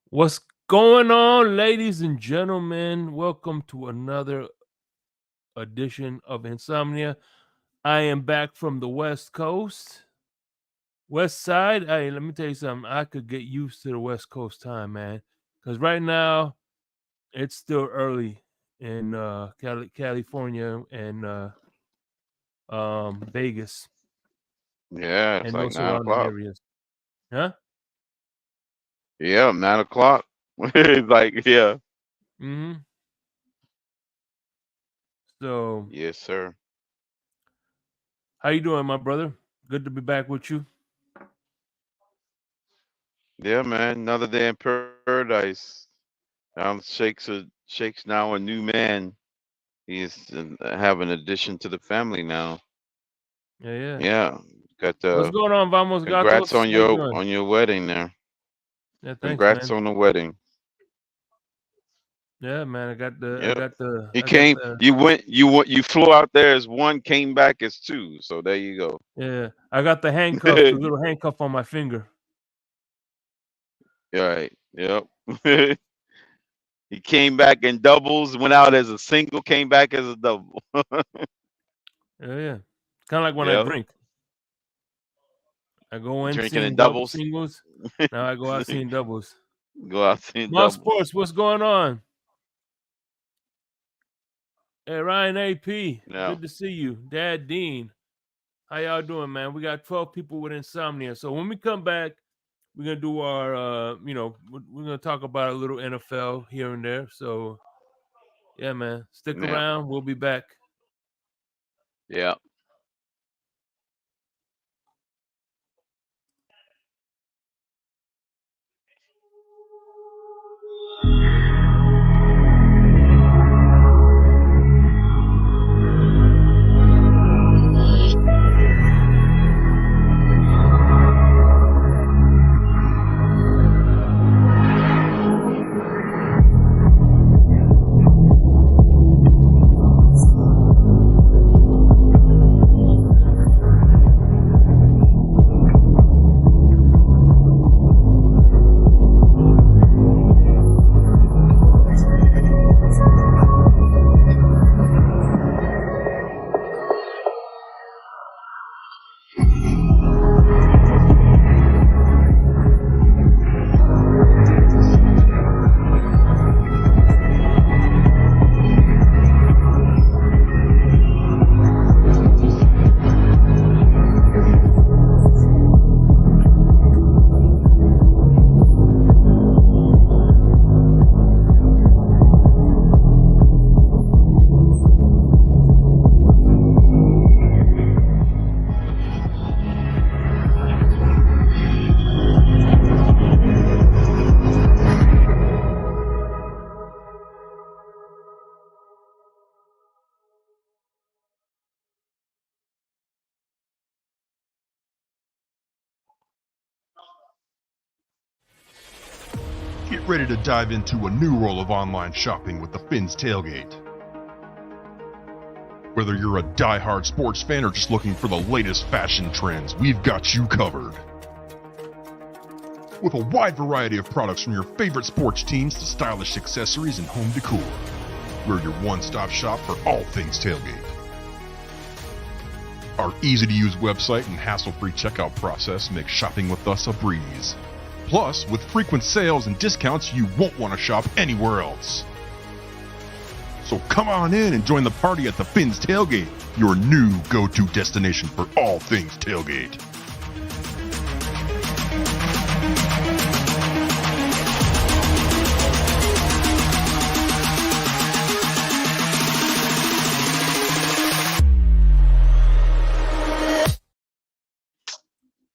What's going on, ladies and gentlemen? Welcome to another edition of Insomnia. I am back from the West Coast, West Side. Hey, let me tell you something. I could get used to the West Coast time, man, because right now it's still early in California and Vegas Yeah, it's and like those nine surrounding o'clock. areas. Huh? Yeah, 9 o'clock. It's like, yeah. Mm-hmm. So, Yes, sir. how you doing, my brother? Good to be back with you. Yeah, man. Another day in paradise. Shakes now a new man. He's have an addition to the family now. Yeah, yeah. Yeah. Got What's going on, Vamos congrats Gatos? on How you your doing? wedding there. Yeah, thanks, Congrats man. on the wedding. Yeah, man. Yep. He I got came. the. You flew out there as one, came back as two. So there you go. Yeah, I got the handcuff, the little handcuff on my finger. Right. Yep. He came back in doubles, went out as a single, came back as a double. Yeah, yeah. Kind of like when I Yep. drink. I go in Drinking seeing in double doubles. singles. Now I go out seeing doubles. Go out seeing Mouse doubles. Sports, what's going on? Hey, Ryan AP, Now, good to see you. Dad Dean, how y'all doing, man? We got 12 people with insomnia. So when we come back, we're gonna do our, we're gonna talk about a little NFL here and there. So yeah, man, stick yeah, around. We'll be back. yeah. Get ready to dive into a new world of online shopping with the Fins Tailgate. Whether you're a die-hard sports fan or just looking for the latest fashion trends, we've got you covered. With a wide variety of products from your favorite sports teams to stylish accessories and home decor, we're your one-stop shop for all things tailgate. Our easy-to-use website and hassle-free checkout process make shopping with us a breeze. Plus, with frequent sales and discounts, you won't want to shop anywhere else. So come on in and join the party at the Fins Tailgate, your new go-to destination for all things tailgate.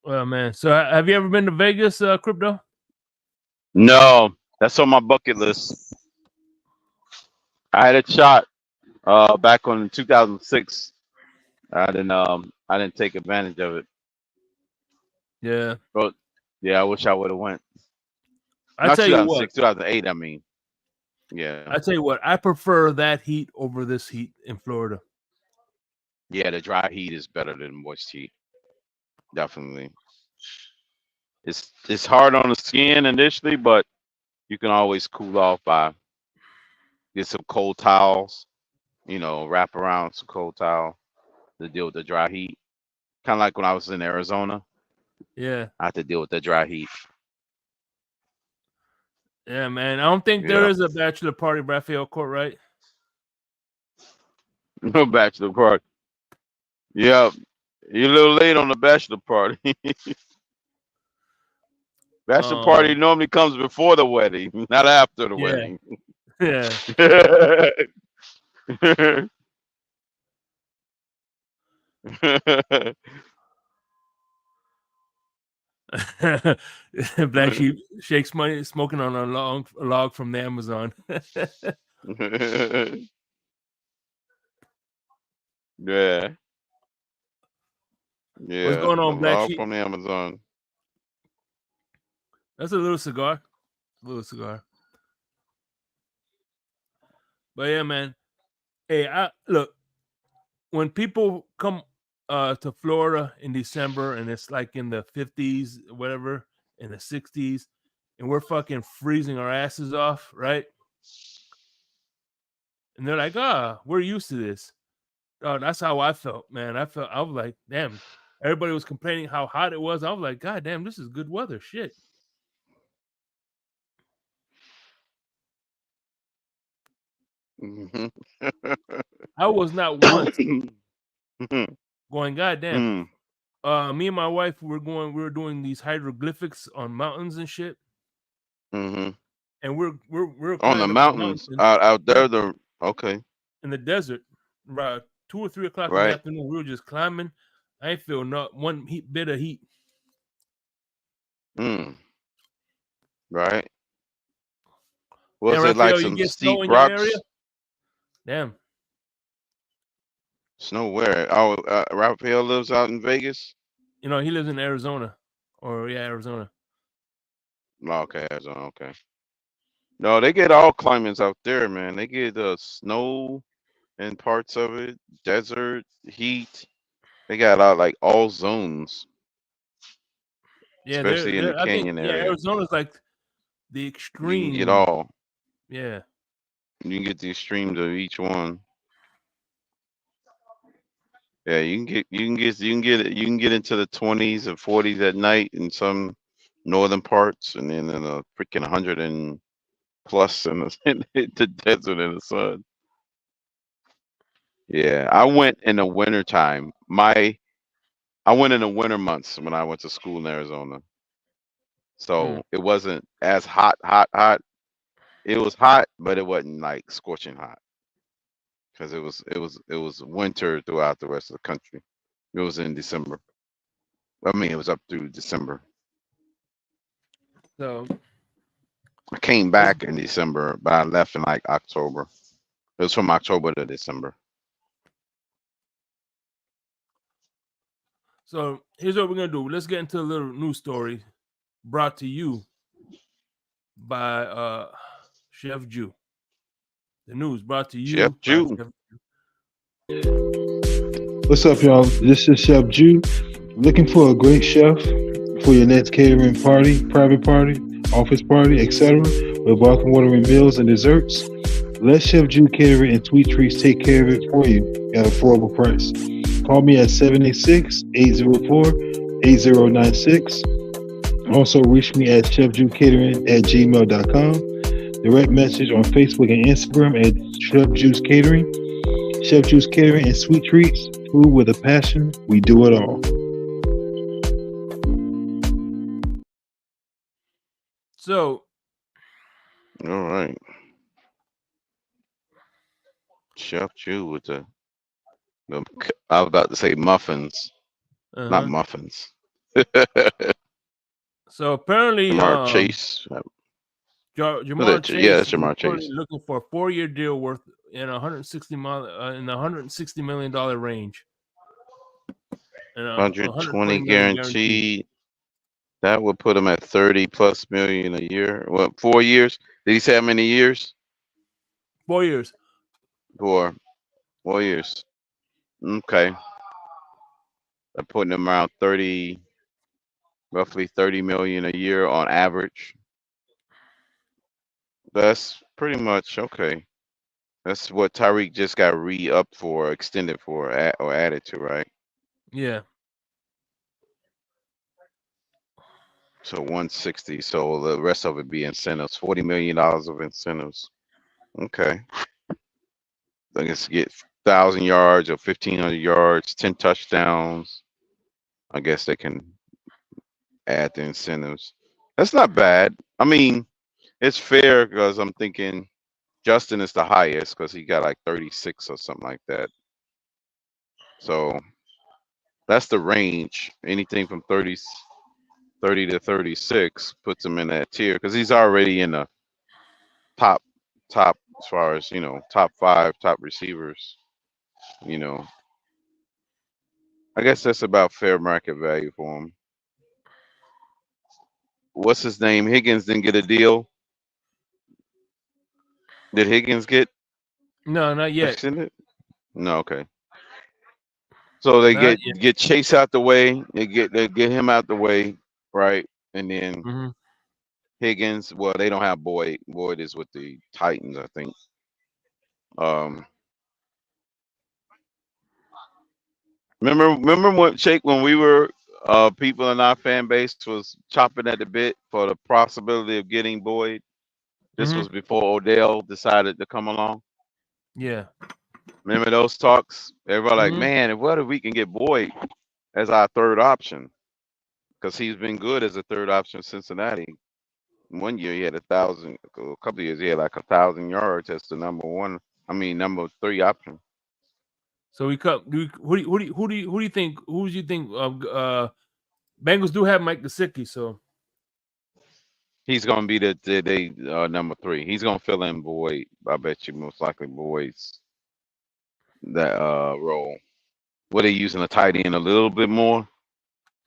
Well, man. So have you ever been to Vegas, Crypto? No, that's on my bucket list. I had a shot back on 2006. I didn't take advantage of it. Yeah. But yeah, I wish I would have went. I Not tell you what. 2006, 2008. I mean, yeah, I tell you what. I prefer that heat over this heat in Florida. yeah. The dry heat is better than moist heat. Definitely. It's hard on the skin initially, but you can always cool off by get some cold towels, wrap around some cold towel to deal with the dry heat. Kind of like when I was in Arizona, Yeah. I had to deal with the dry heat. Yeah, man. I don't think there Yeah. is a bachelor party Raphael Court, right? No bachelor party. Yeah. You're a little late on the bachelor party. Bachelor party normally comes before the wedding, not after the Yeah. wedding. Yeah. Black Sheep shakes money smoking on a log from the Amazon. Yeah. Yeah. What's going on, The Black log Sheep? from the Amazon. That's a little cigar. But yeah, man. Hey, look, when people come to Florida in December and it's like in the 50s, whatever, in the 60s, and we're fucking freezing our asses off, right? And they're like, we're used to this. Oh, that's how I felt, man. I was like, damn. Everybody was complaining how hot it was. I was like, God damn, this is good weather. Shit. Mm-hmm. I was not once going, God damn. Me and my wife we were doing these hieroglyphics on mountains and shit. Mm-hmm. And we're On the climbing up the mountains mountain out there. Okay. in the desert about 2 or 3 o'clock in the Right. afternoon. We were just climbing. I ain't feel not one bit of heat. Right. Was And it like Raphael, you some get steep snow in your area? rocks? Damn. Snow where? Oh, Raphael lives out in Vegas. He lives in Arizona. Arizona. Oh, okay, Arizona. Okay. No, they get all climates out there, man. They get snow in parts of it, desert, heat. They got like all zones, Yeah, especially in the I think canyon area. Arizona's like the You can get extreme. all. Yeah. You can get the extremes of each one. Yeah, you can get into the 20s and 40s at night in some northern parts, and then in a freaking 100 and plus in the desert in the sun. Yeah, I went in the winter time. I went in the winter months when I went to school in Arizona, so it wasn't as hot. It was hot, but it wasn't like scorching hot because it was winter throughout the rest of the country. It was in December. I mean, it was up through December. So I came back in December, but I left in like October. It was from October to December. So here's what we're gonna do. Let's get into a little news story brought to you by Chef Jew. The news brought to you Chef by Jew. Chef What's up, y'all? This is Chef Jew. Looking for a great chef for your next catering party, private party, office party, etc. with welcome watering meals and desserts? Let Chef Jew Catering and Sweet Treats take care of it for you at an affordable price. Call me at 786-804-8096. Also, reach me at chefjewcatering@gmail.com. Direct message on Facebook and Instagram at Chef Juice Catering. Chef Juice Catering and Sweet Treats. Food with a passion. We do it all. So, all right. Chef Jew with the I was about to say muffins, not muffins. So apparently, Jamar Chase. Jamar Chase Yeah, that's is Jamar currently Chase. looking for a 4-year deal worth in $160 million range. And 120 guaranteed. That would put him at 30+ million a year. What, 4 years? Did he say how many years? 4 years. 4 years. Okay. They're putting him around roughly 30 million a year on average. That's pretty much okay. That's what Tyreek just got re-up for, extended for, or added to, right? Yeah. So 160. So the rest of it be incentives. $40 million of incentives. Okay. I guess get 1,000 yards or 1,500 yards, 10 touchdowns. I guess they can add the incentives. That's not bad. I mean, it's fair because I'm thinking Justin is the highest because he got like 36 or something like that. So that's the range. Anything from 30 to 36 puts him in that tier because he's already in the top as far as top 5 top receivers. You know, I guess that's about fair market value for him. What's his name? Higgins didn't get a deal. Did Higgins get No, not yet. extended? No, okay. So they Not yet. get Chase out the way. They get him out the way, right? And then Mm-hmm. Higgins. Well, they don't have Boyd. Boyd is with the Titans, I think. Um, remember what Shake when we were people in our fan base was chopping at the bit for the possibility of getting Boyd. This Mm-hmm. was before Odell decided to come along. Yeah. Remember those talks? Everybody like, Mm-hmm. man, what if we can get Boyd as our third option? Because he's been good as a third option in Cincinnati. One year he had 1,000. A couple of years he had like 1,000 yards as the number one. I mean number 3 option. So we cut. Who do you think? Who do you think? Bengals do have Mike Gesicki, so He's gonna be the number 3. He's gonna fill in Boyd. I bet you most likely Boyd's that role. What they using a tight end a little bit more.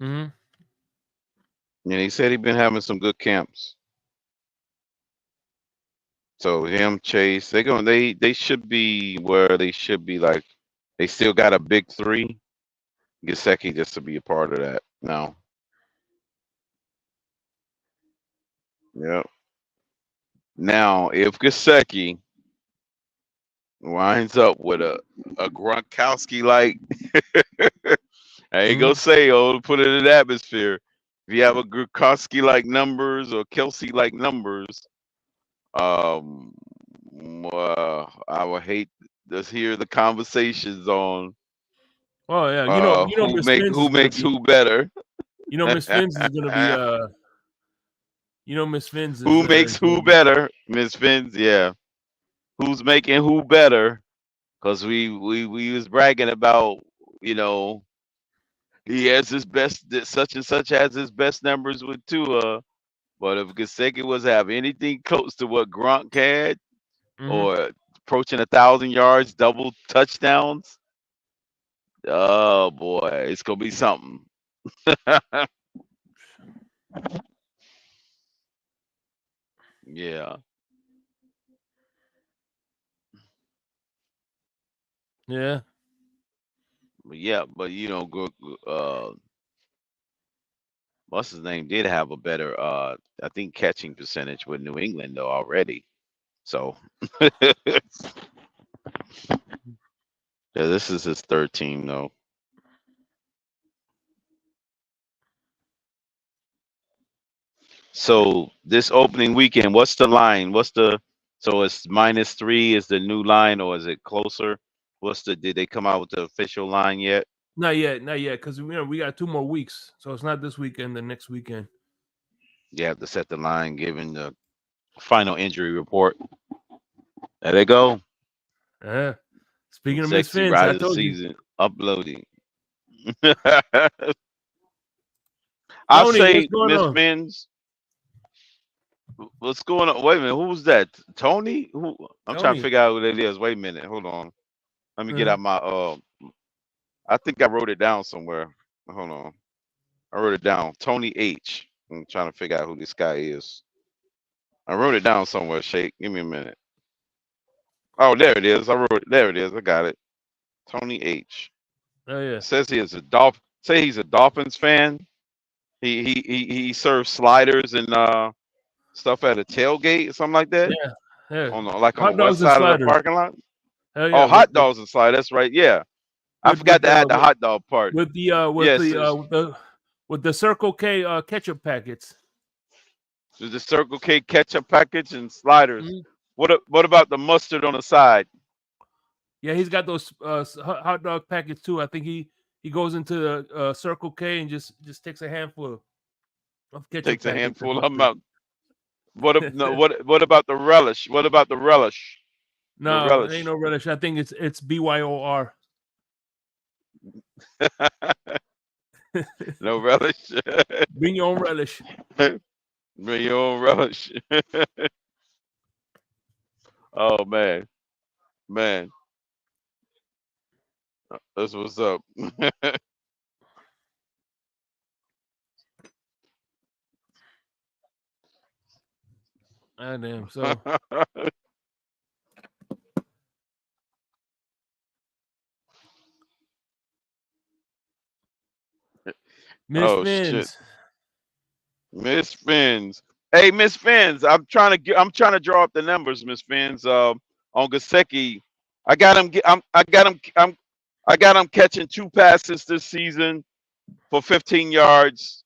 mm-hmm. Yeah, he said he's been having some good camps. So him, Chase, they should be where they should be. Like they still got a big 3. Gesicki just to be a part of that now. Yep. Now if Gesicki winds up with a Gronkowski like, I ain't gonna say put it in the atmosphere. If you have a Gronkowski like numbers or Kelsey like numbers, um, I would hate to hear the conversations on Oh yeah, Miss Fins who is gonna makes be. who better. Miss Fins is gonna be. Miss Fins is. Who makes who better, Miss Fins? Yeah, who's making who better? Because we was bragging about you know he has his best such and such has his best numbers with Tua. But if Gesicki was to have anything close to what Gronk had, Mm-hmm. or approaching 1,000 yards, double touchdowns, oh boy, it's gonna be something. Yeah, Yeah. but what's his name did have a better, I think catching percentage with New England though already. So yeah, this is his third team though. So this opening weekend, what's the line? So it's -3 is the new line, or is it closer? Did they come out with the official line yet? Not yet, because we got 2 more weeks, so it's not this weekend. The next weekend. You have to set the line given the final injury report. There they go. Yeah. Speaking of Miss Sexy Fins, I Riders told you, season uploading. I'll Tony, what's say going Miss on? Fins. What's going on? Wait a minute. Who's that? Tony? Who? I'm trying to Tony. figure out who that is. Wait a minute. Hold on. Let me get Uh-huh. out my I think I wrote it down somewhere. Hold on. I wrote it down. Tony H. I'm trying to figure out who this guy is. I wrote it down somewhere, Shake. Give me a minute. Oh, there it is. I wrote it. There it is. I got it. Tony H. Oh yeah. Says he is a Say he's a Dolphins fan. He serves sliders and stuff at a tailgate or something like that. Yeah. On the Hot west dogs and side of the sliders. parking lot. Hell yeah. Oh, hot dogs and slide. That's right. Yeah, I forgot to add the hot dog part. With the with the Circle K ketchup packets. There's the Circle K ketchup package and sliders. Mm-hmm. What about the mustard on the side? Yeah, he's got those hot dog packets too. I think he goes into the Circle K and just takes a handful of ketchup. Takes a handful of them out. What about the relish? What about the relish? No, the relish. It ain't no relish. I think it's BYOR. No relish. Bring your own relish. Bring your own relish. Oh man. That's what's up. Ah, damn. So Shit. Miss Fins. Hey, Miss Fins, I'm trying to draw up the numbers, Miss Fins. On Gasecki, I got him catching 2 passes this season for 15 yards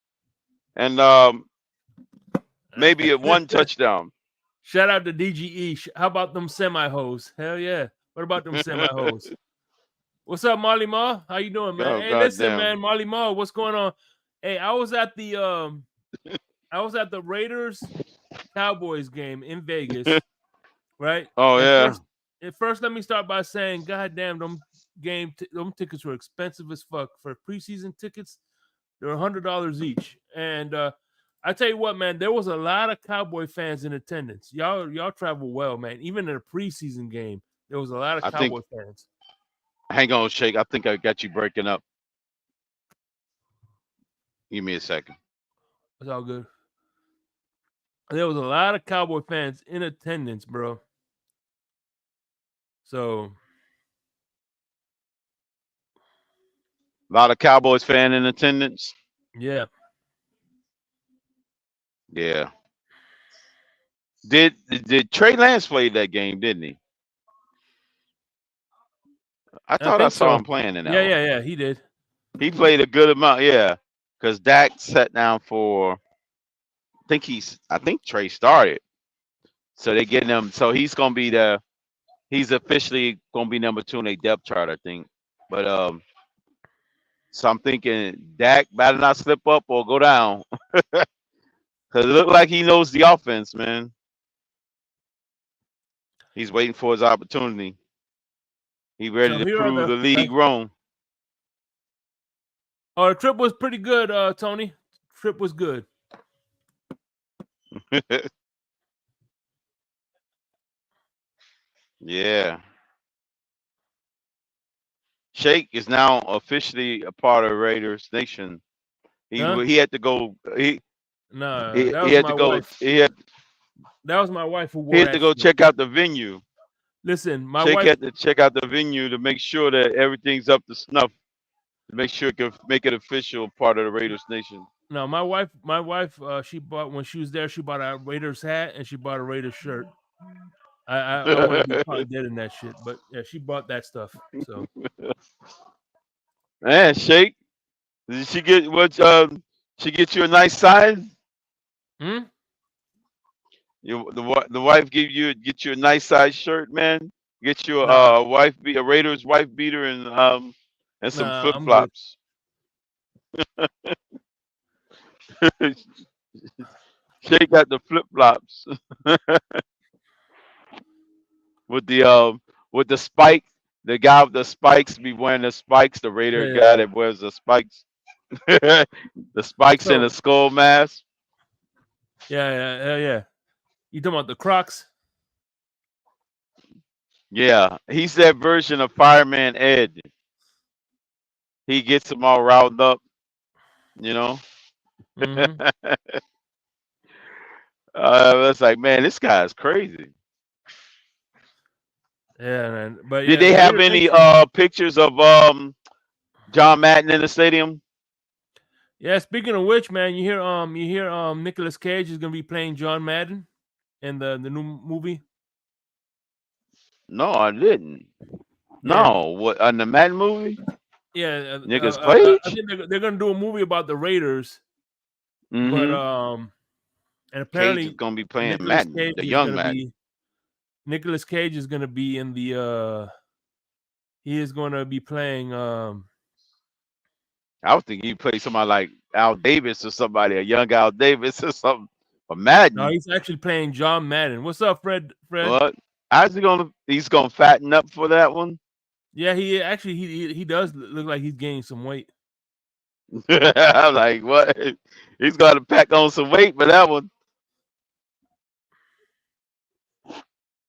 and maybe 1 touchdown. Shout out to DGE. How about them semi-hoes? Hell yeah. What about them semi-hoes? What's up, Molly Ma? How you doing, man? Hey, listen, man, Molly Ma, what's going on? Hey, I was at the Raiders Cowboys game in Vegas, right? Oh, yeah. First, let me start by saying, God damn, them tickets were expensive as fuck. For preseason tickets, they're $100 each. And I tell you what, man, there was a lot of Cowboy fans in attendance. Y'all travel well, man. Even in a preseason game, there was a lot of Cowboy fans. Hang on, Shake. I think I got you breaking up. Give me a second. It's all good. There was a lot of Cowboy fans in attendance, bro. So, a lot of Cowboys fan in attendance. Yeah. Yeah. Did Trey Lance play that game? Didn't he? I thought I saw him playing in that. Yeah. He did. He played a good amount. Yeah, because Dak sat down for. I think Trey started. So they getting him. So he's gonna be he's officially gonna be number 2 in their depth chart, I think. But so I'm thinking Dak better not slip up or go down. Because it looked like he knows the offense, man. He's waiting for his opportunity. He ready to prove the league wrong. Oh, the trip was pretty good, Tony. Trip was good. Yeah. Shake is now officially a part of Raiders Nation. He had to go. That was my wife who wore He had to go check out the venue. Listen, my wife had to check out the venue to make sure that everything's up to snuff. To make sure it can make it official part of the Raiders Nation. No, my wife, she bought when she was there. She bought a Raiders hat and she bought a Raiders shirt. I wouldn't be probably dead in that shit, but yeah, she bought that stuff. So, man, Shake, did she get what? She get you a nice size? Hmm. The wife get you a nice size shirt, man. Get you a Raiders wife beater and some flip flops. Shake got the flip flops with the spike. The guy with the spikes be wearing the spikes. The Raider guy that wears the spikes. The spikes and the skull mask. Yeah. You talking about the Crocs? Yeah, he's that version of Fireman Ed. He gets them all riled up, you know. Mm-hmm. It's like, man, this guy is crazy. Yeah, man. But did they have any pictures of John Madden in the stadium? Yeah, speaking of which, man, you hear Nicolas Cage is gonna be playing John Madden in the new movie. No, I didn't. Yeah, No, what on the Madden movie? yeah. Nicolas I Cage? think they're gonna do a movie about the Raiders, but Mm-hmm. and Cage is apparently gonna be playing Madden, the young Madden. Nicolas Cage is gonna be in the he is gonna be playing I would think you play somebody like Al Davis or somebody, a young Al Davis or something. For Madden, no, he's actually playing John Madden. What's up, Fred? Fred? what? How's he gonna? He's gonna fatten up for that one. Yeah, he actually he does look like he's gaining some weight. I'm like, what? He's got to pack on some weight for that one.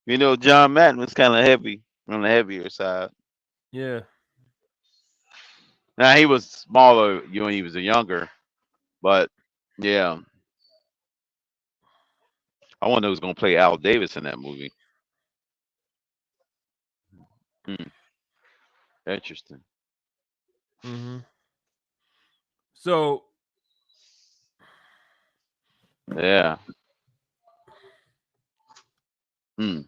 You know, John Madden was kind of heavy on the heavier side. Yeah. Now he was smaller when he was a younger, but yeah, I wonder who's gonna play Al Davis in that movie. Hmm, interesting. Mm-hmm. So Yeah. Hmm.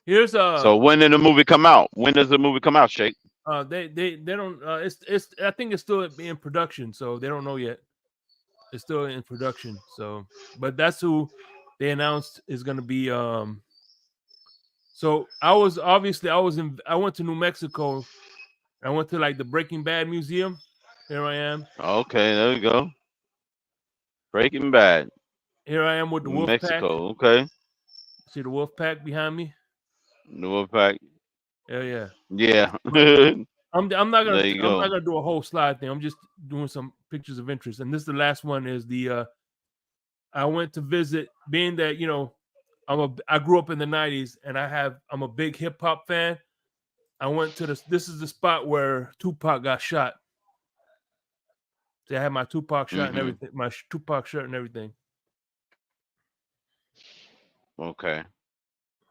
here's So when did the movie come out? When does the movie come out, Shake? they don't it's I think it's still in production, so they don't know yet. It's still in production. So but that's who they announced is gonna be so I went to New Mexico. I went to like the Breaking Bad museum. Here I am. Okay, there we go. Breaking Bad, Here I am with the wolf pack. Mexico. Okay, See the wolf pack behind me? New Pack. Hell yeah. Yeah. But There I'm not gonna you go. do a whole slide thing. I'm just doing some pictures of interest. And this is the last one is the I went to visit, being that I grew up in the '90s and I'm a big hip hop fan. I went to this is the spot where Tupac got shot. So I had my Tupac shot and Hmm. everything, my Tupac shirt and everything. Okay.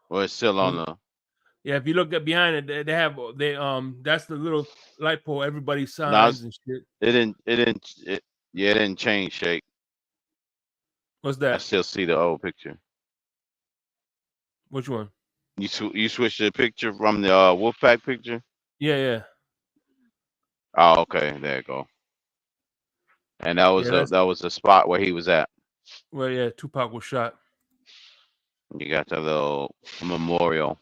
Well, it's still on the. Yeah, if you look at behind it, they have that's the little light pole, everybody No, signs and shit. it didn't. It didn't. Yeah, it didn't change, Shake. What's I that? still see the old picture. Which one? You switched the picture from the Wolfpack picture. Yeah, yeah. Oh, okay. There you go. And that was Yeah, that's the spot where he was at. well, yeah, Tupac was shot. You got the little memorial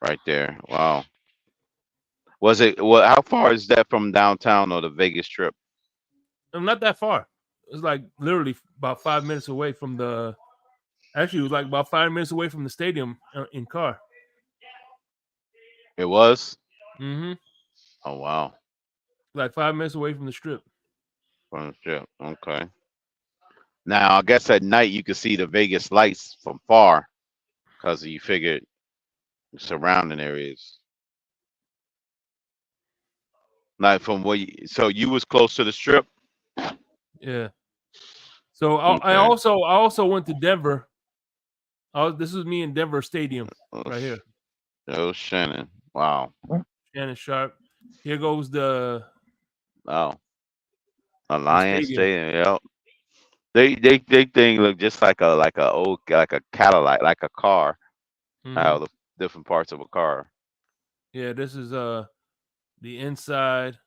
right there. Wow. Was it? Well, how far is that from downtown or the Vegas Strip? Not that far. It's like literally about 5 minutes away from the. Actually, it was like about 5 minutes away from the stadium in car. It was. Mm-hmm. Oh wow. Like 5 minutes away from the strip. From the Strip. Okay. Now I guess at night you could see the Vegas lights from far because you figured surrounding areas. Like from where so you was close to the Strip. Yeah. So I Okay. also went to Denver. This was me in Denver Stadium right here. Oh, Shannon. Wow. Shannon Sharp. Here goes the Wow. Alliance stadium. Stadium. Yeah. They thing look just like a Cadillac, like a car. How the different parts of a car. Yeah, this is the inside.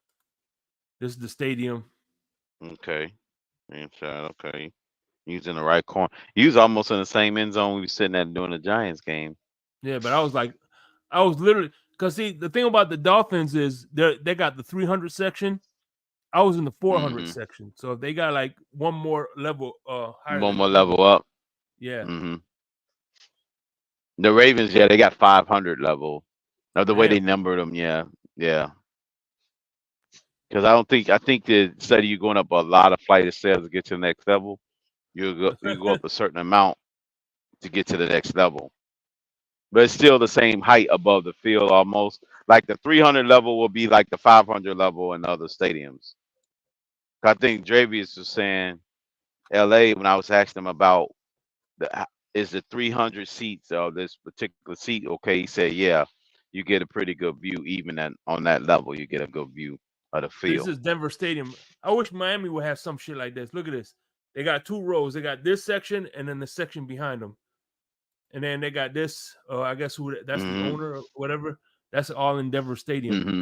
This is the stadium. Okay. Inside. Okay. He was in the right corner. He was almost in the same end zone we were sitting at during the Giants game. Yeah, but I was literally because see the thing about the Dolphins is they got the 300 section. I was in the 400 section, so if they got like one more level higher One than more the other, level up. yeah. Hmm. The Ravens, yeah, they got 500 level. Now the way they Damn. numbered them, yeah, yeah. Because I think that instead of you going up a lot of flight of stairs to get to the next level, you go up a certain amount to get to the next level. But it's still the same height above the field almost. Like the 300 level will be like the 500 level in other stadiums. I think Dravius was saying LA when I was asking him about is the 300 seats or this particular seat okay? He said, yeah, you get a pretty good view even on that level. You get a good view. of the This field. is Denver Stadium. I wish Miami would have some shit like this. Look at this. They got 2 rows. They got this section and then the section behind them. And then they got this. I guess that's the owner or whatever. That's all in Denver Stadium. Mm-hmm.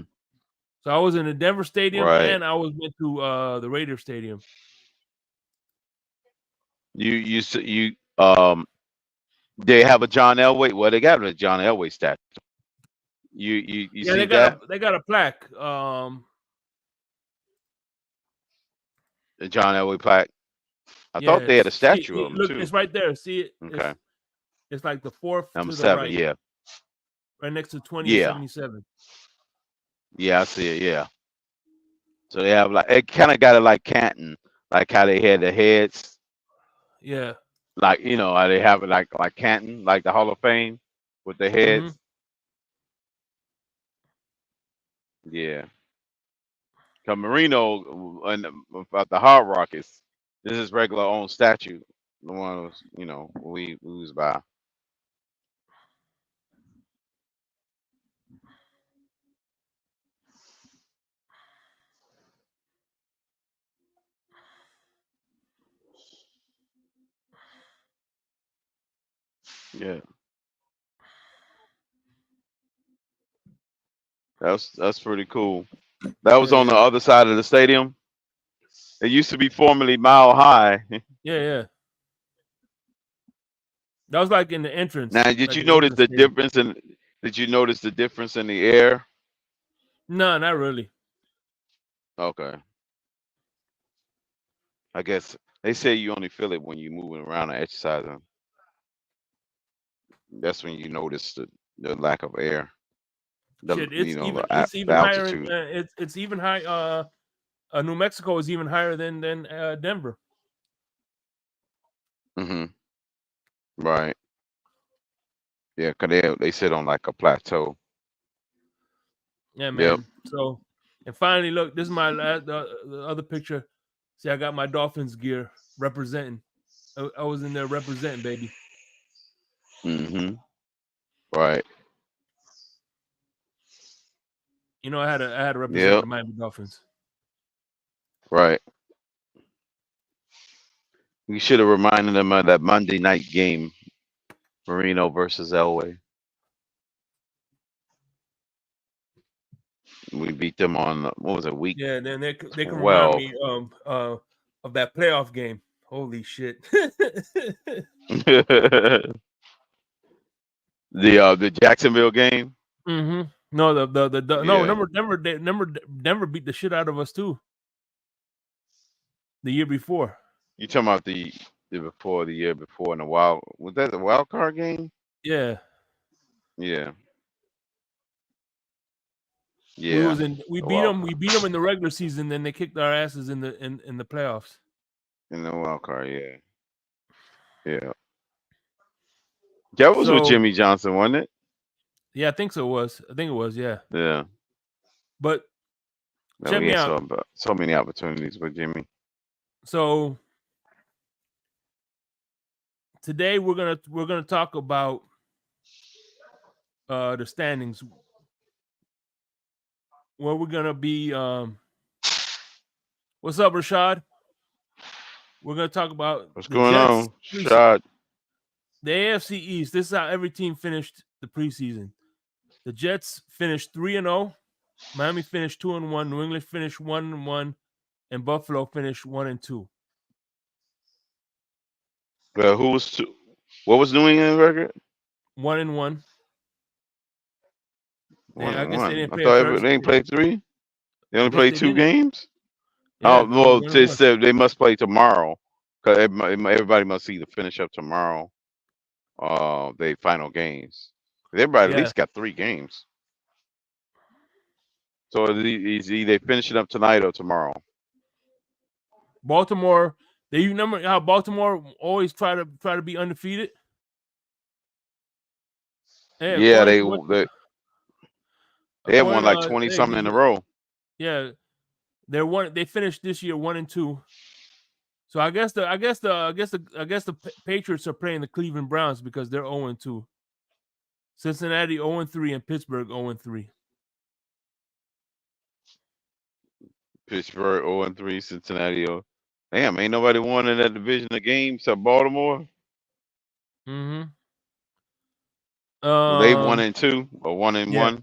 So I was in the Denver Stadium Right. and I went to the Raider Stadium. You they have a John Elway. Well, they got a John Elway statue. You see that? They got a plaque. The John Elway plaque. I thought they had a statue of him look, too. it's right there. See it? Okay. It's like the 4th Number to the 7, right. yeah. Right next to 2077. Yeah, I see it, yeah. So they have like, it kind of got it like Canton, like how they had the heads. Yeah. Like, how they have it like Canton, like the Hall of Fame with the heads. Yeah. Cause Marino and about the Hard Rockets, this is regular own statue. The one was, we was by. Yeah. That's pretty cool. That was on the other side of the stadium. It used to be formerly Mile High. Yeah. That was like in the entrance. Now, did you notice the difference in? Did you notice the difference in the air? No, not really. Okay. I guess they say you only feel it when you're moving around and exercising. That's when you notice the lack of air. It's even the higher. It's even high. New Mexico is even higher than Denver. Mm-hmm. Right. Yeah, because they sit on like a plateau. Yeah, man. Yep. So, and finally, look, this is my the other picture. See, I got my Dolphins gear representing. I was in there representing, baby. Mm-hmm. Right. I had to represent the Miami Dolphins. Right. We should have reminded them of that Monday night game, Marino versus Elway. We beat them on what was it, week? Yeah, then they can remind me of that playoff game. Holy shit! The Jacksonville game. Mm-hmm. No, Denver beat the shit out of us too. The year before. You talking about the year before in the was that the wild card game? Yeah. Yeah. Yeah. We beat them in the regular season, then they kicked our asses in the playoffs. In the wild card, yeah. Yeah. That was with Jimmy Johnson, wasn't it? Yeah, I think so. I think it was, yeah. Yeah. But check me out. So many opportunities with Jimmy. So today we're gonna talk about the standings. Where we're gonna be. What's up, Rashad? We're gonna talk about what's going on, Rashad. The AFC East. This is how every team finished the preseason. The Jets finished 3-0. Miami finished 2-1. New England finished 1-1, and Buffalo finished 1-2. Who was 2? What was New England record? 1-1. I guess they didn't play. I thought they didn't play 3. They only played 2 games. Yeah, well, they said they must play tomorrow because everybody must either finish up tomorrow. They final games. Everybody at least got 3 games. So it's either finishing up tonight or tomorrow. Baltimore. You remember how Baltimore always try to be undefeated? Yeah, they had won like 20 something in a row. Yeah, they finished this year 1-2. So I guess the Patriots are playing the Cleveland Browns because they're 0-2. Cincinnati 0-3 and Pittsburgh 0-3. Pittsburgh 0-3, Cincinnati 0. Damn, ain't nobody won in that division of games except Baltimore. Mm-hmm. Well, they 1-2 or 1-1. Yeah.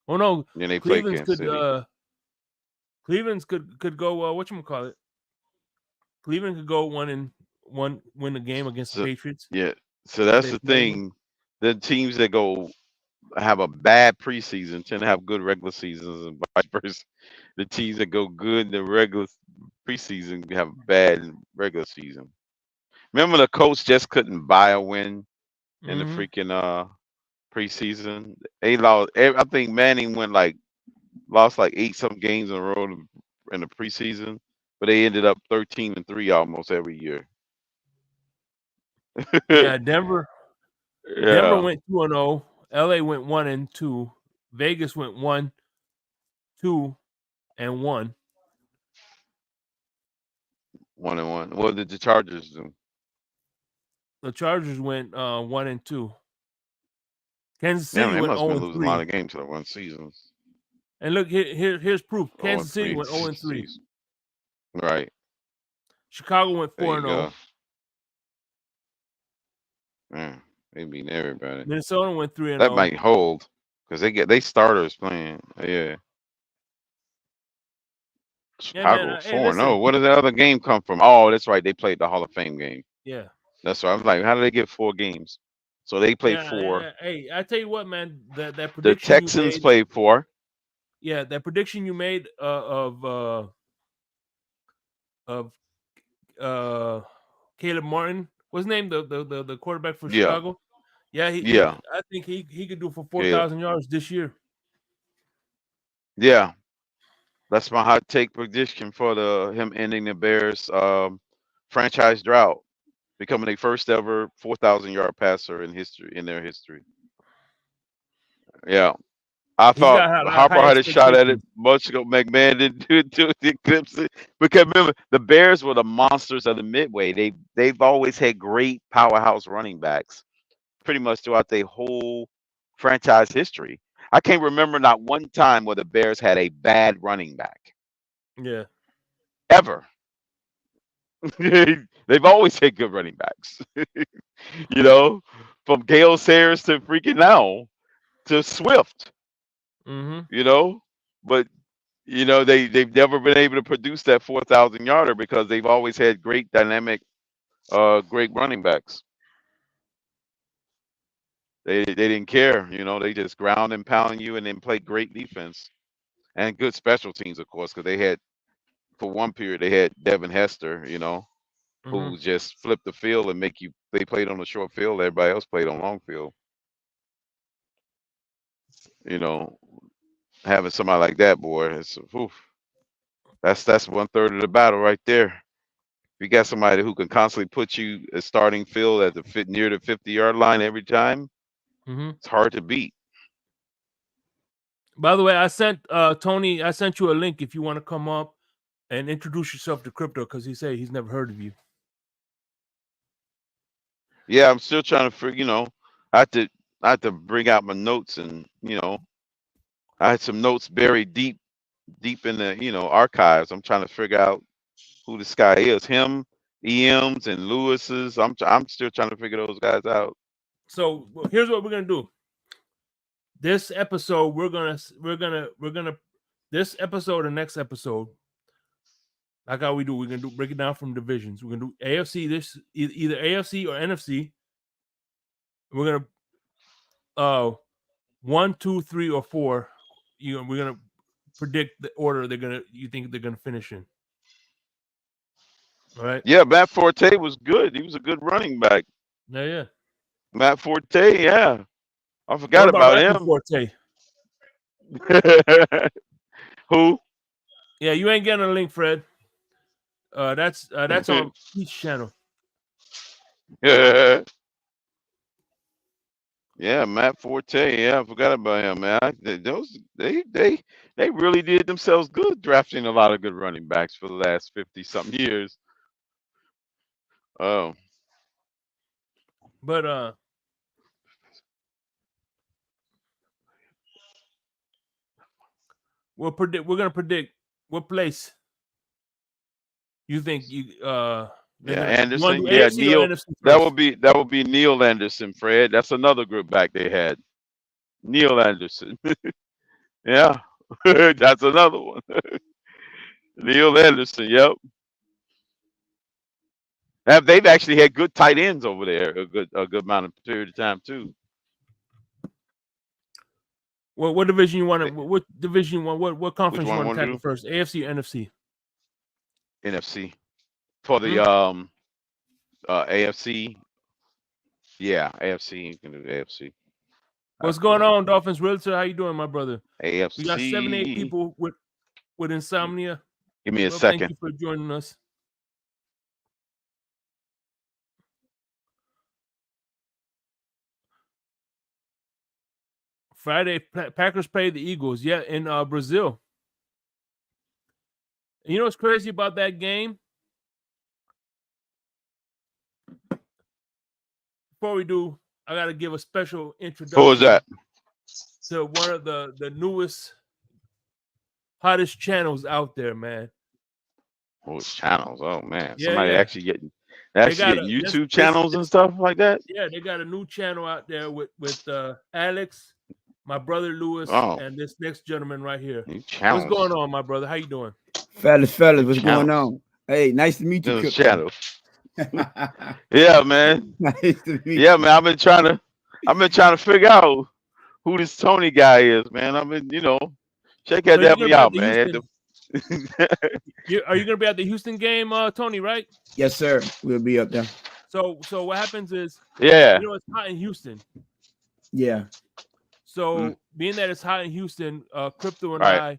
Oh no, Then they play Cleveland's Kansas could City. Cleveland's could go whatchamacallit. Cleveland could go 1-1, win the game against the So Patriots yeah, so if that's they the play them. thing. The teams that go have a bad preseason tend to have good regular seasons, and vice versa. The teams that go good in the regular preseason have bad in regular season. Remember, the Colts just couldn't buy a win in the Mm-hmm. freaking preseason. They lost. I think Manning lost like 8 some games in a row in the preseason, but they ended up 13-3 almost every year. Yeah, Denver Yeah, went 2-0. LA went 1-2. Vegas went 1-2-1. 1-1. What did the Chargers do? The Chargers went 1-2. Kansas Damn, City they went must have been losing a lot 0-3. of games to the one seasons. And look, here's proof. Oh, Kansas and City three went 0-3. seasons. Right. Chicago went There you 4-0. go. Man, they beat everybody. Minnesota went That 3-0. might hold because they starters playing. Yeah. Yeah, man. Chicago Hey, 4-0. listen. Where did the other game come from? Oh, that's right. They played the Hall of Fame game. Yeah. That's right. I was like, how did they get 4 games? So they played Yeah. 4. Hey, I tell you what, man. That The prediction you Texans made. played 4. Yeah, that prediction you made of Caleb Martin. What's his name? The quarterback for Yeah. Chicago. Yeah, Yeah. I think he could do for Caleb. 4,000 yards this year. Yeah. That's my hot take prediction for him ending the Bears franchise drought, becoming the first ever 4,000-yard passer in their history. Yeah. I He's thought got Harper high had a shot at it expectations. much ago. McMahon didn't do the eclipse it. Because remember, the Bears were the monsters of the midway. They've always had great powerhouse running backs, pretty much throughout their whole franchise history. I can't remember not one time where the Bears had a bad running back. Yeah. Ever. They've always had good running backs. you know, from Gale Sayers to freaking now to Swift, Mm-hmm. you know. But they've never been able to produce that 4,000 yarder because they've always had great dynamic, great running backs. They didn't care, they just ground and pound you and then played great defense and good special teams, of course, because they had for one period they had Devin Hester, Mm-hmm. who just flipped the field and they played on the short field, everybody else played on long field. You know, having somebody like that, boy, it's oof, that's 1/3 of the battle right there. If you got somebody who can constantly put you a starting field at the fit near the 50-yard line every time, Mm-hmm. it's hard to beat. By the way, I sent Tony. I sent you a link if you want to come up and introduce yourself to crypto because he said he's never heard of you. Yeah, I'm still trying to figure. I had to bring out my notes and I had some notes buried deep in the archives. I'm trying to figure out who this guy is. Him, EMs and Lewis's. I'm still trying to figure those guys out. So here's what we're gonna do. This episode, we're gonna this episode and next episode, like how we do, we're gonna break it down from divisions. We're gonna do AFC, this either AFC or NFC. We're gonna 1, 2, 3, or 4. We're gonna predict the order you think they're gonna finish in. All right. Yeah, Matt Forte was good. He was a good running back. Yeah. Matt Forte, yeah. I What forgot about about Matthew him. Forte? Who? Yeah, you ain't getting a link, Fred. That's on Pete's channel. Yeah, Matt Forte. Yeah, I forgot about him, man. They really did themselves good drafting a lot of good running backs for the last 50-something years. Oh, But We're gonna predict what place you think you Yeah, you want Anderson. to do Yeah, AFC Neil. or NFC That first? would be Neil Anderson, Fred. That's another group back they had. Neil Anderson. Yeah, that's another one. Neil Anderson. Yep. They've actually had good tight ends over there a good amount of period of time too. What division you want to? What division you want? What conference you one want to wanna tackle do? first? AFC or NFC? NFC for the AFC. Yeah, AFC. You can do the AFC. What's going on, Dolphins Realtor? How you doing, my brother? AFC. We got 7-8 people with Insomnia. Give me a Well, thank second. you for joining us. Friday, Packers play the Eagles. Yeah, in Brazil. And you know what's crazy about that game? Before we do, I got to give a special introduction. Who was that? To one of the newest, hottest channels out there, man. Oh, channels. Oh man, Yeah, somebody yeah. actually getting YouTube channels and stuff like that. Yeah, they got a new channel out there with Alex, my brother Lewis, Oh. and this next gentleman right here. New channels. What's going on, my brother? How you doing? Fellas, what's going on? Hey, nice to meet you. New channels. Yeah, man. Nice to meet Yeah, man. I've been trying to figure out who this Tony guy is, man. I've been, check that help me out, man. Are you gonna be at the Houston game, Tony? Right? Yes, sir. We'll be up there. So what happens is, yeah, it's hot in Houston. Yeah. So being that it's hot in Houston, Crypto and I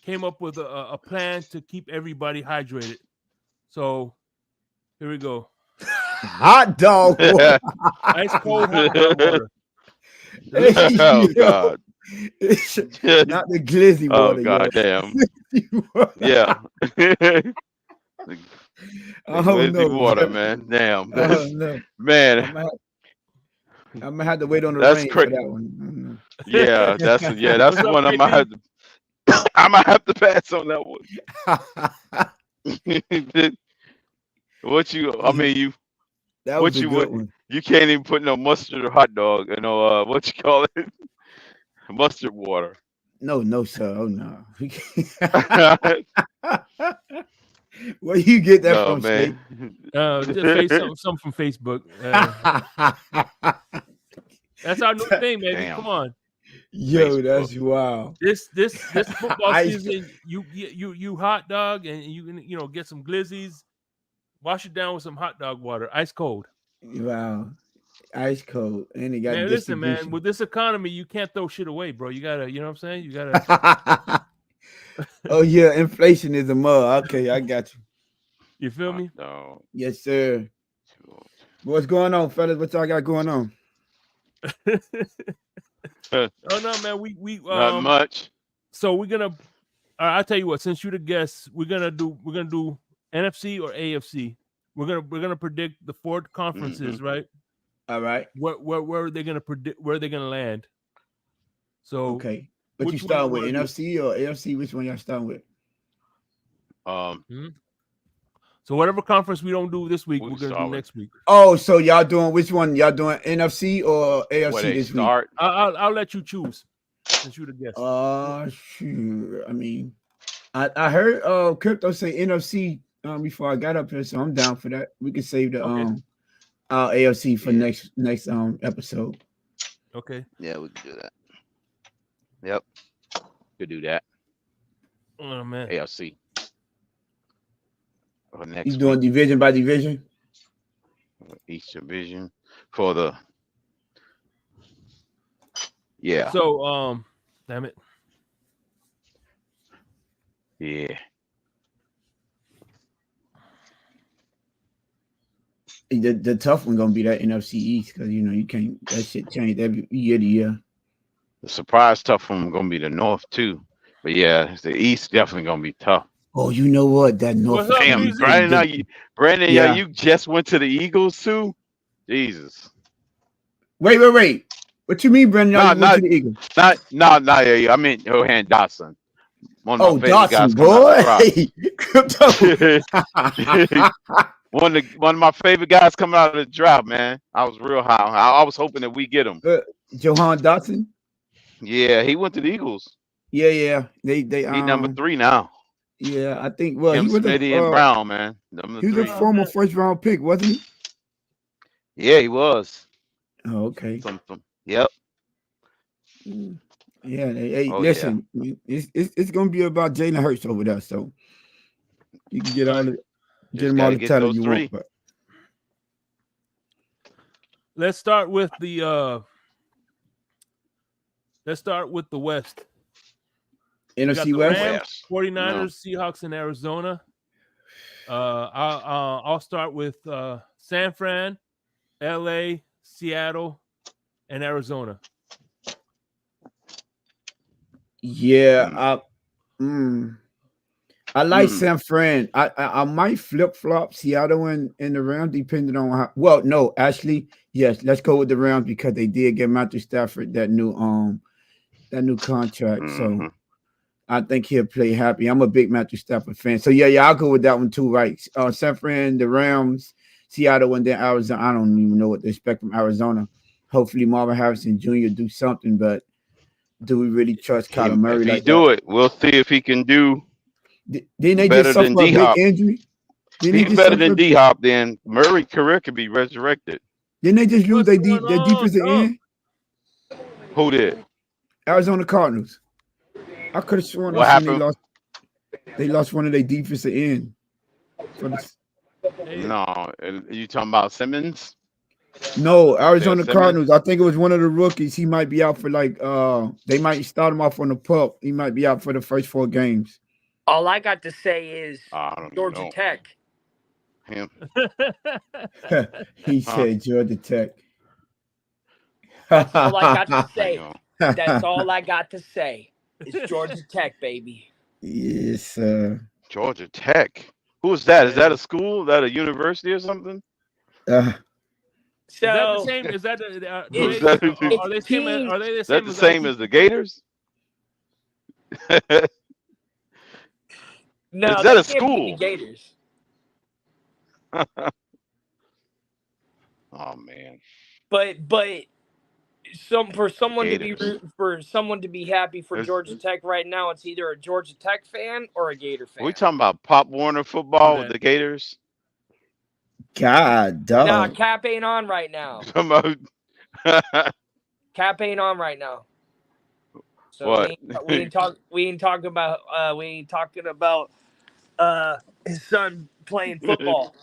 came up with a plan to keep everybody hydrated. So here we go. Hot dog water. Ice cold hot dog water. Oh God. Not the glizzy water. Oh God damn. Yeah. Glizzy water, man. Damn. Man. I'm gonna have to wait on the rain for that one. Yeah, that's the one I might have to pass on that one. You can't even put no mustard or hot dog, what you call it? Mustard water. No, sir. Oh no. Where you get that from, man? Just something from Facebook. That's our new thing, baby. Damn. Come on. Yo, that's wild. This football season, you hot dog and you get some glizzies, wash it down with some hot dog water, ice cold. Wow. Ice cold. And it got listen, man, with this economy, you can't throw shit away, bro. You gotta, you know what I'm saying? You gotta. Oh yeah, inflation is a mug. Okay, I got you. You feel me? No. Yes, sir. What's going on, fellas? What y'all got going on? Oh no, man. We not much. So we're gonna. I'll tell you what. Since you're the guest, we're gonna do NFC or AFC. We're gonna predict the 4 conferences, right? All right. Where are they gonna predict? Where are they gonna land? So okay. But you start with NFC or AFC? Which one y'all starting with? So whatever conference we don't do this week, we're gonna do next week. Oh, so y'all doing which one? Y'all doing NFC or AFC this week? I'll let you choose since you're the guest. Sure. I mean, I heard Crypto say NFC before I got up here, so I'm down for that. We can save the our AFC for next episode. Okay. Yeah, we can do that. Yep. Could do that. Oh man. AFC. You doing division by division? Each division for the So damn it. Yeah. The tough one gonna be that NFC East because you can't that shit change every year to year. The surprise tough one gonna be the North too, but yeah, the East definitely gonna be tough. Oh, you know what? That North. Damn, Brandon, you just went to the Eagles too. Jesus. Wait. What you mean, Brandon? Not to the Eagles? Yeah. I mean Johan Dotson. One of my favorite guys Dotson, coming out boy. the draft. one of my favorite guys coming out of the draft, man. I was real high. I was hoping that we get him. Johan Dotson. Yeah, he went to the Eagles. Yeah. They He number 3 now. Yeah, I think. Well, Him, he was Smitty and Brown, man. Number he was 3. a former first round pick, wasn't he? Yeah, he was. Oh, okay. Yep. Yeah. Hey, listen, it's gonna be about Jalen Hurts over there, so you can get all the talent you want. But let's start with the West. NFC West, Rams, 49ers, Seahawks, and Arizona. I'll start with San Fran, LA, Seattle, and Arizona. Yeah, I like San Fran. I might flip flop Seattle and the Rams depending on how. Well, no, actually, yes. Let's go with the Rams because they did get Matthew Stafford that new contract. So I think he'll play happy. I'm a big Matthew Stafford fan. So yeah, I'll go with that one too. Right, San Fran, the Rams, Seattle, and then Arizona. I don't even know what they expect from Arizona. Hopefully, Marvin Harrison Jr. do something, but do we really trust Kyler Murray? If he do it, we'll see if he can do. Didn't they just suffer a big injury? He's better than D-Hop. Then Murray's career could be resurrected. Didn't they just lose their defensive end? Who did? Arizona Cardinals. I could have sworn what happened? They lost one of their defensive end. No, you talking about Simmons? No, Arizona Cardinals. I think it was one of the rookies. He might be out for they might start him off on the pup. He might be out for the first 4 games. All I got to say is Georgia Tech. Him. He said Georgia Tech. That's all I got to say. That's all I got to say. It's Georgia Tech, baby. Yes, sir. Georgia Tech. Who is that? Is that a school? Is that a university or something? So is that the same? Is that are they the same? The same as the Gators? No, is that a school? The Gators. Oh man. But for someone to be happy for Georgia Tech right now, it's either a Georgia Tech fan or a Gator fan. Are we talking about Pop Warner football with the Gators? God, dog. Nah, Cap ain't on right now. Cap ain't on right now. So what? we ain't talking about his son playing football.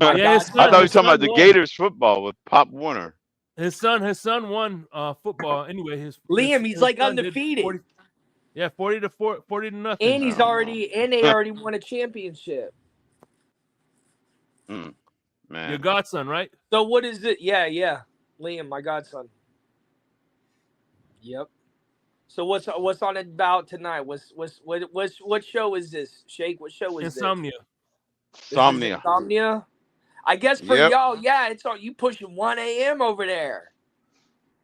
I thought you were talking about the Gators football with Pop Warner. His son won football. Anyway, Liam, he's like undefeated. 40 to nothing. And they already won a championship. Man. Your godson, right? So what is it? Yeah. Liam, my godson. Yep. So what's on it about tonight? What show is this? Shake, what show is Insomnia. This? Insomnia. I guess for y'all, it's on. You pushing 1 a.m. over there.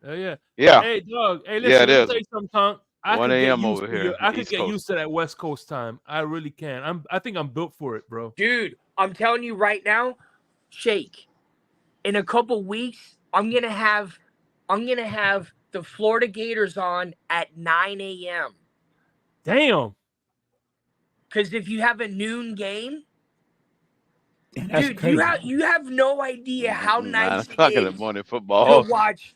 Yeah. Hey, dog. Hey, listen. Let me tell you something, Tonk. 1 a.m. over here. I could get used to that West Coast time. I really can. I think I'm built for it, bro. Dude, I'm telling you right now, Shake. In a couple weeks, I'm gonna have the Florida Gators on at 9 a.m. Damn. Because if you have a noon game, dude, crazy. you have no idea how nice it is morning football.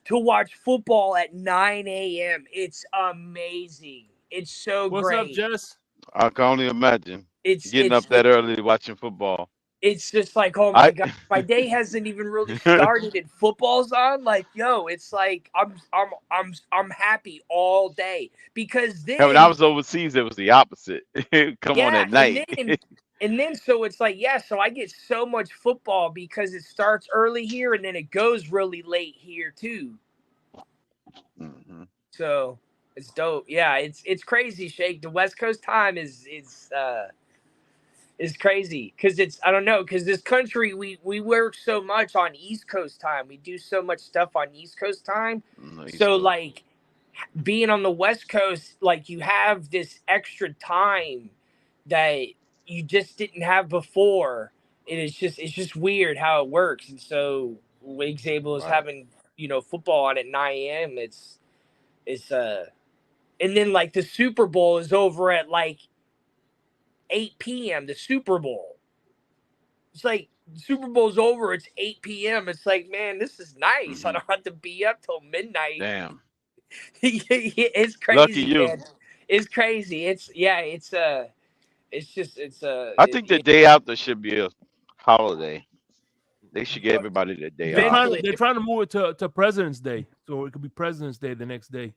to watch football at 9 a.m. It's amazing. It's so great. What's up, Jess? I can only imagine. Getting up that early watching football. It's just like, oh my god, my day hasn't even really started and football's on. Like, yo, it's like I'm happy all day because then when I was overseas, it was the opposite. Come on at night. And then so it's like, so I get so much football because it starts early here and then it goes really late here too. Mm-hmm. So it's dope. Yeah, it's crazy, Shake. The West Coast time is crazy because because this country we work so much on East Coast time. We do so much stuff on East Coast time. Like being on the West Coast, like you have this extra time that you just didn't have before. It's just weird how it works. And so when Xable is having, football on at 9 a.m., it's and then like the Super Bowl is over at like 8 p.m. The Super Bowl. It's like Super Bowl's over, it's 8 p.m. It's like, man, this is nice. I don't have to be up till midnight. Damn. It's crazy, Lucky you. man. It's crazy. I think the day after should be a holiday. They should give everybody the day off. They're trying to move it to President's Day, so it could be President's Day the next day.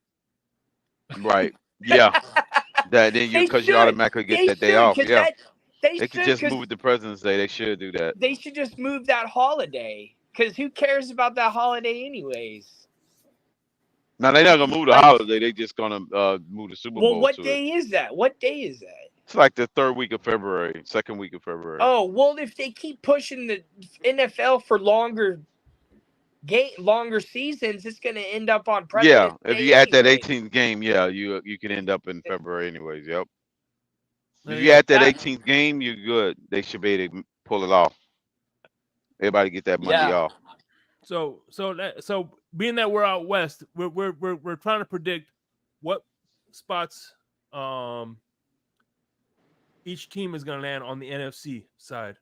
Right. Yeah. Then because you automatically get that day off. Yeah. They could just move it to President's Day. They should do that. They should just move that holiday, because who cares about that holiday anyways? Now they're not gonna move the holiday. They're just gonna move the Super Bowl. Well, what day is that? What day is that? It's like the third week of February, second week of February. Oh, well, if they keep pushing the NFL for longer seasons, it's going to end up on President's Day. If you add that 18th game, you can end up in February anyways. Yep. If you add that 18th game, you're good. They should be able to pull it off. Everybody get that money off. So being that we're out west, we're trying to predict what spots each team is going to land on the NFC side.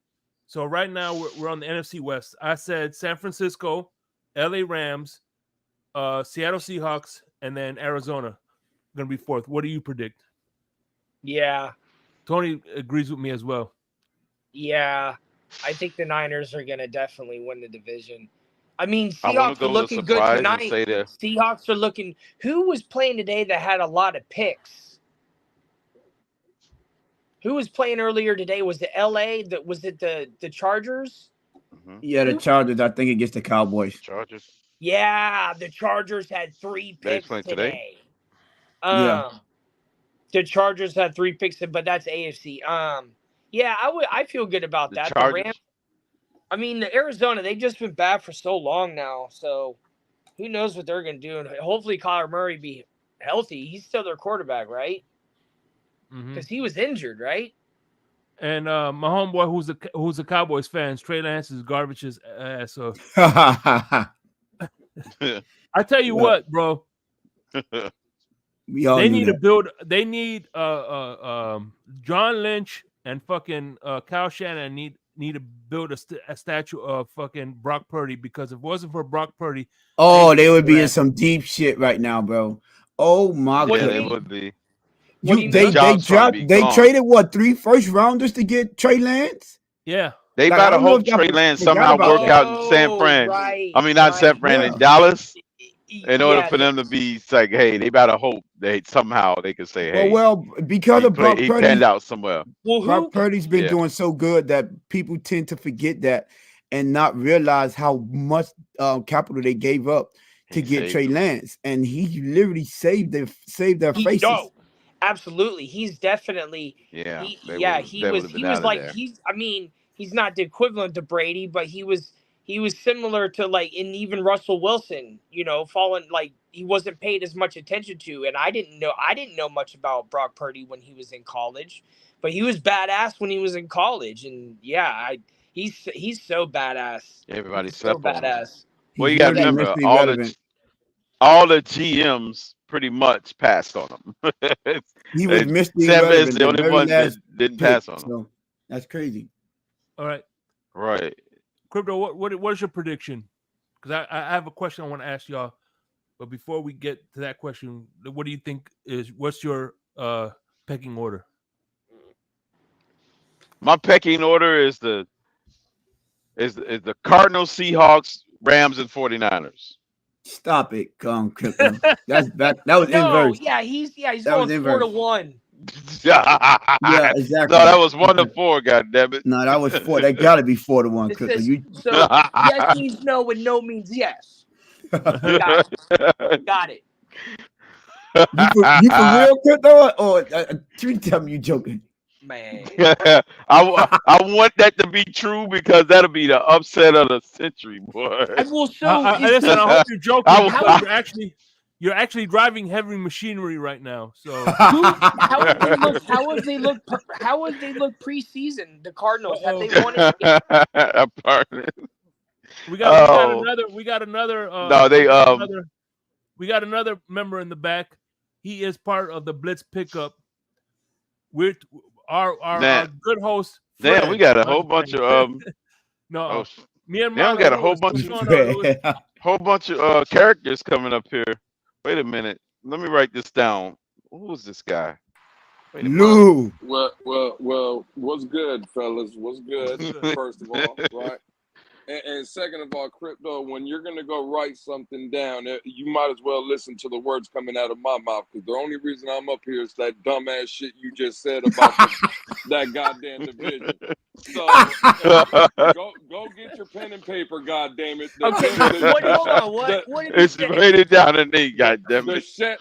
So right now we're on the NFC West. I said San Francisco, LA Rams, Seattle Seahawks, and then Arizona going to be fourth. What do you predict? Yeah. Tony agrees with me as well. Yeah. I think the Niners are going to definitely win the division. I mean, Seahawks are looking good tonight. Seahawks are looking. Who was playing today that had a lot of picks? Who was playing earlier today? Was it LA? Was it the Chargers? Mm-hmm. Yeah, the Chargers. I think against the Cowboys. Chargers. Yeah, the Chargers had 3 picks today. Yeah. The Chargers had 3 picks, but that's AFC. Yeah, I feel good about that. The Rams. I mean, the Arizona, they've just been bad for so long now. So who knows what they're going to do? And hopefully Kyler Murray be healthy. He's still their quarterback, right? Because he was injured, right? And my homeboy, who's a Cowboys fan, Trey Lance is garbage as ass. So I tell you what, bro. They need to build. They need John Lynch and fucking Kyle Shanahan need to build a statue of fucking Brock Purdy, because if it wasn't for Brock Purdy, they would be in some deep shit right now, bro. Oh my god, they would be. They traded 3 first rounders to get Trey Lance? Yeah. They better hope Trey Lance somehow work out in San Fran. Right, not San Fran, in Dallas. In order for them to be like, hey, they better hope they somehow they can say, hey. Well, because of Brock Purdy, he panned out somewhere. Brock Purdy's been doing so good that people tend to forget that and not realize how much capital they gave up to get Trey Lance, and he literally saved their faces. No. Absolutely, he's definitely he was like there. He's not the equivalent to Brady, but he was similar to and even Russell Wilson, falling, like he wasn't paid as much attention to, and I didn't know much about Brock Purdy when he was in college, but he was badass when he was in college, and he's so badass. Everybody's so badass. Well, you got to remember all the GMs pretty much passed on him. He was Mr. Seven is the only one that didn't pass on him. So that's crazy. All right. Right. Crypto, what is your prediction? Because I have a question I want to ask y'all. But before we get to that question, what do you think what's your pecking order? My pecking order is the Cardinals, Seahawks, Rams, and 49ers. Stop it, Crypto. That was inverse. Yeah, he's going 4-1. Yeah, exactly. No, that was 1-4. God damn it. No, that was 4. That got to be 4-1, Crypto. Yes means no, and no means yes. Got it. You for real, Crypto? Or you tell me you joking? Man, I want that to be true, because that'll be the upset of the century, boy. Listen, I hope you're joking. You're actually driving heavy machinery right now. So How would they look? How would they look? How would they look preseason? The Cardinals have they won it? we got Oh. another. No, they we got another member in the back. He is part of the Blitz pickup. We're our good host. Damn, Fred, we got a my whole bunch friend. of No, oh, me and now Marino we got a Lewis. whole bunch of characters coming up here. Wait a minute. Let me write this down. Who's this guy? Wait a minute. Lou. Well, what's good, fellas? What's good, first of all, right? And second of all, Crypto, when you're going to go write something down, you might as well listen to the words coming out of my mouth, because the only reason I'm up here is that dumbass shit you just said about that goddamn division. So go get your pen and paper, goddammit. Okay, hold on. What did It's you say? rated down to me, goddammit. The chef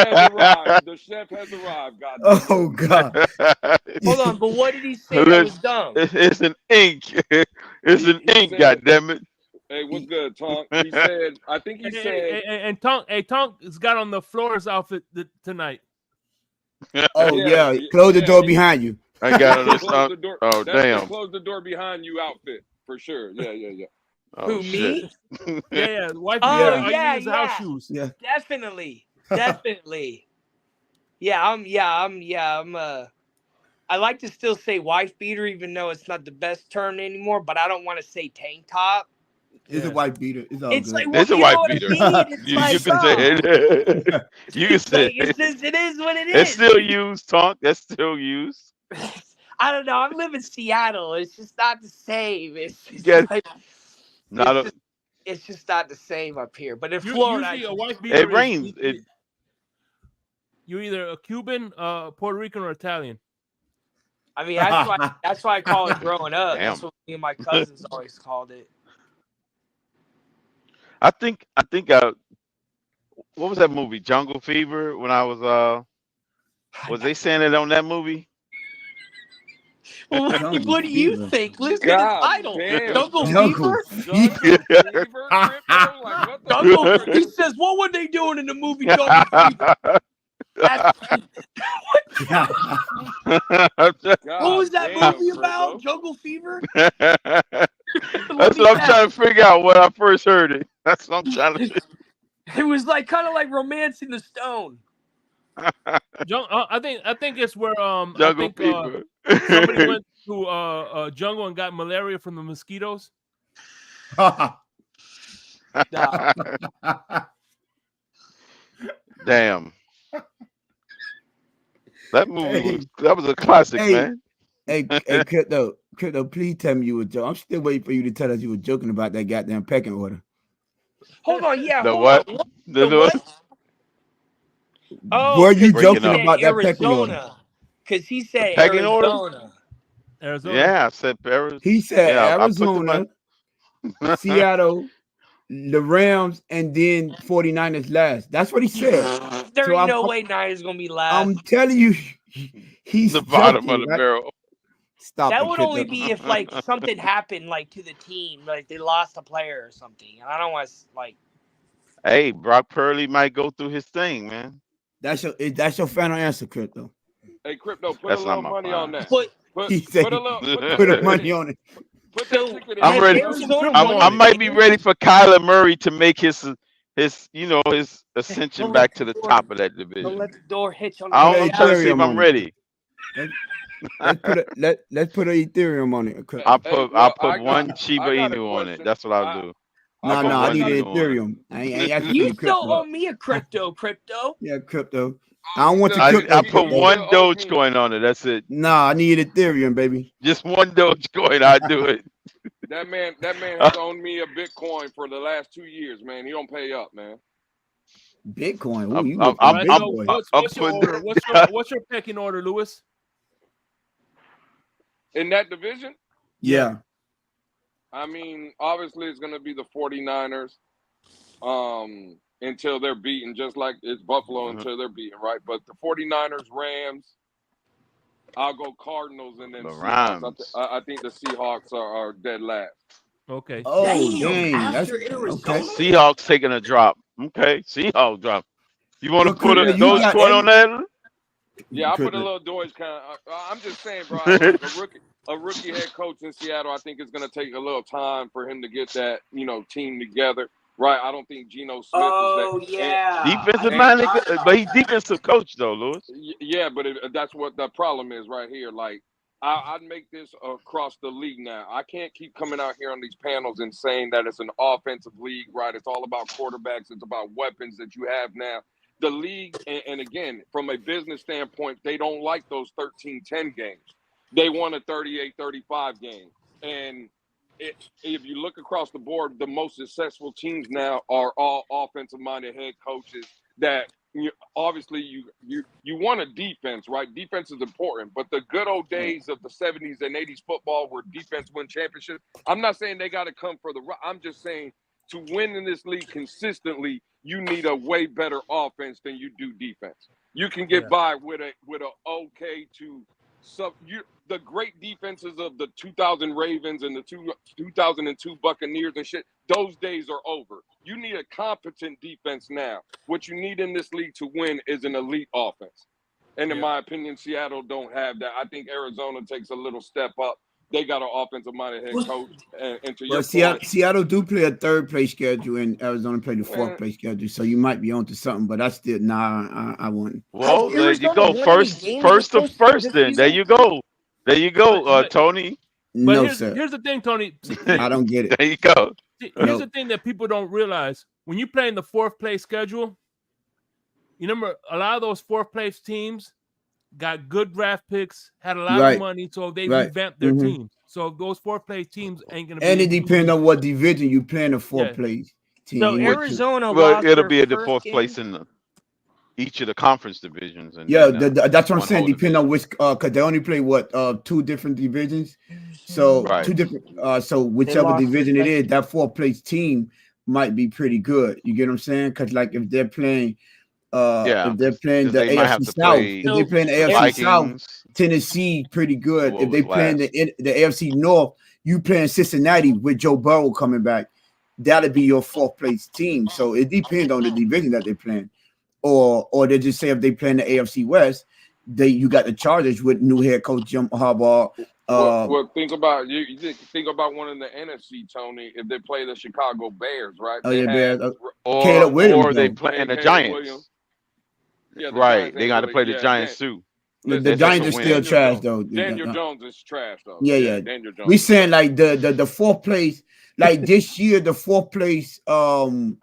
has arrived. The chef has arrived, goddammit. Oh God. Hold on, but what did he say that was dumb? It's an ink. It's an ink, goddammit. Hey, what's good, Tonk? He said, I think he said. And Tonk has got on the Flores outfit tonight. Oh yeah. Close the door behind you. I got it. Close the door. Oh, That's damn. the close the door behind you outfit for sure. Yeah. Oh, Who, shit. me? Yeah. Wife Oh, beater, yeah, use house shoes. Yeah. Definitely. I'm I like to still say wife beater, even though it's not the best term anymore, but I don't want to say tank top. It's a white beater. It's all It's good. like, well, It's a you white know what I beater. mean? It's You like, can say it. You can say like, it's it. just, it is what it is. It's still used, Tonk. That's still used. I don't know. I live in Seattle. It's just not the same. It's just Get- like, it's just not the same up here. But in Florida, Usually a wife beater It rains. You're either a Cuban, Puerto Rican, or Italian. I mean, that's why I call it growing up. Damn. That's what me and my cousins always called it. I think what was that movie? Jungle Fever. When I was they saying it on that movie? What do you think? Listen to the title. damn. Jungle Jungle Fever? Fever, Crypto? Like, what the Jungle. fuck? He says, "What were they doing in the movie Jungle Fever?" What was that movie about? Jungle Fever? That's what I'm trying to figure out when I first heard it. That's what I'm trying to. It was like kind of like Romancing the Stone. I think it's where Jungle Fever. somebody went to jungle and got malaria from the mosquitoes. Damn. That movie was a classic, man. Hey, Crypto, please tell me you were joking. I'm still waiting for you to tell us you were joking about that goddamn pecking order. Hold on, yeah. The hold what? on. The what? Oh, were you Breaking joking up. about that pecking order? Arizona. Because he said Pecking order? Arizona. Yeah, I said Paris. He said Yeah, I put Arizona, Seattle, the Rams, and then 49ers last. That's what he said. There So ain't I'm- no way Niners gonna be last. I'm telling you, he's The bottom joking, of the right? barrel. Stop That it, would Crypto. only be if like something happened like to the team, like they lost a player or something. And I don't want to like. Hey, Brock Purdy might go through his thing, man. That's your final answer, Crypto. Hey, Crypto, put That's a not little my money plan. on that. But He said, Put put the money on it. Put So, that ticket in. I'm has ready. Arizona I won might the be game? ready for Kyler Murray to make his ascension Don't back let to the the door- top of that Don't division. let the door hitch on I the don't way know, trying to out. see if I'm ready. Let's put an Ethereum on it. I'll Hey, put well, one Shiba I got a Inu on it. question. That's what I'll do. No, I'll put I one need an Inu on it. Ethereum. I ain't asking You you still crypto. owe me a crypto. Yeah, crypto. I don't want your I crypto. put crypto. one Dogecoin on it. That's it. Nah, I need Ethereum, baby. Just one Dogecoin. I do it. That man has owned me a Bitcoin for the last 2 years, man. He don't pay up, man. Bitcoin. Ooh, I'm- you I'm- look like a big So boy. what's your putting- order? What's your pecking order, Lewis? In that division, Yeah. I mean, obviously it's going to be the 49ers until they're beaten, just like it's Buffalo until they're beaten, right? But the 49ers, Rams, I'll go Cardinals and then The Seahawks. Rams. I think the Seahawks are dead last. Okay. Oh, Damn, dang. That's after Arizona? okay. Seahawks taking a drop. Okay, Seahawks drop. You want to But put Crypto, a you Doge got coin on that? Yeah, I put a Crypto. little Doge kind of. I'm just saying, bro. Look, a rookie head coach in Seattle. I think it's going to take a little time for him to get that team together. Right. I don't think Geno Smith is that. Oh yeah, Defensive I And minded, forgot but about he's that. defensive coach though, Lewis. yeah, but that's what the problem is right here. Like, I'd make this across the league now. I can't keep coming out here on these panels and saying that it's an offensive league, right? It's all about quarterbacks. It's about weapons that you have now. The league, and again, from a business standpoint, they don't like those 13-10 games. They want a 38-35 game. And if you look across the board, the most successful teams now are all offensive-minded head coaches that obviously you want a defense, right? Defense is important, but the good old days of the 70s and 80s football where defense won championships, I'm not saying they got to come for the I'm just saying to win in this league consistently, you need a way better offense than you do defense. You can get by with a okay to the great defenses of the 2000 Ravens and the 2002 Buccaneers and shit. Those days are over. You need a competent defense now. What you need in this league to win is an elite offense. And in my opinion, Seattle don't have that. I think Arizona takes a little step up. They got an offensive-minded head coach. And to your point, Seattle do play a third place schedule, and Arizona play the fourth place schedule. So you might be onto something, but I still I wouldn't. Well, there you go. First to first. Then there you go. There you go, Tony. But No, here's sir. the thing, Tony. I don't get it. There you go. Here's the thing that people don't realize: when you play in the fourth place schedule, you remember a lot of those fourth place teams got good draft picks, had a lot of money, so they revamped their teams. So those fourth place teams ain't gonna. And it depends on what division you play in the fourth place team. So Arizona, well, it'll be at the fourth place in each of the conference divisions. And that's what I'm saying. Depending on which, because they only play two different divisions. So two different. So whichever division it is, that fourth place team might be pretty good. You get what I'm saying? Because like if they're playing. If they're playing the AFC South, if they're playing the AFC South, Tennessee pretty good. If they playing the AFC North, you playing Cincinnati with Joe Burrow coming back, that'll be your fourth place team. So it depends on the division that they're playing, or they just say if they playing the AFC West, you got the Chargers with new head coach Jim Harbaugh. Well, think about you think about one in the NFC, Tony. If they play the Chicago Bears, right? Oh, Bears. Or they playing the Giants. Williams. Yeah, right. They got to play the Giants too. The Giants are still trash though. Daniel Jones is trash though. Yeah. Daniel Jones. We saying like the fourth place, like this year, the fourth place team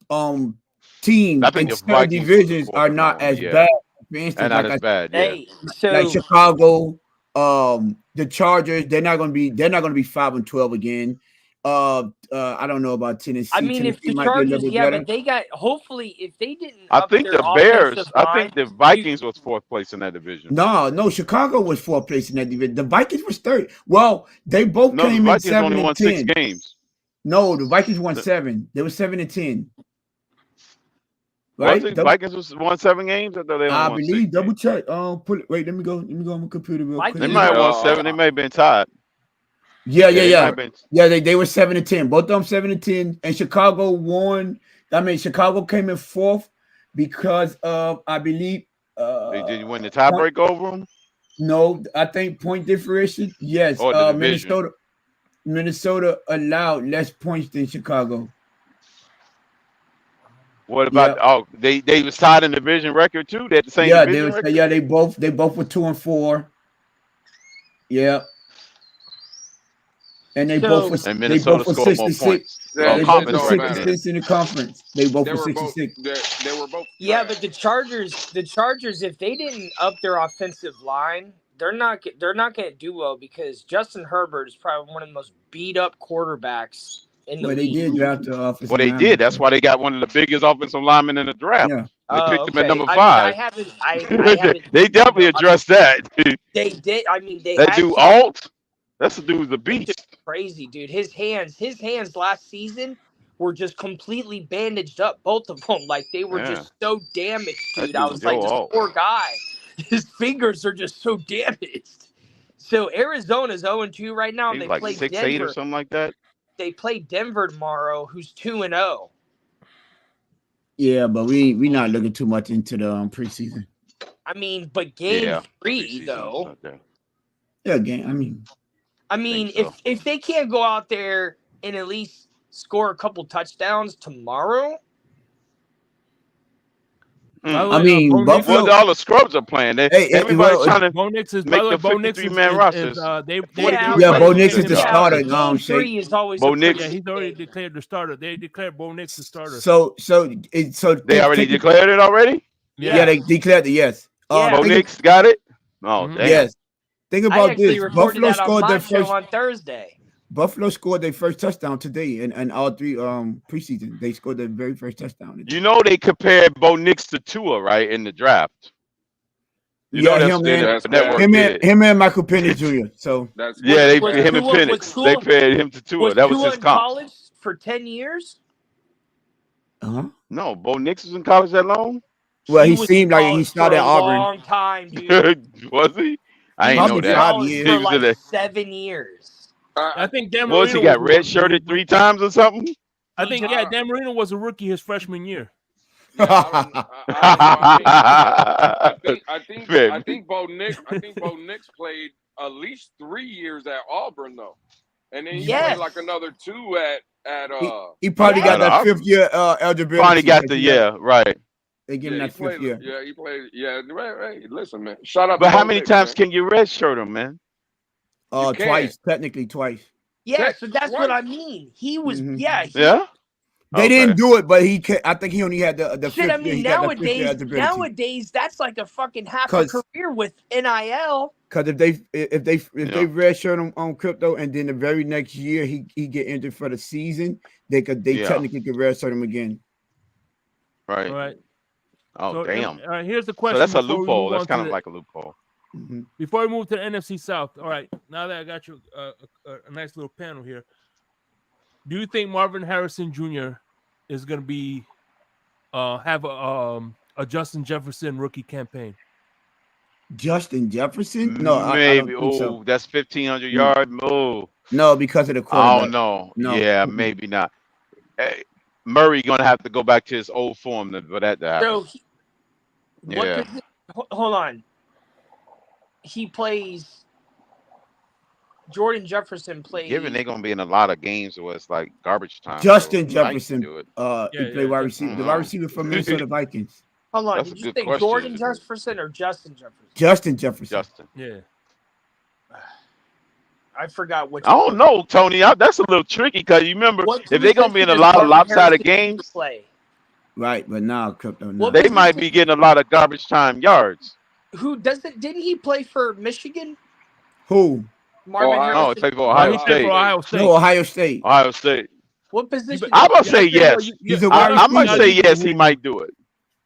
in certain divisions are not as bad. For instance, not as bad. Like Chicago, the Chargers, they're not gonna be 5-12 again. I don't know about Tennessee. I mean, if the Chargers, but they got hopefully if they didn't. I think the Bears. I think the Vikings was fourth place in that division. No, Chicago was fourth place in that division. The Vikings was third. Well, they both came in 7 only and won 10. 6 games. No, the Vikings won 7. They were 7 and 10. Right? The Vikings won 7 games. I believe. Double check. Wait. Let me go on my computer real quick. They might have won 7. They may have been tied. Yeah. They were 7 and 10. Both of them 7 and 10. And Chicago won. I mean, Chicago came in fourth because of, I believe. Did you win the tiebreak over them? No, I think point differential. Yes. Minnesota allowed less points than Chicago. What about they was tied in division record too? They had the same division record? They both were 2-4. Yeah. And they both were 66. They both were 66 in the conference. They both were 66. They were both. Yeah, but the Chargers, if they didn't up their offensive line, they're not going to do well because Justin Herbert is probably one of the most beat up quarterbacks in the league. They did draft the offensive lineman. They did. That's why they got one of the biggest offensive linemen in the draft. Yeah. They picked him at number 5. I haven't they definitely addressed that. They did. I mean, that dude Alt. That's the dude's a beast. Crazy, dude. His hands last season were just completely bandaged up, both of them. Like they were just so damaged, dude. I was like, this poor guy. His fingers are just so damaged. So Arizona's 0-2 right now. He's they like play 6'8" Denver or something like that. They play Denver tomorrow, who's 2-0. Yeah, but we not looking too much into the preseason. I mean, but game 3 Preseason's though. not there. Yeah, game. I mean, so. if they can't go out there and at least score a couple touchdowns tomorrow. I mean, Buffalo. Well, all the scrubs are playing. Everybody's trying to Bo Nix is make the Bo Nix 53-man rosters. Bo Nix is the starter. Game 3 is always Bo Nix. Yeah, he's already declared the starter. They declared Bo Nix the starter. So they already declared it already. Yeah, they declared it. Yes. Bo Nix got it. Oh, damn. Yes. Think about this. Buffalo scored their first on Thursday. Buffalo scored their first touchdown today, and all 3 preseason. They scored their very first touchdown. You know they compared Bo Nix to Tua, right, in the draft. Him and Michael Penix Jr. So him and Penix. They compared him to Tua. That was his comp. College for 10 years. No, Bo Nix was in college that long. Well, he seemed like he started at Auburn. Long time, dude. Was he? I ain't know that. For like 7 years. I think Dan Marino he got redshirted 3 times or something. I think Dan Marino was a rookie his freshman year. I think Bo Nix played at least 3 years at Auburn though, and then he played like another 2 at He probably got that 5th year eligibility. Probably got the right. They give him that 5th year. Yeah, he played. Yeah, right. Listen, man. Shut up. But how many times can you redshirt him, man? Twice, technically twice. Yeah, so that's what I mean. He was, They didn't do it, but I think he only had the shit. I mean, nowadays, that's like a fucking half a career with NIL. Because if they redshirt him on crypto, and then the very next year he get injured for the season, they technically could redshirt him again. Right. All right. Oh, so, damn. Here's the question. So that's a loophole. That's kind of like a loophole. Before we move to the NFC South, all right. Now that I got you a nice little panel here, do you think Marvin Harrison Jr. is going to be have a Justin Jefferson rookie campaign? Justin Jefferson? No, maybe. I don't think so. That's 1,500 yards. No, because of the quarterback. Oh no. Yeah, maybe not. Hey, Murray gonna have to go back to his old form for that to happen. So, hold on. He plays. Jordan Jefferson plays. Given they're gonna be in a lot of games where it's like garbage time. Justin Jefferson. He played wide receiver. The wide receiver from Minnesota Vikings. Hold on. Did you say Jordan Jefferson or Justin Jefferson? Justin Jefferson. Yeah. I forgot which. I don't know, Tony. That's a little tricky because you remember if they're gonna be in a lot of lopsided games. Right, but now crypto. They might be getting a lot of garbage time yards. Who doesn't? Didn't he play for Michigan? Who? Marvin Harrison. No, he played for Ohio State. No, Ohio State. Ohio State. What position? I'm gonna say yes. I'm gonna say yes. He might do it.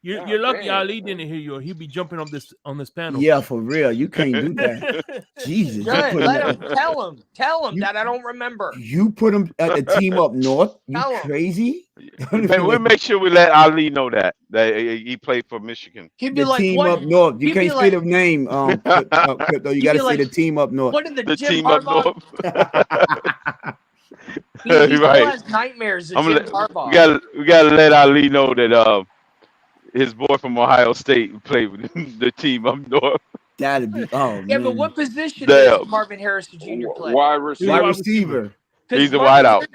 You're lucky Ali didn't hear you. He'd be jumping on this panel. Yeah, for real. You can't do that. Jesus. Tell him that I don't remember. You put him at the team up north. You crazy? We'll make sure we let Ali know that he played for Michigan. He'd be like, team up north. You can't say the name. Crypto. You got to say the team up north. What are the team up north? He still has nightmares of Jim Harbaugh. We gotta let Ali know that his boy from Ohio State played with the team up north. That'd be but what position does Marvin Harrison Jr. play? Wide receiver. He's a wideout.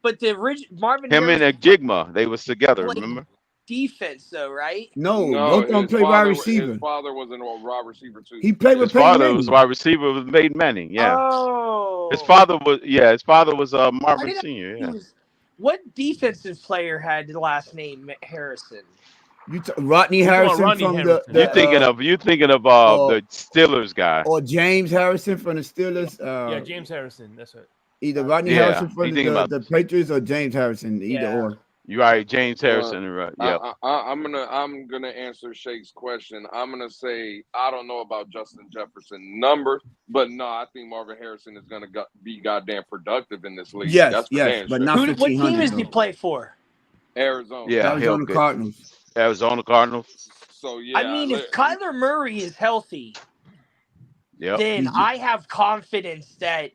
But the original Marvin him Harrison and Jigma, they was together. Remember? Defense though, right? No, both of them play wide receiver. His father was a wide receiver too. He played with his father was wide receiver with Peyton Manning. Yeah. Oh. His father was Marvin Sr. Yeah. What defensive player had the last name Harrison? Rodney Harrison from the you're thinking of the Steelers guy. Or James Harrison from the Steelers. Yeah, James Harrison. That's it. Either Rodney Harrison from the Patriots or James Harrison. Either or. You're right, James Harrison. Right. Yeah. I'm gonna answer Shake's question. I'm gonna say I don't know about Justin Jefferson numbers, but no, I think Marvin Harrison is gonna be goddamn productive in this league. Yes, but not what team does he play for? Arizona. Yeah, Arizona Cardinals. Arizona Cardinals. So yeah. I mean, if Kyler Murray is healthy, then I have confidence that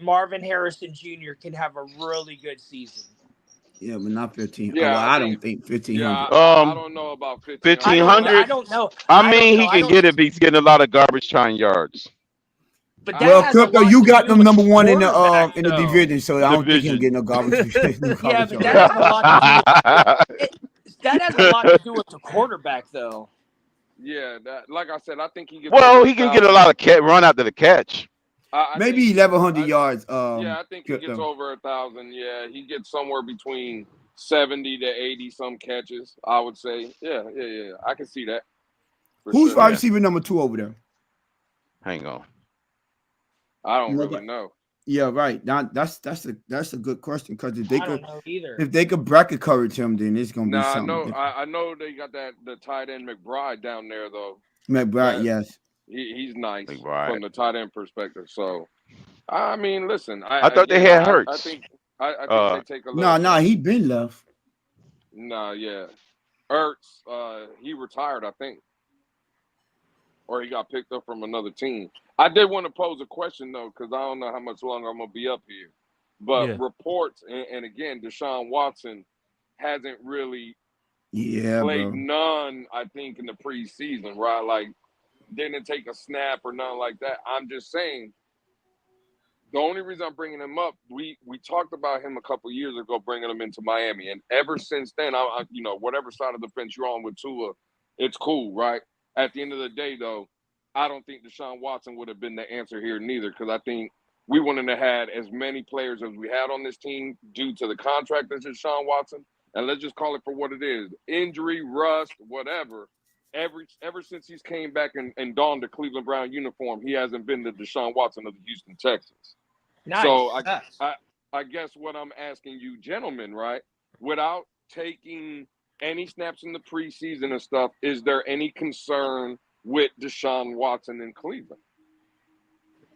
Marvin Harrison Jr. can have a really good season. Yeah, but not 15. Yeah, well, I I think- don't think Yeah, 1500. I don't know about 1500. I don't know. I mean, don't he know. can get it if he's getting a lot of garbage time yards. But Well, has a Crypto, lot you to got do them with number one in quarterback, the though. division, so I don't think he'll Division. get no garbage. no Yeah, garbage but yard. that has a lot to do with that has a lot to do with the quarterback, though. Yeah, that, like I said, I think he gets. Well, over he can get a 1,000. lot of run after the catch. I Maybe think- 1100 I- yards. Yeah, I think he gets Crypto. over 1,000. Yeah, he gets somewhere between 70 to 80 some catches. I would say. Yeah. I can see that. for Who's sure. wide Yeah. receiver number 2 over there? Hang on. I don't Nobody- really know. Yeah, right. That's a good question because if they I don't could know either. if they could bracket coverage him, then it's gonna be Nah, I something. know. different. I know they got the tight end McBride down there though. McBride, Yeah. yes. He's nice McBride. from the tight end perspective. So, I mean, listen. I thought they had Hurts. I think they take a little. No, he been left. Nah, yeah. Ertz, he retired, I think. Or he got picked up from another team. I did want to pose a question, though, because I don't know how much longer I'm going to be up here. But Yeah. reports, and again, Deshaun Watson hasn't really Yeah, played bro. none, I think, in the preseason, right? Like, didn't take a snap or nothing like that. I'm just saying, the only reason I'm bringing him up, we talked about him a couple years ago, bringing him into Miami, and ever since then, I whatever side of the fence you're on with Tua, it's cool, right? At the end of the day, though, I don't think Deshaun Watson would have been the answer here neither, because I think we wouldn't have had as many players as we had on this team due to the contract of Deshaun Watson. And let's just call it for what it is: injury, rust, whatever. Ever since he's came back and donned the Cleveland Brown uniform, he hasn't been the Deshaun Watson of the Houston Texans. Nice. So I guess what I'm asking you, gentlemen, right, without taking any snaps in the preseason and stuff, is there any concern with Deshaun Watson in Cleveland?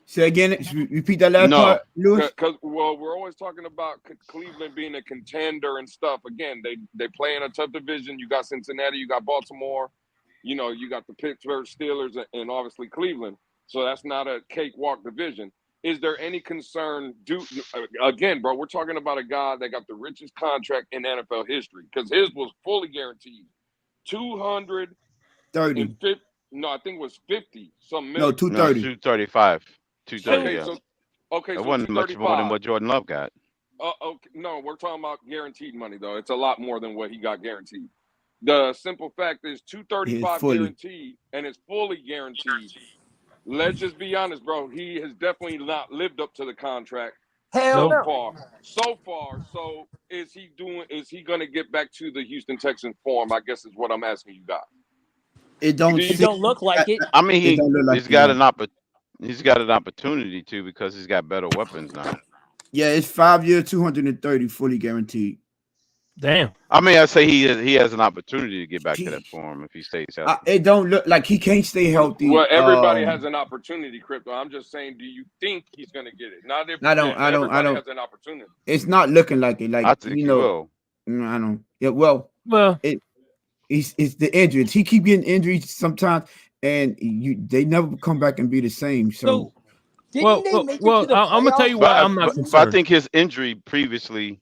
Say again. Repeat that last No. part, Lewis. Because we're always talking about Cleveland being a contender and stuff. Again, they play in a tough division. You got Cincinnati, you got Baltimore, you got the Pittsburgh Steelers, and obviously Cleveland. So that's not a cakewalk division. Is there any concern? Again, bro, we're talking about a guy that got the richest contract in NFL history because his was fully guaranteed. 30. No, I think it was 50 some No, million. 230. 235. 230. Okay, Yeah. so It wasn't much more than what Jordan Love got. Okay, no, we're talking about guaranteed money though. It's a lot more than what he got guaranteed. The simple fact is 235 fully. guaranteed, and it's fully guaranteed. Let's just be honest, bro. He has definitely not lived up to the contract Hell so no. far. So is he gonna get back to the Houston Texans form? I guess is what I'm asking you guys. It don't. It It don't look like it. I mean, It don't look like he's got it. he's got an opportunity to because he's got better weapons now. Yeah, it's 5 years, 230, fully guaranteed. Damn. I mean, I say he has an opportunity to get back to that form if he stays healthy. It don't look like he can't stay healthy. Well, everybody has an opportunity, Crypto. I'm just saying, do you think he's gonna get it? Not if everybody has an opportunity. It's not looking like it. Like I think he will. I don't. Yeah, well, it's the injuries. He keep getting injuries sometimes, and they never come back and be the same. So didn't they make it to the I'm gonna tell you playoffs? why I'm not But concerned. I think his injury previously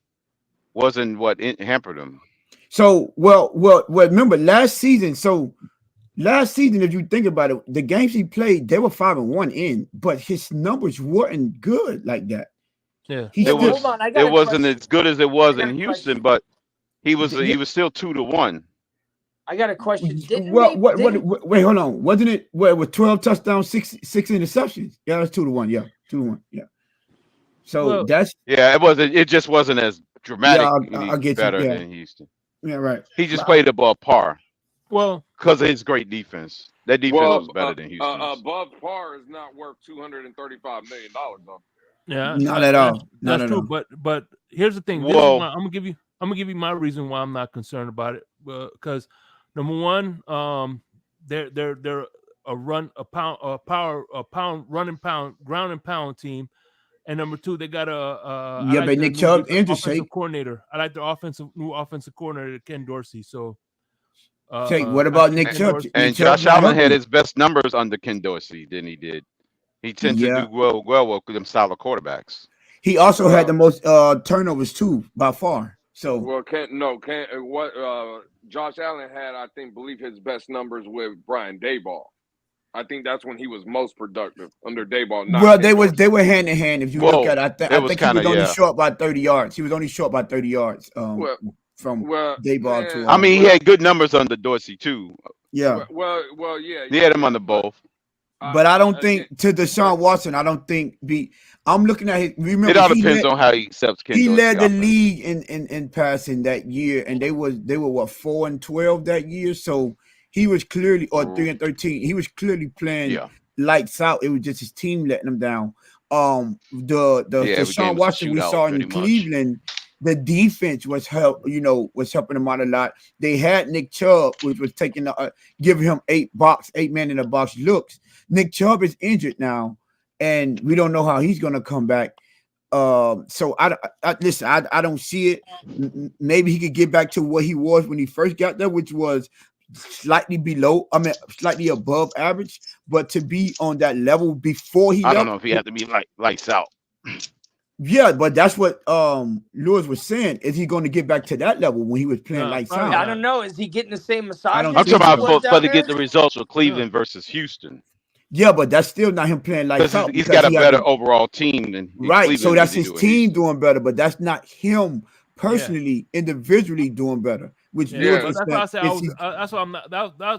wasn't what hampered him. So well, remember last season. So last season, if you think about it, the games he played, they were 5-1 in, but his numbers weren't good like that. Yeah, Hold on, I got It a wasn't question. as good as it was I got in a Houston, question. but he was still 2-1. I got a question. Wait, hold on. Wasn't it with 12 touchdowns, six interceptions? Yeah, that's 2-1. Yeah, 2-1. Yeah. So it wasn't. It just wasn't as dramatic. I get better you. Yeah. than Houston. Yeah, right. He just played above par. Well, because of his great defense. That defense was better than Houston. Above par is not worth $235 million, though. Yeah, not at all. That's true. But here's the thing. Whoa. I'm gonna give you my reason why I'm not concerned about it. Because number one, they're a ground and pound team, and number two, they got but Nick Chubb offensive coordinator. I like the new offensive coordinator, Ken Dorsey. So. What about Nick Chubb? And Josh Allen had his best numbers under Ken Dorsey than he did. He tends to do well with them solid quarterbacks. He also had the most turnovers too, by far. So what Josh Allen had, I believe his best numbers with Brian Daboll. I think that's when he was most productive under Daboll. Well, they were hand in hand. If you look at it, I think he was only short by 30 yards. He was only short by 30 yards from Daboll to. I mean, he had good numbers under Dorsey too. Yeah. Well, yeah. He had him under both. But I don't think to Deshaun Watson. I don't think I'm looking at his. Remember, it all depends on how he accepts. He led the league in passing that year, and they were what 4-12 that year. So he was clearly 3-13. He was clearly playing lights out. It was just his team letting him down. The Deshaun Watson we saw in Cleveland, the defense was helping him out a lot. They had Nick Chubb, which was taking giving him 8 man in the box looks. Nick Chubb is injured now, and we don't know how he's going to come back. So I don't see it. Maybe he could get back to what he was when he first got there, which was slightly above average. But to be on that level before he, I don't know if he had to be lights out. Yeah, but that's what Lewis was saying. Is he going to get back to that level when he was playing lights out? I don't know. Is he getting the same massage? I'm talking about to get the results of Cleveland versus Houston. Yeah, but that's still not him playing lights out. He's got a better overall team than Cleveland. So that's his team doing better, but that's not him personally, individually doing better. Which that's why I said that's why I'm not.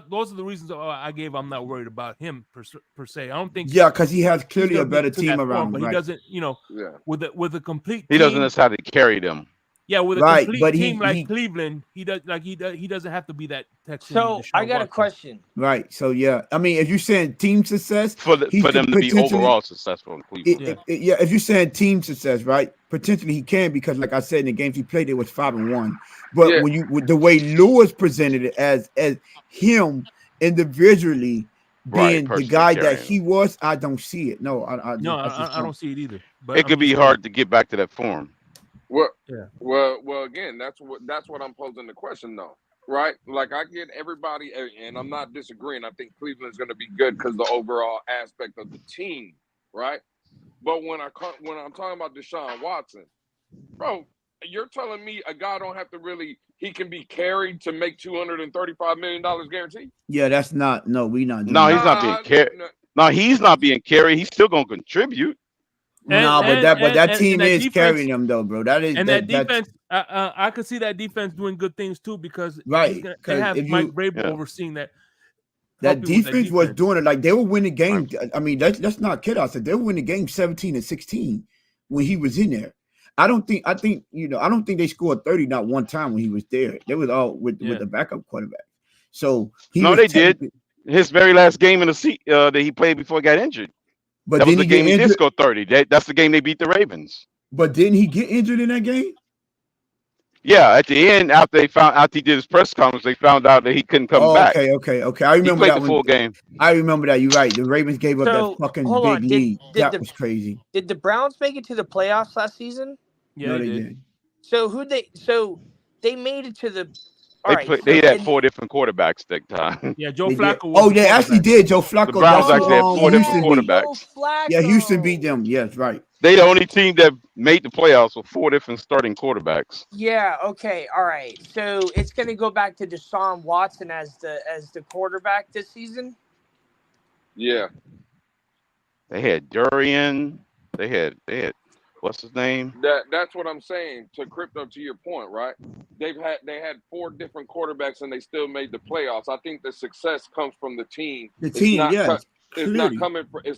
Those are the reasons I gave. I'm not worried about him per se. I don't think. Yeah, because he has clearly a better team around him. But he doesn't. With a complete. He doesn't know how to carry them. Yeah, with a complete team like Cleveland, he doesn't have to be that Texan. So I got a question. Right. So yeah, I mean, if you're saying team success for them to be overall successful in Cleveland, if you're saying team success, right? Potentially he can, because like I said, in the games he played, it was 5-1. But with the way Lewis presented it as him individually being the guy that he was, I don't see it. No, I don't see it either. But it could be hard to get back to that form. Well, again, that's what I'm posing the question though, right? Like I get everybody, and I'm not disagreeing. I think Cleveland's going to be good because the overall aspect of the team, right? But when I'm talking about Deshaun Watson, bro, you're telling me a guy don't have to he can be carried to make $235 million guaranteed? Yeah, that's not. No, we not. No, he's not being carried. No, he's not being carried. He's still going to contribute. But that team is carrying them though, bro. That defense. I could see that defense doing good things too, because they have Mike Vrabel overseeing that. That defense was doing it. Like they were winning games. I mean, let's not kid ourselves. They were winning games 17-16 when he was in there. I don't think they scored 30 not one time when he was there. They was all with the backup quarterback. So they did. His very last game in the seat that he played before he got injured. But that was the game he did score 30. That's the game they beat the Ravens. But didn't he get injured in that game? Yeah, at the end, after he did his press conference, they found out that he couldn't come back. Okay. I remember he played the full game. I remember that. You're right. The Ravens gave up that fucking big lead. That was crazy. Did the Browns make it to the playoffs last season? Yeah, no, they did. So they made it to the. They had 4 different quarterbacks that time. Yeah, Joe Flacco. Oh, they actually did. Joe Flacco. The Browns actually had 4 different quarterbacks. Yeah, Houston beat them. Yes, right. They the only team that made the playoffs with 4 different starting quarterbacks. Yeah. Okay. All right. So it's going to go back to Deshaun Watson as the quarterback this season. Yeah. They had Durian. They had. What's his name? That's what I'm saying. To Crypto, to your point, right? They had 4 different quarterbacks and they still made the playoffs. I think the success comes from the team. It's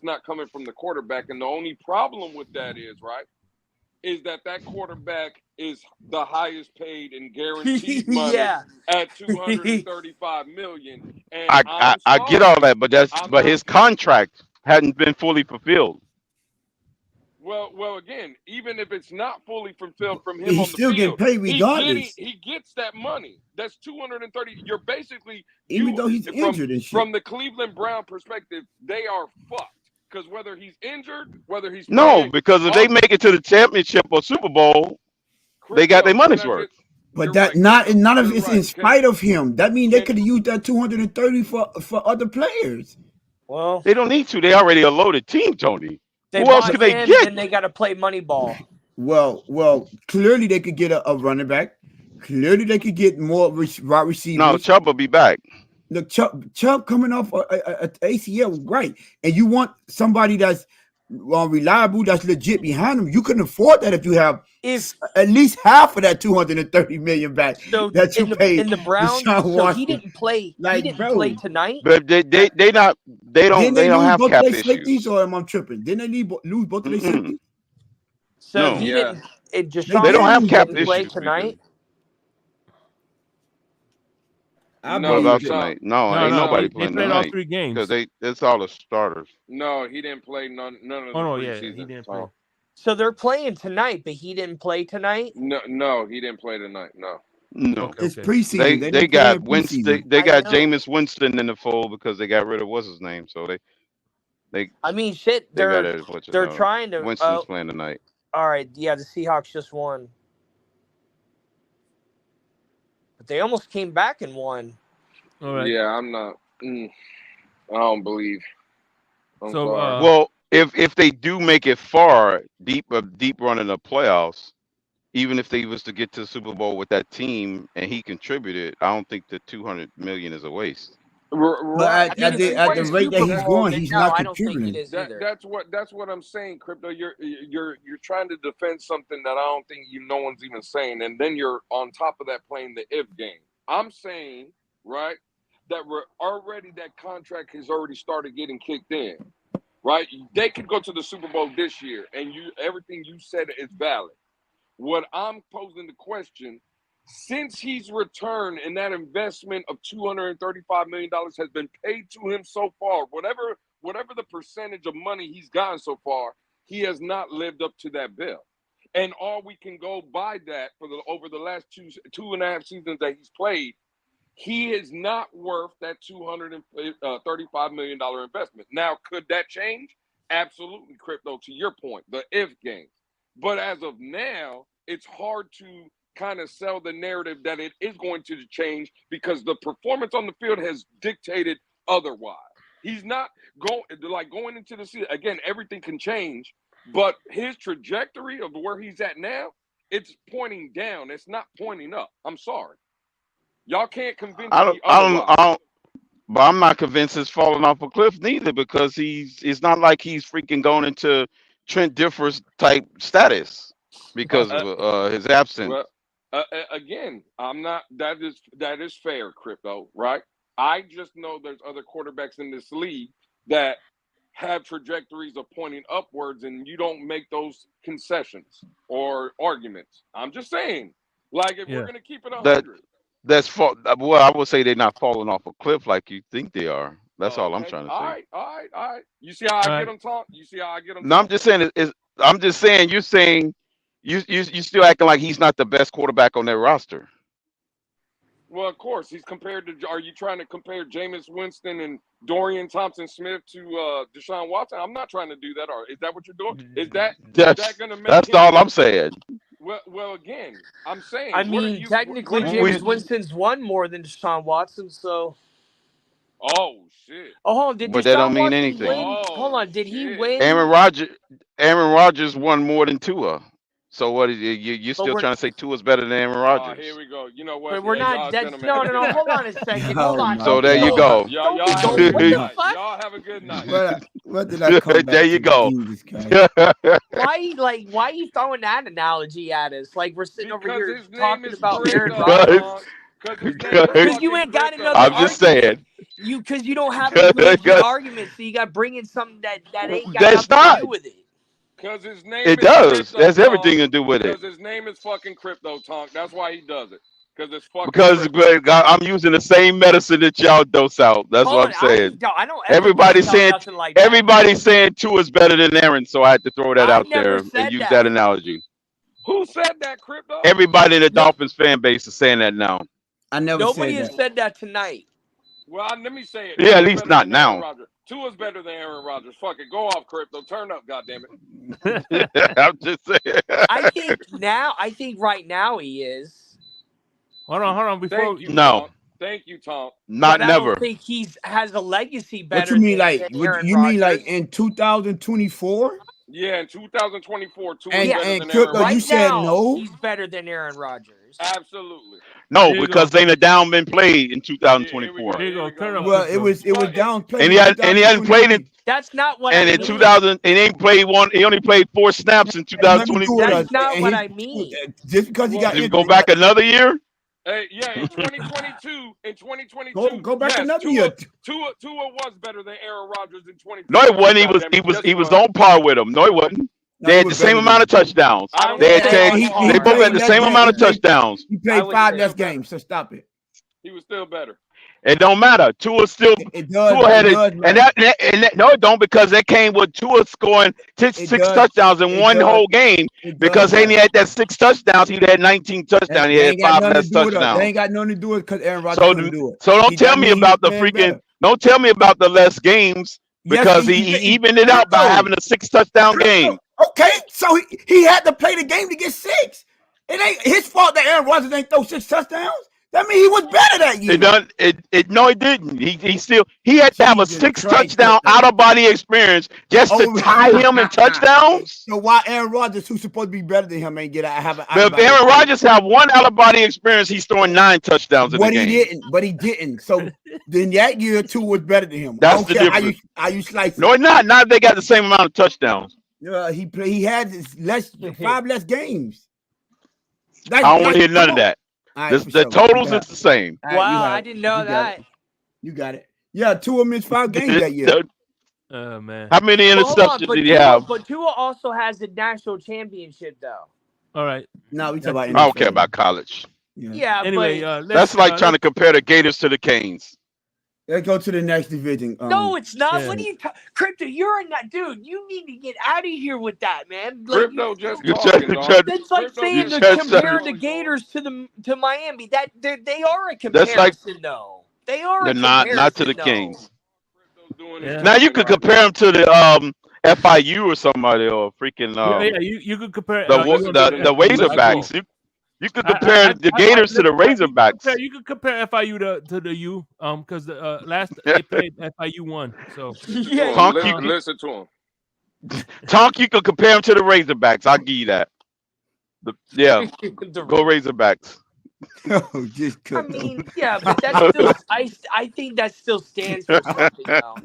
not coming from the quarterback. And the only problem with that is is that quarterback is the highest paid and guaranteed money at $235 million. And I get all that, but his contract hadn't been fully fulfilled. Well, again, even if it's not fully fulfilled from him, he's on the still field, getting paid regardless. He gets that money. That's $230. You're basically, even though he's injured and shit. From the Cleveland Brown perspective, they are fucked. Because whether he's injured, whether he's because if they make it to the championship or Super Bowl, they got their money's worth. But none of it's in spite of him. That means they could have used that 230 for other players. Well, they don't need to. They already a loaded team, Tony. Who else can they get? And they got to play money ball. Well, clearly they could get a running back. Clearly, they could get more wide receivers. No, Chubb will be back. The Chubb coming off a ACL, right? And you want somebody that's reliable, that's legit behind him. You couldn't afford that if you have at least half of that $230 million back that you paid in the Browns. So he didn't play. He didn't play tonight. But they don't have cap issues. Or am I tripping? Didn't they lose both of their safeties? So he didn't. They don't have cap issues. Play tonight. What about tonight? No, ain't nobody playing tonight. They played all 3 games because it's all the starters. No, he didn't play none of the preseason. He didn't play. So they're playing tonight, but he didn't play tonight. No, he didn't play tonight. No. It's preseason. They got Winston. They got Jameis Winston in the fold because they got rid of what's his name. So they. I mean, shit. They're trying to. Winston's playing tonight. All right, yeah, the Seahawks just won. But they almost came back and won. All right. Yeah, I'm not. I don't believe. Well, if they do make it far, deep run in the playoffs, even if they was to get to the Super Bowl with that team and he contributed, I don't think the $200 million is a waste. But at the rate that he's going, he's not contributing. That's what I'm saying, Crypto. You're trying to defend something that I don't think no one's even saying, and then you're on top of that playing the if game. I'm saying, right, that that contract has already started getting kicked in, right? They could go to the Super Bowl this year, and everything you said is valid. What I'm posing the question. Since he's returned and that investment of $235 million has been paid to him so far, whatever the percentage of money he's gotten so far, he has not lived up to that bill. And all we can go by that over the last two and a half seasons that he's played, he is not worth that $235 million investment. Now, could that change? Absolutely, Crypto, to your point, the if game. But as of now, it's hard to kind of sell the narrative that it is going to change because the performance on the field has dictated otherwise. He's not going into the season. Again, everything can change, but his trajectory of where he's at now, it's pointing down. It's not pointing up. I'm sorry. Y'all can't convince me otherwise. But I'm not convinced it's falling off a cliff neither because it's not like he's freaking going into Trent Dilfer's type status because of his absence. Well, again, I'm not. That is fair, Crypto. Right? I just know there's other quarterbacks in this league that have trajectories of pointing upwards, and you don't make those concessions or arguments. I'm just saying, like if we're gonna keep it 100, well, I would say they're not falling off a cliff like you think they are. That's all I'm trying to say. All right. You see how I get them talk? You see how I get them? No, I'm just saying. I'm just saying. You're saying. You still acting like he's not the best quarterback on their roster. Well, of course, he's compared to. Are you trying to compare Jameis Winston and Dorian Thompson-Smith to Deshaun Watson? I'm not trying to do that. Or is that what you're doing? Is that going to make? That's all I'm saying. Well, again, I'm saying. I mean, technically, Jameis Winston's won more than Deshaun Watson, so. Oh shit! Oh, did but Deshaun that don't mean Watson anything. win? Hold on, did he win? Aaron Rodgers won more than Tua. So what is you still trying to say Tua's better than Aaron Rodgers? Here we go. You know what? But we're not. No. Hold on a second. Hold on. So there you go. Y'all have a good night. What did I come back there you go. Why are you throwing that analogy at us? Like we're sitting over here talking about Aaron Rodgers. Because you ain't got another. I'm just saying. Because you don't have a good argument, so you got bringing something that ain't got That's nothing to do with it. Because his name it is does. Crypto, That's everything to do with it. Because his name is fucking Crypto Tonk. That's why he does it. Because it's fucking. Because I'm using the same medicine that y'all dose out. That's what I'm saying. I don't. Everybody's saying Tua's better than Aaron, so I had to throw that out there and use that analogy. Who said that, Crypto? Everybody in the Dolphins fan base is saying that now. Nobody has said that tonight. Well, let me say it. Yeah, at least not now. Tua's better than Aaron Rodgers. Fuck it. Go off, Crypto. Turn up, goddammit. I'm just saying. I think right now he is. Hold on. Thank you, Tom. Not but never. I don't think he has a legacy better. What you mean, mean like in 2024? Yeah, in 2024, and Crypto, you said no. He's better than Aaron Rodgers. Absolutely. No, There you because go. they the down been played in Here we 2024. go. There you Here go. we go. Turn up. Well, it was Well, downplayed And in he hadn't played in 2023. That's not what and I in mean. 2000 he ain't played one. He only played 4 snaps in Had nothing to do with 2023. That's not and what his- I mean. Just because he Well, got You injured. go back another year. hey, yeah, in 2022, Go back yes, another year. Tua was better than Aaron Rodgers in 2022. No, it wasn't. He was on par with him. No, he wasn't. No, They he had the was same better amount of than him. touchdowns. I don't They know had about taken, he they both played had the less same games. amount of touchdowns. He I played would 5 say less better. games, so stop it. He was still better. It don't matter. Tua still It does. Tua had It it, does and that no, it don't, because they came with Tua scoring It six does. touchdowns in It one does. whole game. It Because does. Haney had that 6 touchdowns, he'd had 19 touchdowns. He They had ain't got 5 nothing to less do with it. They touchdowns. ain't got nothing to do with it because Aaron Rodgers So, couldn't do it. so don't tell That me mean he about was the playing freaking. better. Don't tell me about the less games, Yes, because he evened it out by Crypto. having a 6 touchdown game. Okay, so he had to play the game to get 6. It ain't his fault that Aaron Rodgers ain't throw 6 touchdowns. That means he was better that year. No, he didn't. He had to have a Jesus 6 Christ, touchdown Crypto. out of body experience just to Oh. tie him in touchdowns. So why Aaron Rodgers, who's supposed to be better than him, ain't get have an But if Aaron Rodgers have one out of body experience, he's throwing 9 touchdowns in the game. But he didn't. So then that year 2 was better than him. That's I the don't care difference. how you slice it. No, it's not. Not if they got the same amount of touchdowns. He had 5 less games. I don't want to hear none of that. All The right, for sure. totals is the same. All right, you Wow, have I it. didn't know You got that. it. You got it. Yeah, 2 of them missed 5 games that year. Oh man. How many Well, hold on, interceptions but did he have? But Tua also has the national championship, though. All right. No, we talk about I don't NFL. care about college. Yeah, Anyway, but That's like trying to compare the Gators to the Canes. Let's go to the next division. no, it's not. yeah. What are you, Crypto? You're in that, dude. You need to get out of here with that, man. Like, Crypto just You talking, try- dog. that's like Crypto saying just to just- compare talking. the Gators to Miami. That they are a That's comparison, like- though. They are They're a not comparison, to the though. Kings. Crypto's doing Yeah. his Now you talking could right compare them to the FIU or somebody, or freaking Yeah, you could compare the UNC Razorbacks. You could compare the Gators to the Razorbacks. You could compare FIU to the U, because the last they played FIU won. So Yeah, Punk, Listen, you can- listen to him. Tonk, you could compare them to the Razorbacks. I'll give you that. Yeah, go Razorbacks. Oh, just I mean, yeah, but that's still. I think that still stands for something, though.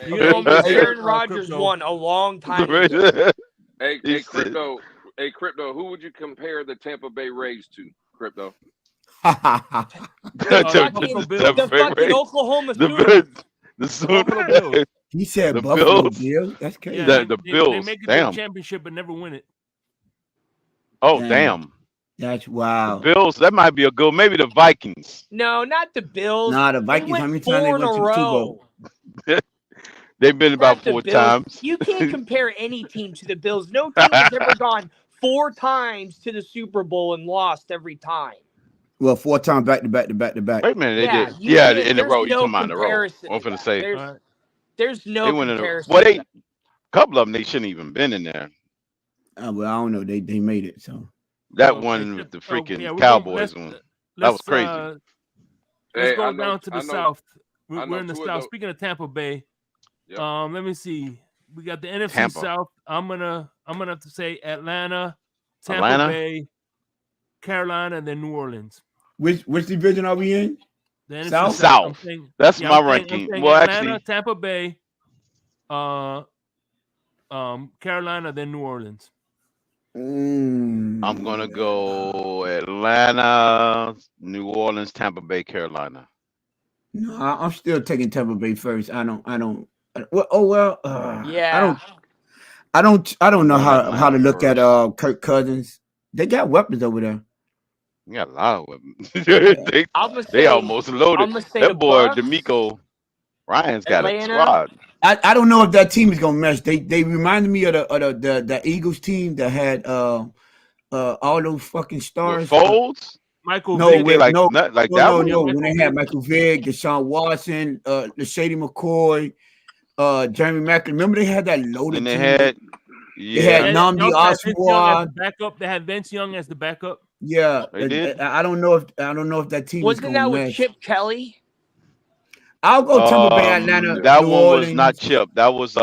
you know, Aaron Rodgers won a long time ago. Hey, He said- Crypto, who would you compare the Tampa Bay Rays to, Crypto? The fucking Oklahoma The Sooners. Buffalo Bills. He said The Buffalo Bills. Bills. That's crazy. Yeah, The they Bills, make it to damn. the championship but never win it. Oh Damn. damn! That's The wow. Bills. That might be a go. Maybe the Vikings. No, not the Bills. Nah, the They Vikings. went How many times they 4 in went a to the Super row. Bowl? They've been about Not the 4 Bills. times. You can't compare any team to the Bills. No team has ever gone 4 times to the Super Bowl and lost every time. Well, 4 times back to back to back to back. Wait a minute, they Yeah, did. you Yeah, can't- in the there's row. You no talking about in the row? comparison I'm to finna that. say There's, All right. there's no they went in the. comparison. Well, to they that. couple of them they shouldn't even been in there. Well, I don't know. They made it. So That Well, one with the freaking yeah, we're Cowboys gonna- one. let's, was crazy. Let's Hey, go I know- down to the I know- South. I We're know in the two of South. those- Speaking of Tampa Bay, Yep. let me see. We got the NFC Tampa. South. I'm gonna have to say Atlanta, Tampa Atlanta? Bay, Carolina, and then New Orleans. which division are we in? The NFC South? South. I'm saying- That's yeah, my I'm saying- ranking. I'm saying Well, Atlanta, actually, Tampa Bay, Carolina, then New Orleans. I'm gonna go Atlanta, New Orleans, Tampa Bay, Carolina. No, I'm still taking Tampa Bay first. I don't. Well, oh well. Yeah. I don't know how Atlanta to look at first. Kirk Cousins. They got weapons over there. You got a lot of weapons. they I'm gonna say, they almost loaded. I'm gonna say the That boy Bucks, D'Amico Ryan's got Atlanta. a squad. I don't know if that team is gonna mesh. They reminded me of the Eagles team that had all those fucking With stars. Folds? Michael No, Vick, with- like no, not like No, that no, one? no. When they had Michael Vick, Deshaun Watson, Shady McCoy, Jeremy Macklin. Remember they had that loaded And they team? had They had yeah. Nnamdi Young had Vince Young as Aswad. the backup. They had Vince Young as the backup. Yeah, They did? I don't know if that team is Wasn't gonna that with mesh. Chip Kelly? I'll go Tampa Bay, Atlanta, That New one Orleans. was not Chip. That was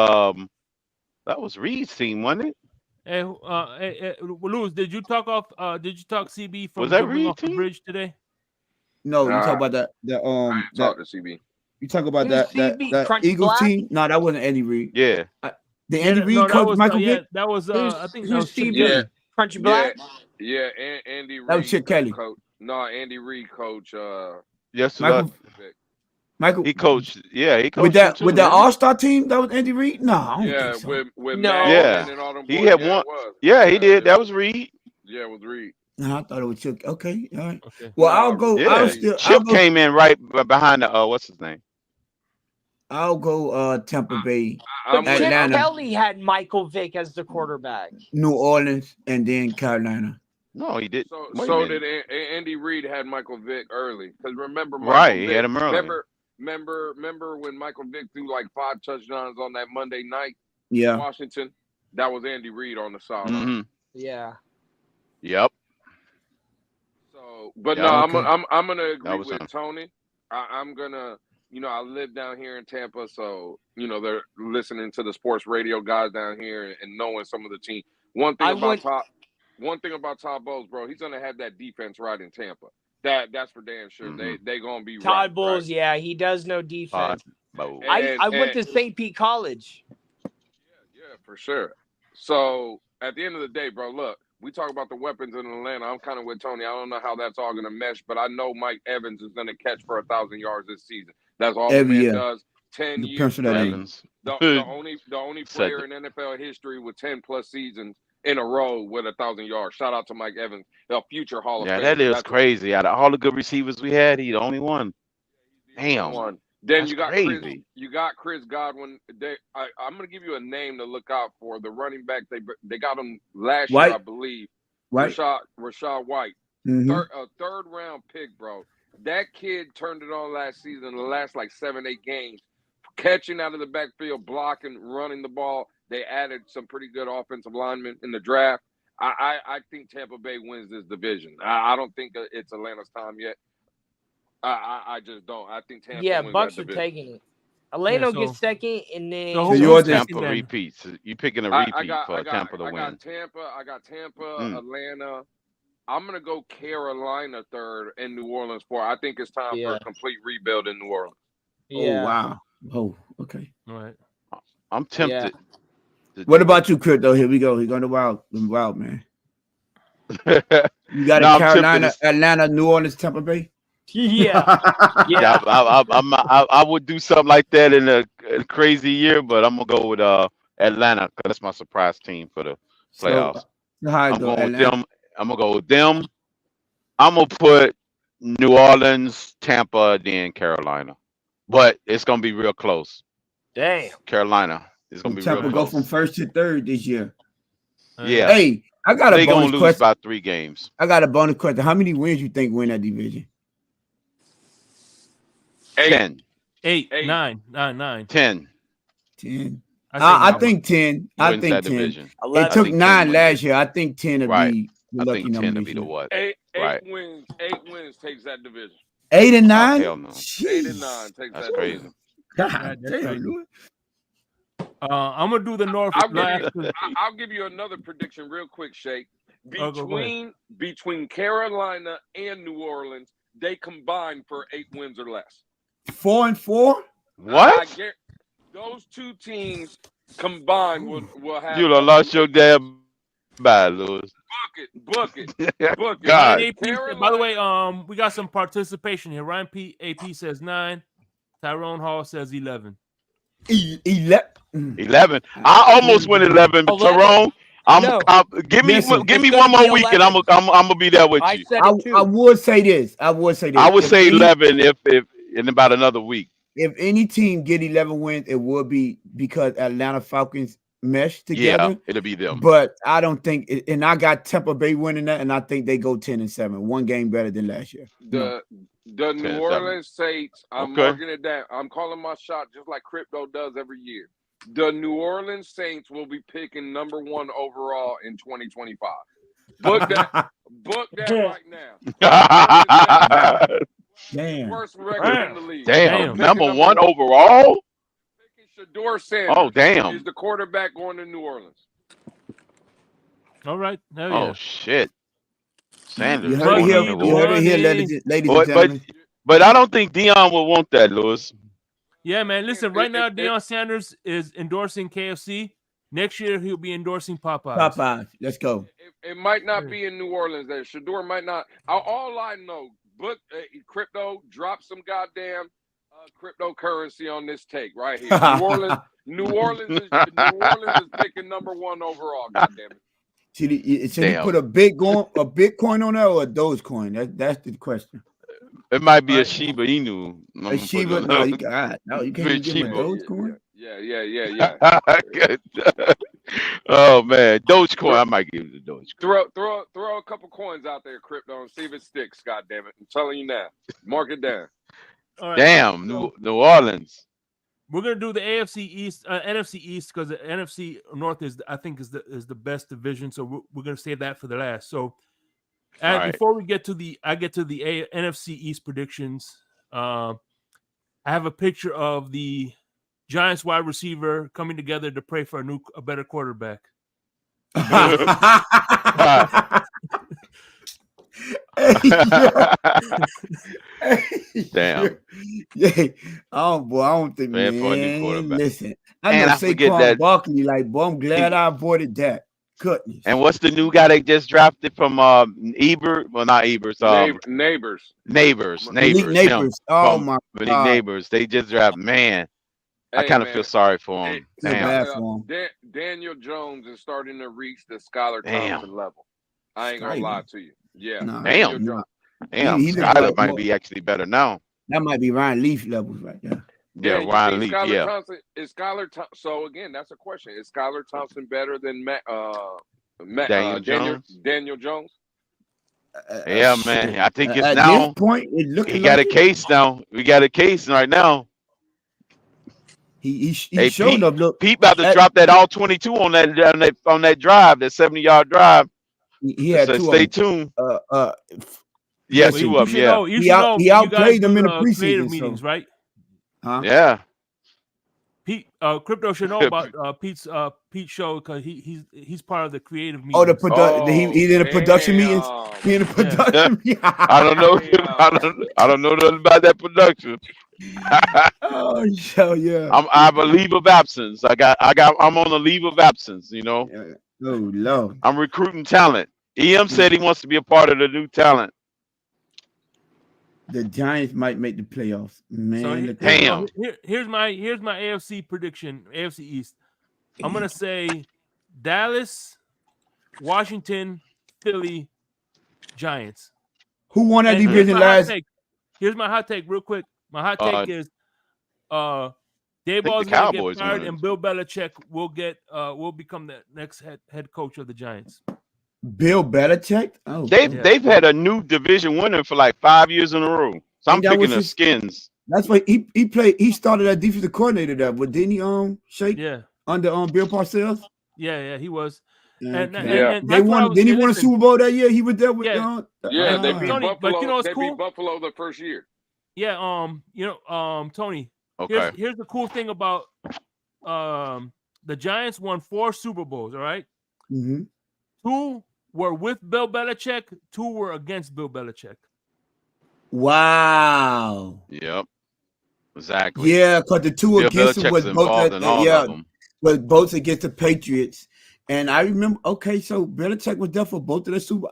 Reed's team, wasn't it? Hey, Lewis, did you talk CB from Was that jumping Reed off the team? bridge today? No, you talk Nah, about I ain't talk to CB. you talk about Who's that CB? Crunchy Eagles Black? team. No, that wasn't Andy Reid. Yeah. The Andy Reid No, that coach was Michael Vick. that was I think that Who's was Chip CB? Kelly. Crunchy Yeah, Black? yeah, Andy That was Reid. Chip Kelly. Coach. No, Andy Reid coach. Yes, Michael he coached. Yeah, he coached with that too, with that didn't he? All-Star team. That was Andy Reid. No, I don't Yeah, think so. with No. Matt Yeah. and all them He boys. had Yeah, one. it was. Yeah, he did. Yeah. That was Reed. Yeah, it was Reid. No, I thought it was Chip. Okay, all right. Okay. Well, Nah, I'll go. Yeah. I'll still. Chip came in right behind the what's his name? I'll go. Tampa Bay, I'm But with Chip Atlanta. Kelly had Michael Vick as the quarterback. New Orleans, and then Carolina. No, he did. So Wait a so minute. did Andy Reid had Michael Vick early. Because remember Michael Right, Vick, he had him early. Remember when Michael Vick threw like 5 touchdowns on that Monday night in Yeah. Washington? That was Andy Reid on the sideline. Mm-hmm. Yeah. Yep. So, but Yeah, no, okay. I'm gonna agree was with him. Tony. I'm gonna, I live down here in Tampa, so they're listening to the sports radio guys down here and knowing some of the team. One thing about Todd Bowles, bro, he's gonna have that defense right in Tampa. That's for damn sure. Mhm. They gonna be Todd Bowles, right. yeah, he does know defense. Bowles. I went to St. Pete College. Yeah, for sure. So at the end of the day, bro, look, we talk about the weapons in Atlanta. I'm kind of with Tony. I don't know how that's all going to mesh, but I know Mike Evans is going to catch for 1,000 yards this season. That's all Every the man year. does. 10 The years pencil that straight. in. Evans. The only player in NFL history with 10 plus seasons in a row with 1,000 yards. Shout out to Mike Evans, the future Hall of Yeah, Famer. that is That's crazy. Out of all the good receivers we had, he the only one. Damn. one. Then That's you got crazy. Chris Godwin. I'm gonna give you a name to look out for. The running back they got him last White. year, I believe. Right. Rashad White, Mhm. third round pick, bro. That kid turned it on last season. The last like 7-8 games, catching out of the backfield, blocking, running the ball. They added some pretty good offensive linemen in the draft. I think Tampa Bay wins this division. I don't think it's Atlanta's time yet. I just don't. I think Tampa wins Bucks that are division. taking it. Atlanta Yeah, so- gets second, and then So So who's yours is second Tampa then? repeats. You picking a I repeat got for Tampa to win. I got Tampa, Atlanta. I'm gonna go Carolina third and New Orleans fourth. I think it's time for a complete rebuild in New Orleans. Oh wow. Oh, okay. All right. I'm tempted. What about you, Crypto? Here we go. He's going to wild man. Yeah. You got No, a I'm Carolina, tempted. Atlanta, New Orleans, Tampa Bay. I would do something like that in a crazy year, but I'm gonna go with Atlanta because that's my surprise team for the playoffs. So how it I'm go, going with Atlanta? them. I'm gonna go with them. I'm gonna put New Orleans, Tampa, then Carolina, but it's gonna be real close. damn. Carolina is gonna be Tampa real go close. from first to third this year. Yeah. Hey, I got They a gonna bonus lose question. by 3 games. I got a bonus question. How many wins you think win that division? 10. 8, Eight. 9. 10 I think 10. I wins think that 10. division. It 11. took think 9 10 last year. I think 10 will Right. be the I lucky think 10 number will this be the year. what? Eight Right. wins takes that division. 8 and Oh 9? hell no. 8 and 9 takes That's that crazy. division. God That's damn, crazy. Louis. I'm gonna do the North I'll give last. I'll give you another prediction real quick, Shake. Oh, go ahead. Between Carolina and New Orleans, they combine for 8 wins or less. 4 and 4? What? Those two teams combined will have. You done lost your damn mind, Lewis. Book it. God. Ryan AP, by the way, we got some participation here. Ryan AP says 9. Tyrone Hall says 11. 11. I almost went 11, but 11. Tyrone, give me Listen, one more week, and I'm gonna be there with I you. said it too. I would say this. I would say say 11 if in about another week. If any team get 11 wins, it would be because Atlanta Falcons mesh together. Yeah, it'll be them. But I don't think, and I got Tampa Bay winning that, and I think they go 10 and 7, one game better than last year. The New Orleans Saints, I'm marking it down. I'm calling my shot just like Crypto does every year. The New Orleans Saints will be picking number 1 overall in 2025. Book that right now. Damn. Worst record in the league. Damn. Number 1 overall? Shador Sanders Oh, damn. is the quarterback going to New Orleans. All right. Hell Oh yeah. shit. Sanders. You heard it Money, here. the You heard it here, money. ladies But, and gentlemen. but I don't think Dion will want that, Lewis. Yeah, man. Listen, right now, It- Deion Sanders is endorsing KFC. Next year, he'll be endorsing Popeyes. Popeyes. Let's go. it might not be in New Orleans. There, Shador might not. All I know, book crypto, drop some goddamn cryptocurrency on this take right here. New Orleans is picking number 1 overall. Goddamn it. Should he put a Bitcoin on that or a Dogecoin? That's the question. It might be a Shiba Inu. A Shiba? No, you can't even give him a Dogecoin. Yeah. Oh man, Dogecoin. I might give it a Dogecoin. Throw a couple coins out there, crypto, and see if it sticks. God damn it! I'm telling you now. Mark it down. All right. Damn, So New Orleans. we're gonna do the AFC East, NFC East, because the NFC North is the best division. So we're gonna save that for the last. So, before we get to the NFC East predictions, I have a picture of the Giants wide receiver coming together to pray for a better quarterback. Damn. Yeah. Oh boy, I don't think, Man, for a new man. quarterback. Listen, Man, know I forget Saquon that- Barkley, like, boy, I'm glad I avoided that. Goodness. And what's the new guy they just drafted from Ebert? Well, not Ebert. Neighbors. Neighbors. Oh my God. Neighbors. They just drafted. Man, I kind of feel sorry for him. Feel Damn. bad for him. Daniel Jones is starting to reach the Skylar Damn. Thompson level. I ain't gonna lie to you. Yeah. Nah, Daniel Damn. Jones. Damn. He looks Skyler like might more- be actually better now. That might be Ryan Leaf levels right there. Yeah, you Ryan think Leaf. Skylar Yeah. Thompson, is Skylar so again, that's a question. Is Skylar Thompson better than Daniel Jones? Yeah, man. I think it's At now. this point, it's looking He got a like case now. We got a case right now. he Hey, showed up. Look, Pete about to drop that all 22 on that drive, that 70-yard drive. he had So two stay of them. tuned. Yeah, listen, two of them. Yeah. You should know. He you guys outplayed them do in the the preseason, creative so- meetings, right? Huh? Yeah. Pete, Crypto should know about Pete's show because he's part of the creative meetings. Oh, he's in a production meetings. damn. He in a production meeting. I don't know. I don't know nothing about that production. Oh, yeah. I have a leave of absence. I'm on a leave of absence. You know, Oh Lord. I'm recruiting talent. EM said he wants to be a part of the new talent. The Giants might make the playoffs, man. So Damn. here's my AFC prediction. AFC East. I'm gonna say Dallas, Washington, Philly, Giants. Who won that And division last? Here's my hot take, real quick. My hot take is Dayball's the gonna get Cowboys fired, won. and Bill Belichick will become the next head coach of the Giants. Bill Belichick. Oh, They've had a new division winner for like 5 years in a row. So I'm And that was picking the his- Skins. that's why he played. He started as defensive coordinator there, but didn't he Shake Yeah, under Bill Parcells? yeah, he was. Yeah, And, okay. Yeah. and They that's what I won. was Didn't he saying. win a Listen, Super Bowl that year? He was there with Yeah. Yeah, they Ah. beat Tony, Buffalo. but you know what's They cool? beat Buffalo the first year. Yeah, Tony. Okay. Here's the cool thing about the Giants won 4 Super Bowls. All right, Mhm. 2 were with Bill Belichick, 2 were against Bill Belichick. Wow. Yep. Exactly. Yeah, because the two Bill against him Belichick's was involved in all of them. was both against the Patriots. And I remember, okay, so Belichick was there for both of the Super.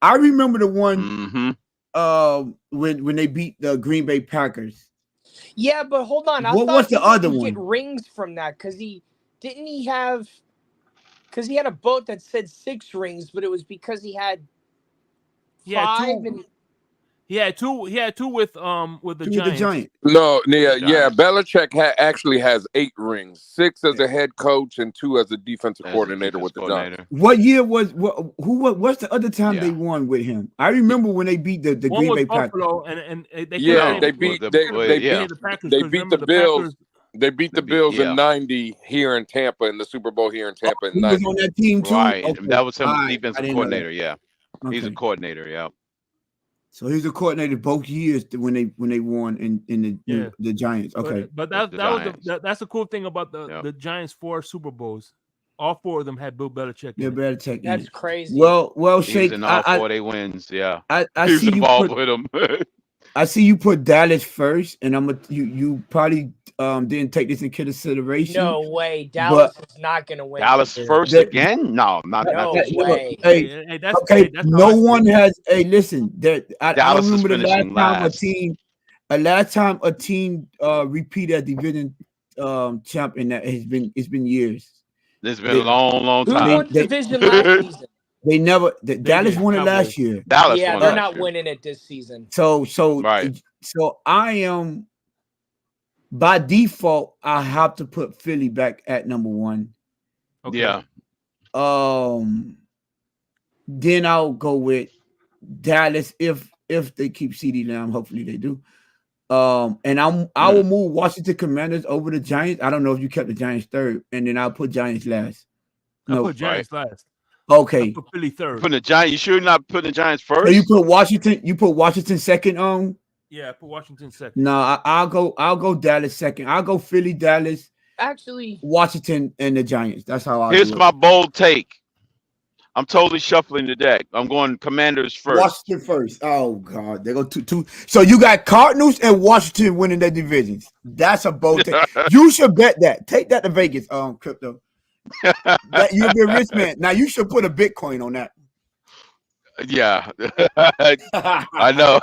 I remember the one Mm-hmm. when they beat the Green Bay Packers. Yeah, but hold on. I What thought was the he other didn't get one? rings from that because he had a boat that said 6 rings, but it was because he had He had 5 2. and He had two with the With the Giants. Giants. No, yeah. Giants. Belichick actually has 8 rings: 6 as a head coach and 2 as a defensive As a coordinator with defense the Giants. coordinator. What year what's the other time they Yeah. won with him? I remember when they beat the One Green was Bay Packers. Buffalo, and they Yeah, couldn't they beat beat the- they yeah. the Packers. they 'cause beat remember the Bills. Packers- They beat the The Bills yeah. in '90 here in Tampa in the Super Bowl here in Tampa in He was '90. on that team too. Right. Okay. That was him, All right. I defensive didn't know that. coordinator. Yeah. He's a Okay. coordinator. Yeah. So he's a coordinator both years when they won in Yeah. the Giants. Okay. But The Giants. that's the cool thing about Yep. the Giants 4 Super Bowls. All 4 of them had Bill Belichick. Bill In it. Belichick. That's crazy. Well, He was Shake. in all 4 of their wins. Yeah, I he was see you involved put. with them. I see you put Dallas first, and you probably didn't take this in consideration. No way, Dallas is not going to win. Dallas first again? No, not No this year. way. Hey, that's okay. that's No how I one see it. has. Hey, listen. I Dallas don't is remember the finishing last time a team repeated a division champion. That it's been years. It's been a long Who time. won the division last season? They never. Dallas won it last year. Dallas Yeah, won they're last not year. winning it this season. So Right. I am by default. I have to put Philly back at number 1. Okay. Yeah. Then I'll go with Dallas if they keep CeeDee Lamb. Hopefully they do. And I will move Washington Commanders over the Giants. I don't know if you kept the Giants third, and then I'll put Giants last. I put Giants last. Okay. I put Philly third. Putting the Giants. You sure you're not putting the Giants first? So you put Washington. You put Washington second. Yeah, I put Washington second. No, I'll go Dallas second. I'll go Philly, Dallas, actually Washington, and the Giants. That's how I. Here's my bold take. I'm totally shuffling the deck. I'm going Commanders first. Washington first. Oh God, they go two. So you got Cardinals and Washington winning their divisions. That's a bold take. You should bet that. Take that to Vegas. Crypto. That you'll be a rich man. Now you should put a Bitcoin on that. Yeah, I know.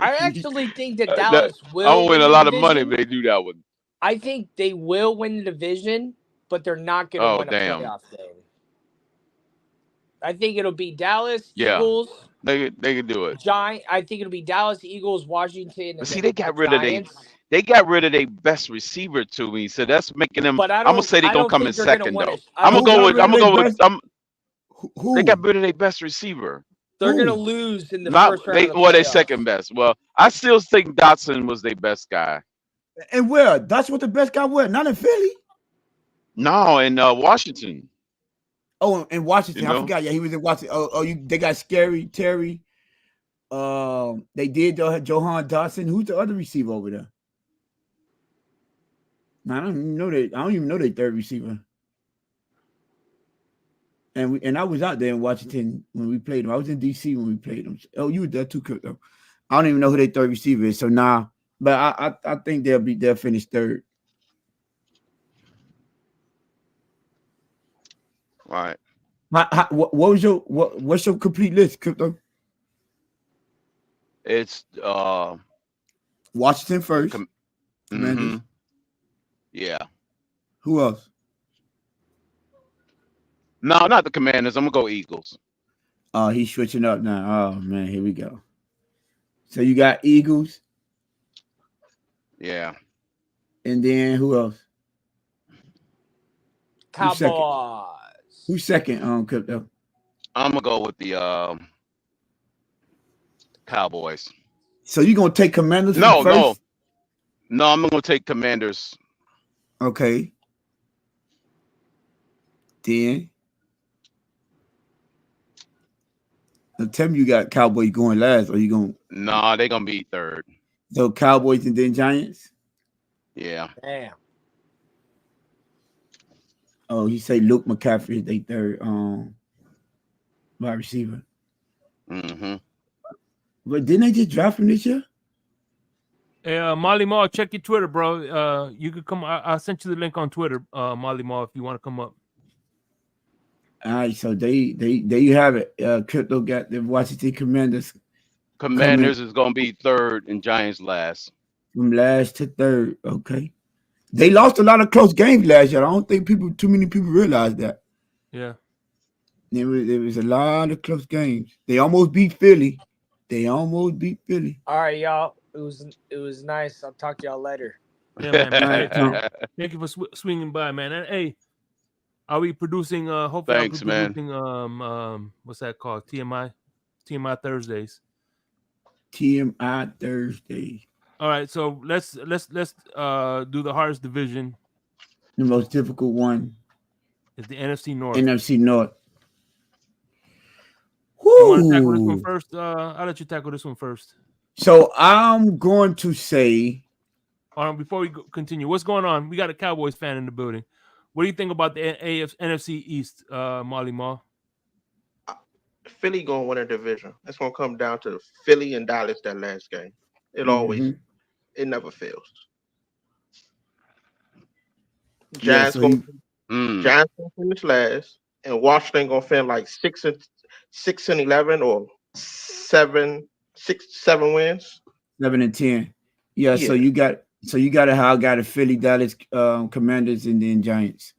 I actually think that Dallas will. I will win a lot of money if they do that one. I think they will win the division, but they're not going to win a playoff game. I think it'll be Dallas, Eagles. They can do it. I think it'll be Dallas, Eagles, Washington. But see, they got rid of their best receiver to me, so that's making them. But I'm gonna say they're gonna come in second though. I'm gonna go with. Who? They got rid of their best receiver. They're gonna lose in the first round. They second best. Well, I still think Dotson was their best guy. And where? That's what the best guy was. Not in Philly. No, in Washington. Oh, in Washington, I forgot. Yeah, he was in Washington. They got Scary Terry. They did Johan Dotson. Who's the other receiver over there? I don't even know their third receiver. And I was out there in Washington when we played them. I was in DC when we played them. Oh, you were there too, Crypto. I don't even know who their third receiver is. So but I think they'll finish third. All right. What's your complete list, Crypto? It's Washington first. Yeah. Who else? No, not the Commanders. I'm gonna go Eagles. Oh, he's switching up now. Oh man, here we go. So you got Eagles. Yeah. And then who else? Cowboys. Who's second? Crypto. I'm gonna go with the Cowboys. So you gonna take Commanders? No. I'm gonna take Commanders. Okay. Then tell me you got Cowboys going last, or you going? No, they're gonna be third. So Cowboys and then Giants. Yeah. Damn. Oh, he say Luke McCaffrey is their third wide receiver. Mm-hmm. But didn't they just draft him this year? Hey, Molly Mall, check your Twitter, bro. You could come. I sent you the link on Twitter, Molly Mall, if you want to come up. All right, so there you have it. Crypto got the Washington Commanders. Commanders is gonna be third and Giants last. From last to third, okay. They lost a lot of close games last year. I don't think too many people realize that. Yeah. There was a lot of close games. They almost beat Philly. All right, y'all. It was nice. I'll talk to y'all later. Yeah, man. Thank you for swinging by, man. And hey, are we producing? Hopefully, thanks, producing, what's that called? TMI Thursdays. TMI Thursday. All right, so let's do the hardest division. The most difficult one is the NFC North. NFC North. You want to tackle this one first? I'll let you tackle this one first. So I'm going to say. Before we continue, what's going on? We got a Cowboys fan in the building. What do you think about the NFC East, Molly Ma? Philly gonna win a division. It's gonna come down to Philly and Dallas that last game. It never fails. Giants gonna finish last, and Washington gonna finish like 6-11 or 7 wins. 7-10. Yeah. So you got how I got a Philly, Dallas, Commanders, and then Giants.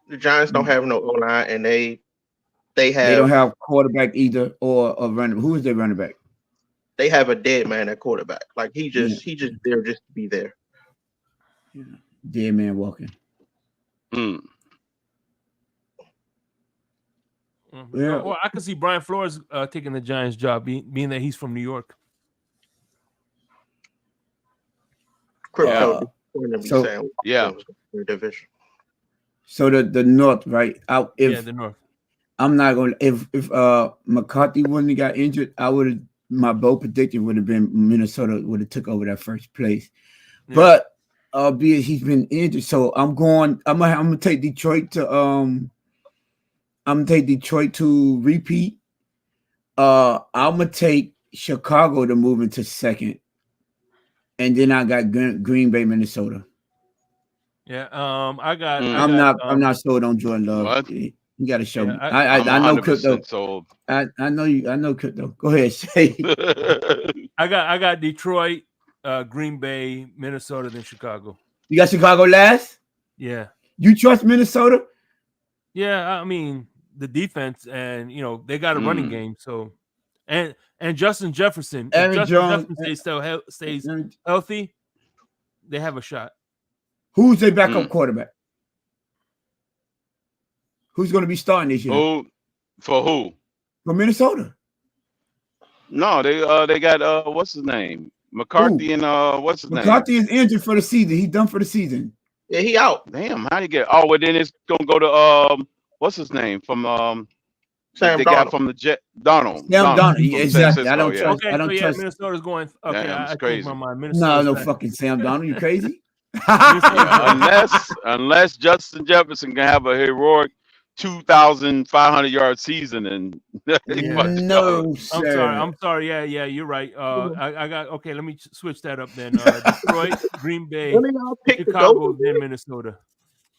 The Giants don't have no O-line, and they don't have quarterback either or a running. Who is their running back? They have a dead man at quarterback. Like he just there just to be there. Yeah. Dead man walking. Yeah. Well, I can see Brian Flores taking the Giants' job, being that he's from New York. Crypto. Division. So the North, right? The North. I'm not gonna. If McCarthy wouldn't have got injured, my bold prediction would have been Minnesota would have took over that first place. Yeah. But albeit he's been injured, so I'm gonna take Detroit to repeat. I'm gonna take Chicago to move into second, and then I got Green Bay, Minnesota. Yeah, I'm not sold on Jordan Love. What? You got to show me. I know crypto. Sold. I know crypto. Go ahead, say. I got Detroit, Green Bay, Minnesota, then Chicago. You got Chicago last? Yeah. You trust Minnesota? Yeah, I mean the defense, and they got a running game. So, and Justin Jefferson, if Jefferson stays healthy, they have a shot. Who's their backup quarterback? Who's going to be starting this year? For who? For Minnesota. No, they got what's his name? McCarthy and what's his name? McCarthy is injured for the season. He's done for the season. Yeah, he out. Damn, how do you get? Oh, well then it's gonna go to what's his name from Sam they Donald. got from the Jet Donald. Sam Donald. Exactly. I don't trust. Okay, I don't trust. Minnesota's going. Okay, Damn, I crazy. changed my mind. No fucking Sam Donald. You crazy? unless Justin Jefferson can have a heroic 2,500 yard season and no, sir. I'm sorry. Yeah, you're right. I got okay. Let me switch that up then. Detroit, Green Bay, Chicago, then Minnesota.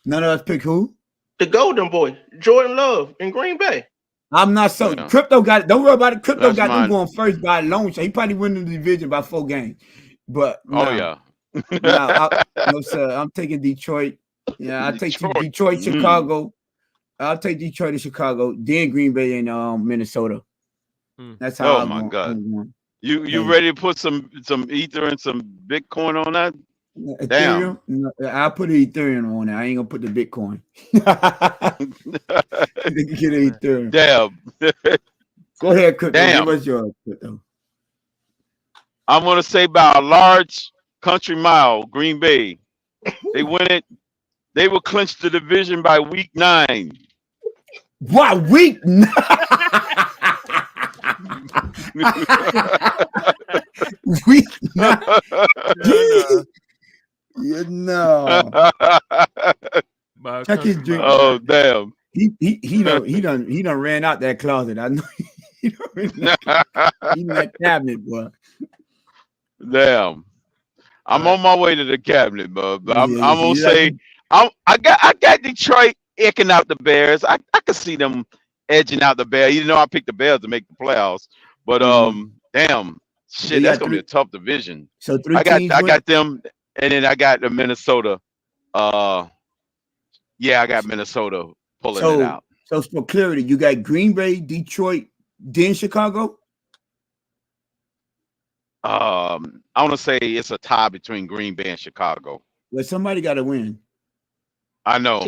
None of us pick who? The Golden Boy, Jordan Love in Green Bay. I'm not so. Yeah. Crypto got it. Don't worry about it. Crypto got them going first by a long shot. He probably winning the division by 4 games. But no, sir. I'm taking Detroit. Yeah, I'll take Detroit, Chicago. I'll take Detroit and Chicago, then Green Bay and Minnesota. That's how. Oh my God! You ready to put some Ether and some Bitcoin on that? Ethereum? No, I'll put Ethereum on it. I ain't gonna put the Bitcoin. Get Ethereum. Damn. Go ahead, Crypto. Damn. Give us yours, Crypto. I'm gonna say by a large country mile, Green Bay. They win it. They will clinch the division by week 9. Wow, week 9. Week 9. No. Check his drink. Oh damn. He done ran out that closet. I know he in that cabinet, boy. Damn. I'm on my way to the cabinet, bud. But I'm gonna say I got Detroit eking out the Bears. I could see them edging out the Bears. You know, I picked the Bears to make the playoffs. But damn, shit, that's gonna be a tough division. So I got them, and then I got the Minnesota. I got Minnesota pulling it out. So for clarity, you got Green Bay, Detroit, then Chicago. I want to say it's a tie between Green Bay and Chicago. Well, somebody got to win. I know.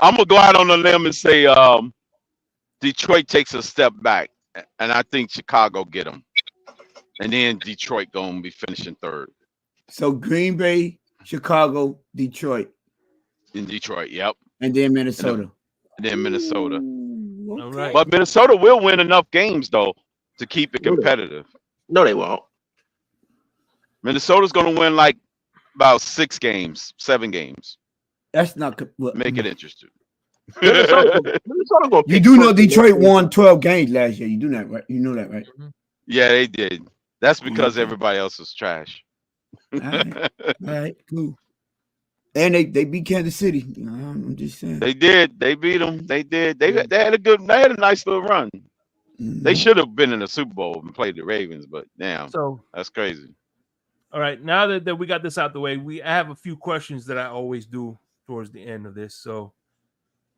I'm gonna go out on a limb and say Detroit takes a step back, and I think Chicago get them, and then Detroit gonna be finishing 3rd. So Green Bay, Chicago, Detroit. In Detroit, yep. And then Minnesota. And then Minnesota. Okay. All right. But Minnesota will win enough games though to keep it competitive. No, they won't. Minnesota's gonna win like about 6 games, 7 games. That's not Make it interesting. Minnesota gonna You pick do know first in Detroit the won 12 games last year. You do that, right? You know that, right? Yeah, they did. That's because Okay. everybody else was trash. All right, cool. And they beat Kansas City. I'm just saying. They did. They beat them. They did. They had a nice little run. They should have been in the Super Bowl and played the Ravens, but damn, So that's crazy. all right, now that we got this out the way, I have a few questions that I always do towards the end of this. So,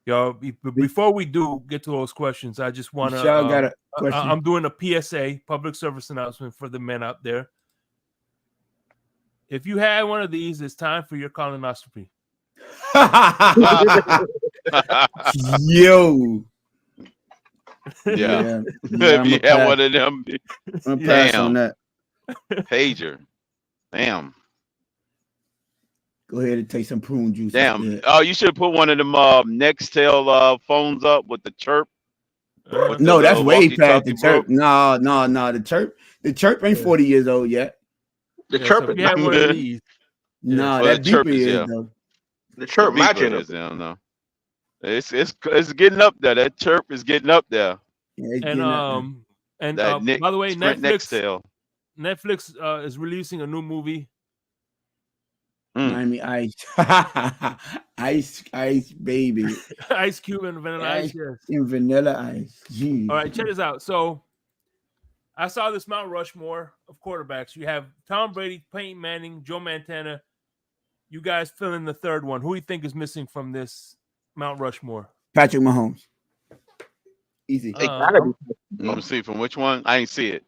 y'all, before we do get to those questions, I just want to. Got a question. I'm doing a PSA, public service announcement for the men out there. If you had one of these, it's time for your colonoscopy. Yo. Yeah. If you had one of them, I'm pass on that. Pager. Damn. Go ahead and take some prune juice. Damn. Oh, you should have put one of them Nextel phones up with the chirp. No, that's way past the chirp. No, the chirp ain't 40 years old yet. The chirp is not one of these. No, that beeper is though. The chirp matching is down though. It's getting up there. That chirp is getting up there. And by the way, Netflix is releasing a new movie. Miami Ice. Ice baby. Ice Cube and Vanilla Ice. Yes. In Vanilla Ice. Jeez. All right, check this out. So I saw this Mount Rushmore of quarterbacks. You have Tom Brady, Peyton Manning, Joe Montana. You guys fill in the third one. Who do you think is missing from this Mount Rushmore? Patrick Mahomes. Easy. Let me see from which one. I ain't see it.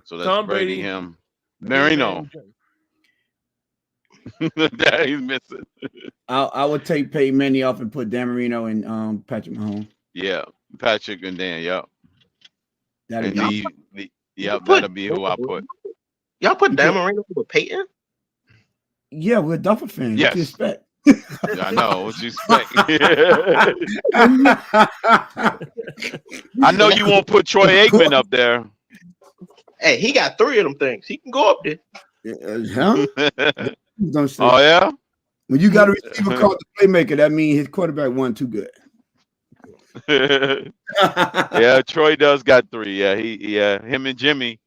So that's Tom Brady, him. Marino. That he's missing. I would take Peyton Manning off and put Dan Marino and Patrick Mahomes. Yeah, Patrick and Dan. Yep. That'll be who I put. Y'all put Dan Marino with Peyton? Yeah, we're Duffer fans. Yes. What you expect? I know. What you expect? I know you won't put Troy Aikman up there. Hey, he got 3 of them things. He can go up there. Oh yeah. When you got a receiver called the playmaker, that means his quarterback wasn't too good. Yeah, Troy does got 3. Yeah, him and Jimmy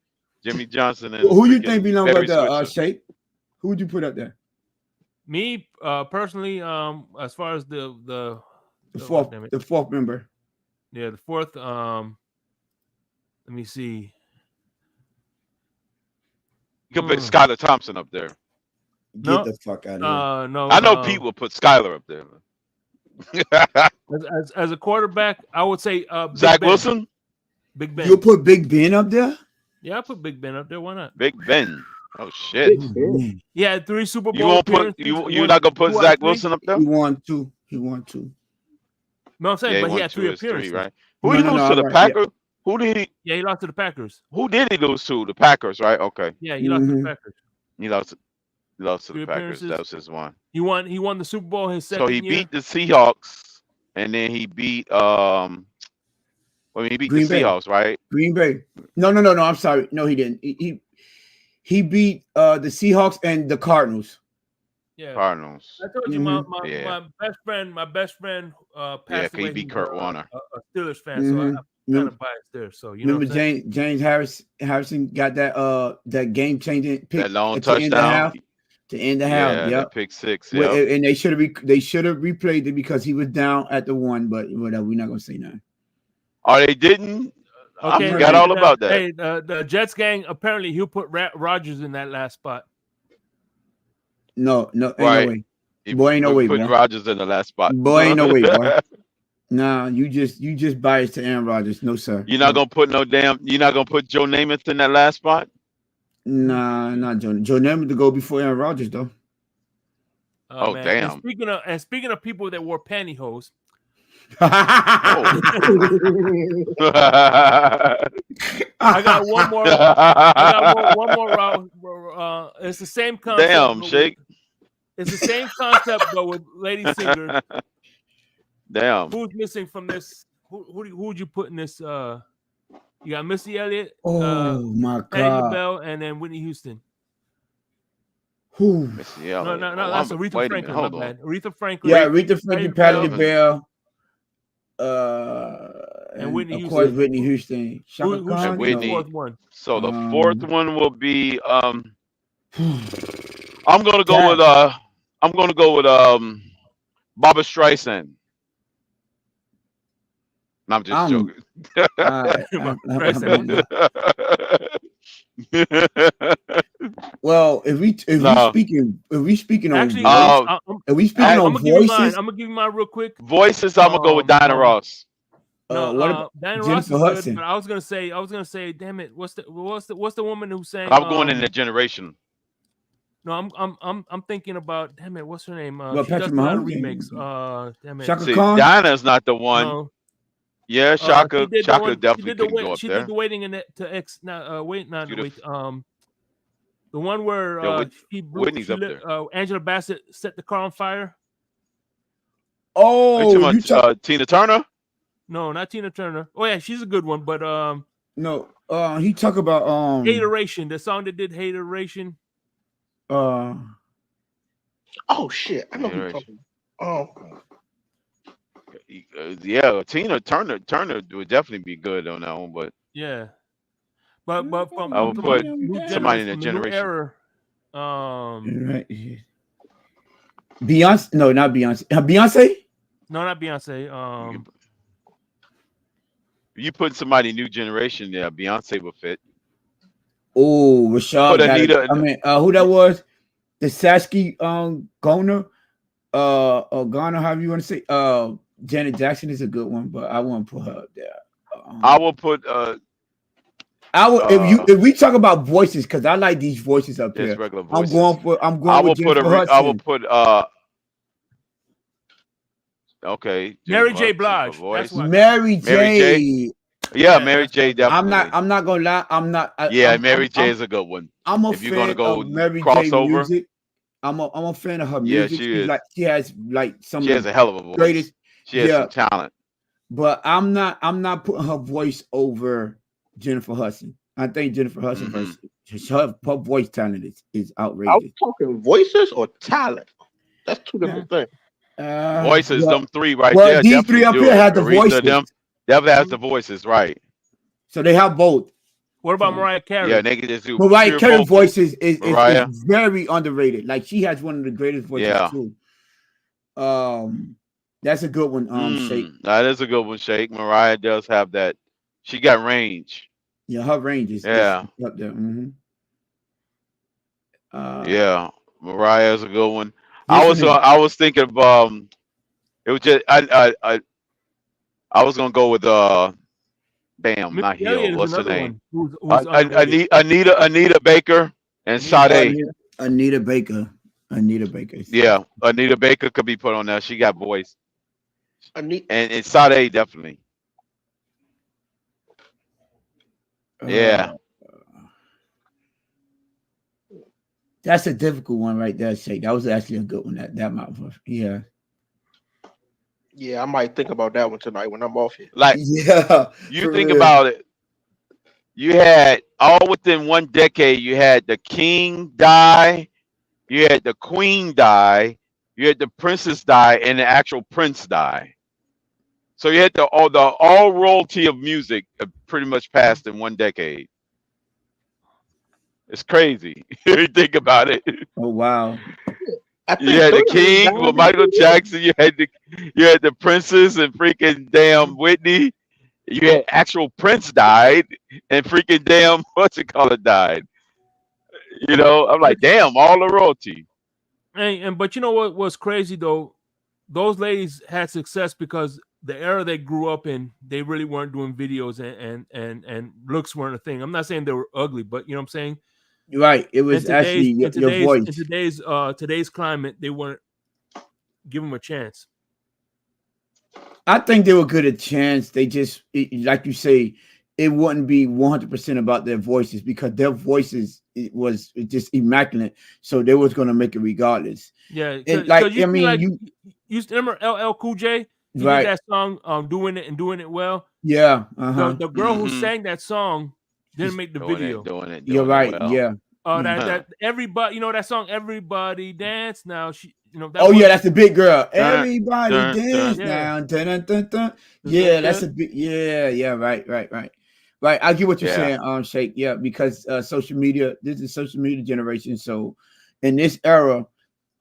Johnson. And who you think belong up there, Shake? Who would you put up there? Me, personally, as far as the fourth member. Yeah, the fourth. Let me see. You can put Skylar Thompson up there. Get the fuck out of here. No, I know Pete will put Skylar up there. as a quarterback, I would say Zach Wilson. Big Ben. You'll put Big Ben up there? Yeah, I put Big Ben up there. Why not? Big Ben. Oh shit. Yeah, 3 Super Bowl. You won't put you're not gonna put Zach Wilson up there? He won 2. No, I'm saying, but he had 3 appearances. Right? Who he lose to the Packers? Yeah. Who did he? Yeah, he lost to the Packers. Who did he lose to? The Packers, right? Okay. Yeah, he lost to the Packers. He lost to the Packers. That was his one. He won the Super Bowl his second year. So he beat the Seahawks, and then he beat he beat Green the Seahawks, right? Green Bay. No. I'm sorry. No, he didn't. He beat the Seahawks and the Cardinals. Yeah, Cardinals. I told you my best friend passed away. He beat Kurt Warner. A Steelers fan, so I'm kind of biased there. So you remember James Harrison got that game changing pick, that long touchdown to end the half. Yeah, pick 6. Yeah, and they should have replayed it because he was down at the 1. But whatever, we're not gonna say nothing. Oh, they didn't. Okay, I forgot all about that. Hey, the Jets gang apparently he'll put Rodgers in that last spot. No, ain't right. no way. Boy, ain't no way. Put Rodgers in the last spot. Boy, ain't no way, boy. Nah, you just biased to Aaron Rodgers. No, sir. You're not gonna put Joe Namath in that last spot? Nah, not Joe. Joe Namath to go before Aaron Rodgers, though. Oh damn. And speaking of people that wore pantyhose. I got one more. It's the same concept. Damn, Shake. It's the same concept, but with lady singers. Damn. Who's missing from this? Who would you put in this? You got Missy Elliott. Oh my God. Patti LaBelle, and then Whitney Houston. Whew. Yeah, No, that's Aretha wait a Franklin. minute, hold My on. bad. Aretha Franklin. Yeah, Aretha Franklin, Patti LaBelle, and Whitney of course Houston. Whitney Houston. Shaka Who Khan, should be the Whitney. fourth one? So the fourth one will be I'm gonna go Cat. with Barbara Streisand. No, I'm just joking. Well, if we speaking on Actually, voice, if we speaking on I'm gonna give you mine. voices, I'm gonna give you mine real quick. Voices, I'm gonna go with Diana Ross. No, what about Diana Jennifer Ross is Hudson? good, but I was gonna say, damn it, what's the woman who sang? I'm going in the generation. No, I'm thinking about, damn it, what's her name? Well, she does Patrick a lot of Mahomes. remakes. Damn it. Shaka See, Khan? Diana's not the one. No. Yeah, Shaka definitely she did couldn't go up she there. did the waiting in it to X. Not wait, not wait. The one where Whitney's up there. Angela Bassett set the car on fire. Oh, you talking Tina Turner? No, not Tina Turner. Oh yeah, she's a good one, but no, he talk about Hateration, the song that did Hateration. Oh shit, I know who you're talking about. Yeah, Tina Turner would definitely be good on that one, but yeah, but from I would put somebody in the new generation. era. Beyonce? No, not Beyonce. Beyonce? No, not Beyonce. You put somebody new generation there, Beyonce would fit. Oh, Rashad. Put Anita. Who that was? The Sasky Goner, Garner, however you want to say. Janet Jackson is a good one, but I won't put her up there. I will put. If we talk about voices, because I like these voices up here. Regular voices. I'm going with Jennifer Hudson. I will put. Okay. Mary J. Blige. Mary J. Yeah, Mary J. Definitely. I'm not gonna lie. Mary J. is a good one. I'm a if you're fan gonna go of Mary crossover. J. music. I'm a fan of her music. Yeah, she has some. She has a hell of a voice. Greatest. She has some talent. But I'm not putting her voice over Jennifer Hudson. I think Jennifer Hudson her voice talent is outrageous. Are we talking voices or talent? That's two different things. Voices, them three right there. These three up here have the voices. Definitely has the voices, right? So they have both. What about Mariah Carey? Yeah, they can just do. Mariah Carey's voice is very underrated. Like she has one of the greatest voices too. That's a good one. Shake. That is a good one. Shake. Mariah does have that. She got range. Yeah, her range is up there. Yeah, Mariah is a good one. I was thinking of it was just I was gonna go with damn, not Hill. What's her name? Anita Baker and Sade. Anita Baker. Yeah, Anita Baker could be put on there. She got voice. And Sade definitely. Yeah. That's a difficult one right there, Shake. That was actually a good one. That might was, yeah. Yeah, I might think about that one tonight when I'm off here. Like, you think about it. You had all within one decade. You had the king die, you had the queen die, you had the princess die, and the actual prince die. So you had all royalty of music pretty much passed in one decade. It's crazy. You think about it. Oh wow. You had the king with Michael Jackson. You had the princess and freaking damn Whitney. You had actual Prince died and freaking damn died. You know, I'm like, damn, all the royalty. But you know what was crazy though? Those ladies had success because the era they grew up in, they really weren't doing videos and looks weren't a thing. I'm not saying they were ugly, but you know what I'm saying? You're right. It was actually your voice. In today's climate, they weren't give them a chance. I think they were good at chance. They just, like you say, it wouldn't be 100% about their voices because their voices was just immaculate. So they was going to make it regardless. Yeah. Like, you, I mean, you remember LL Cool J? He right. did that song, doing it well. Yeah. The girl who sang that song didn't make the video. You're right. Well. Yeah. That everybody, that song, Everybody Dance Now. That Oh was, yeah, that's the big girl. Dun, Everybody dun, dance dun. Yeah. now. Dun, dun, dun, dun. Yeah, that's a big. Yeah. Right. I get what you're saying, Shake. Yeah, because social media. This is social media generation. So, in this era,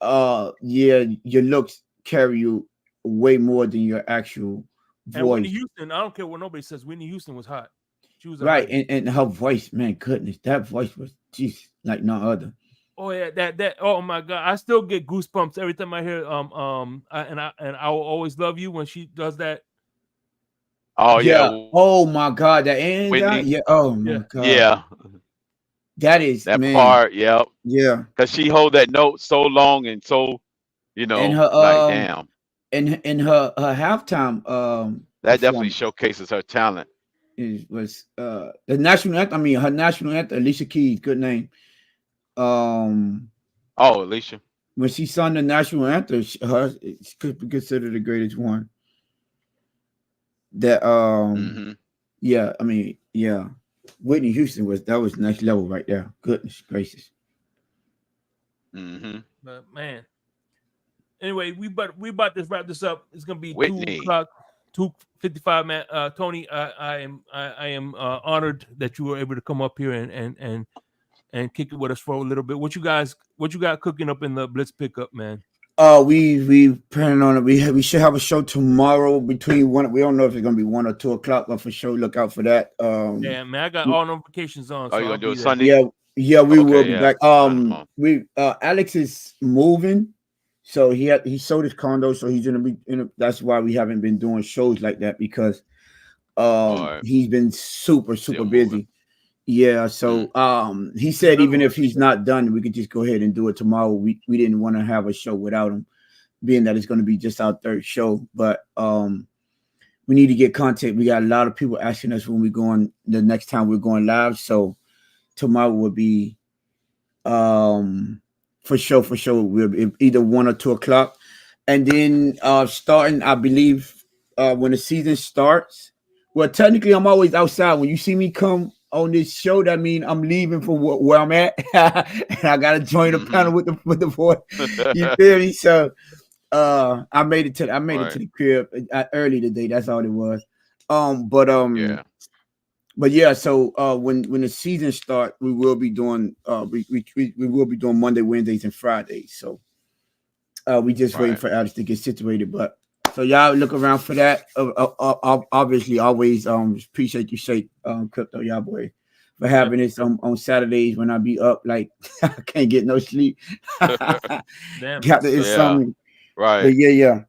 your looks carry you way more than your actual and Whitney voice. Houston, I don't care what nobody says. Whitney Houston was hot. She was a Right, hottie. and her voice, man, goodness, that voice was just like no other. Oh yeah, that. Oh my God, I still get goosebumps every time I hear I will always love you when she does that. Oh Yeah. yeah. Oh my God, that and Whitney. yeah. Oh my Yeah. God. Yeah. That is That man. part. Yep. Yeah. Because she hold that note so long and so, And her like damn. in her halftime That definitely performance showcases her talent. was the national anthem. I mean her national anthem, Alicia Keys, good name. Oh, Alicia. When she sung the national anthem, it could be considered the greatest one. That yeah, I mean, yeah. Whitney Houston was next level right there. Goodness gracious. But man. Anyway, we about to wrap this up. It's gonna be Whitney. 2:55, man. Tony, I am honored that you were able to come up here and kick it with us for a little bit. What you got cooking up in the Blitz pickup, man? We planning on it. We should have a show tomorrow between one. We don't know if it's gonna be 1 or 2 o'clock, but for sure look out for that. Yeah, man, I got all notifications on. Oh, you I'll gonna do be it there. Sunday? Yeah, we will be yeah. back. Alex is moving, so he sold his condo, so he's gonna be. That's why we haven't been doing shows like that because Right. he's been super Still busy. moving. Yeah, so he said even if he's not done, we could just go ahead and do it tomorrow. We didn't want to have a show without him, being that it's going to be just our third show. But we need to get content. We got a lot of people asking us when we're going the next time we're going live. So tomorrow will be for sure. We'll be either 1 or 2 o'clock, and then starting, I believe, when the season starts. Well, technically, I'm always outside. When you see me come on this show, that means I'm leaving from where I'm at, and I gotta join the panel with the boy. You feel me? So, I made it to the crib early today. That's all it was. Yeah. But yeah. So, when the season starts, we will be doing we will be doing Monday, Wednesdays, and Fridays. So, we just waiting for Alex to get situated, but. So y'all look around for that. Obviously, always appreciate you, Shake Crypto, y'all boy, for having this on Saturdays when I be up like I can't get no sleep. Damn. Got the insomnia. Right. But yeah,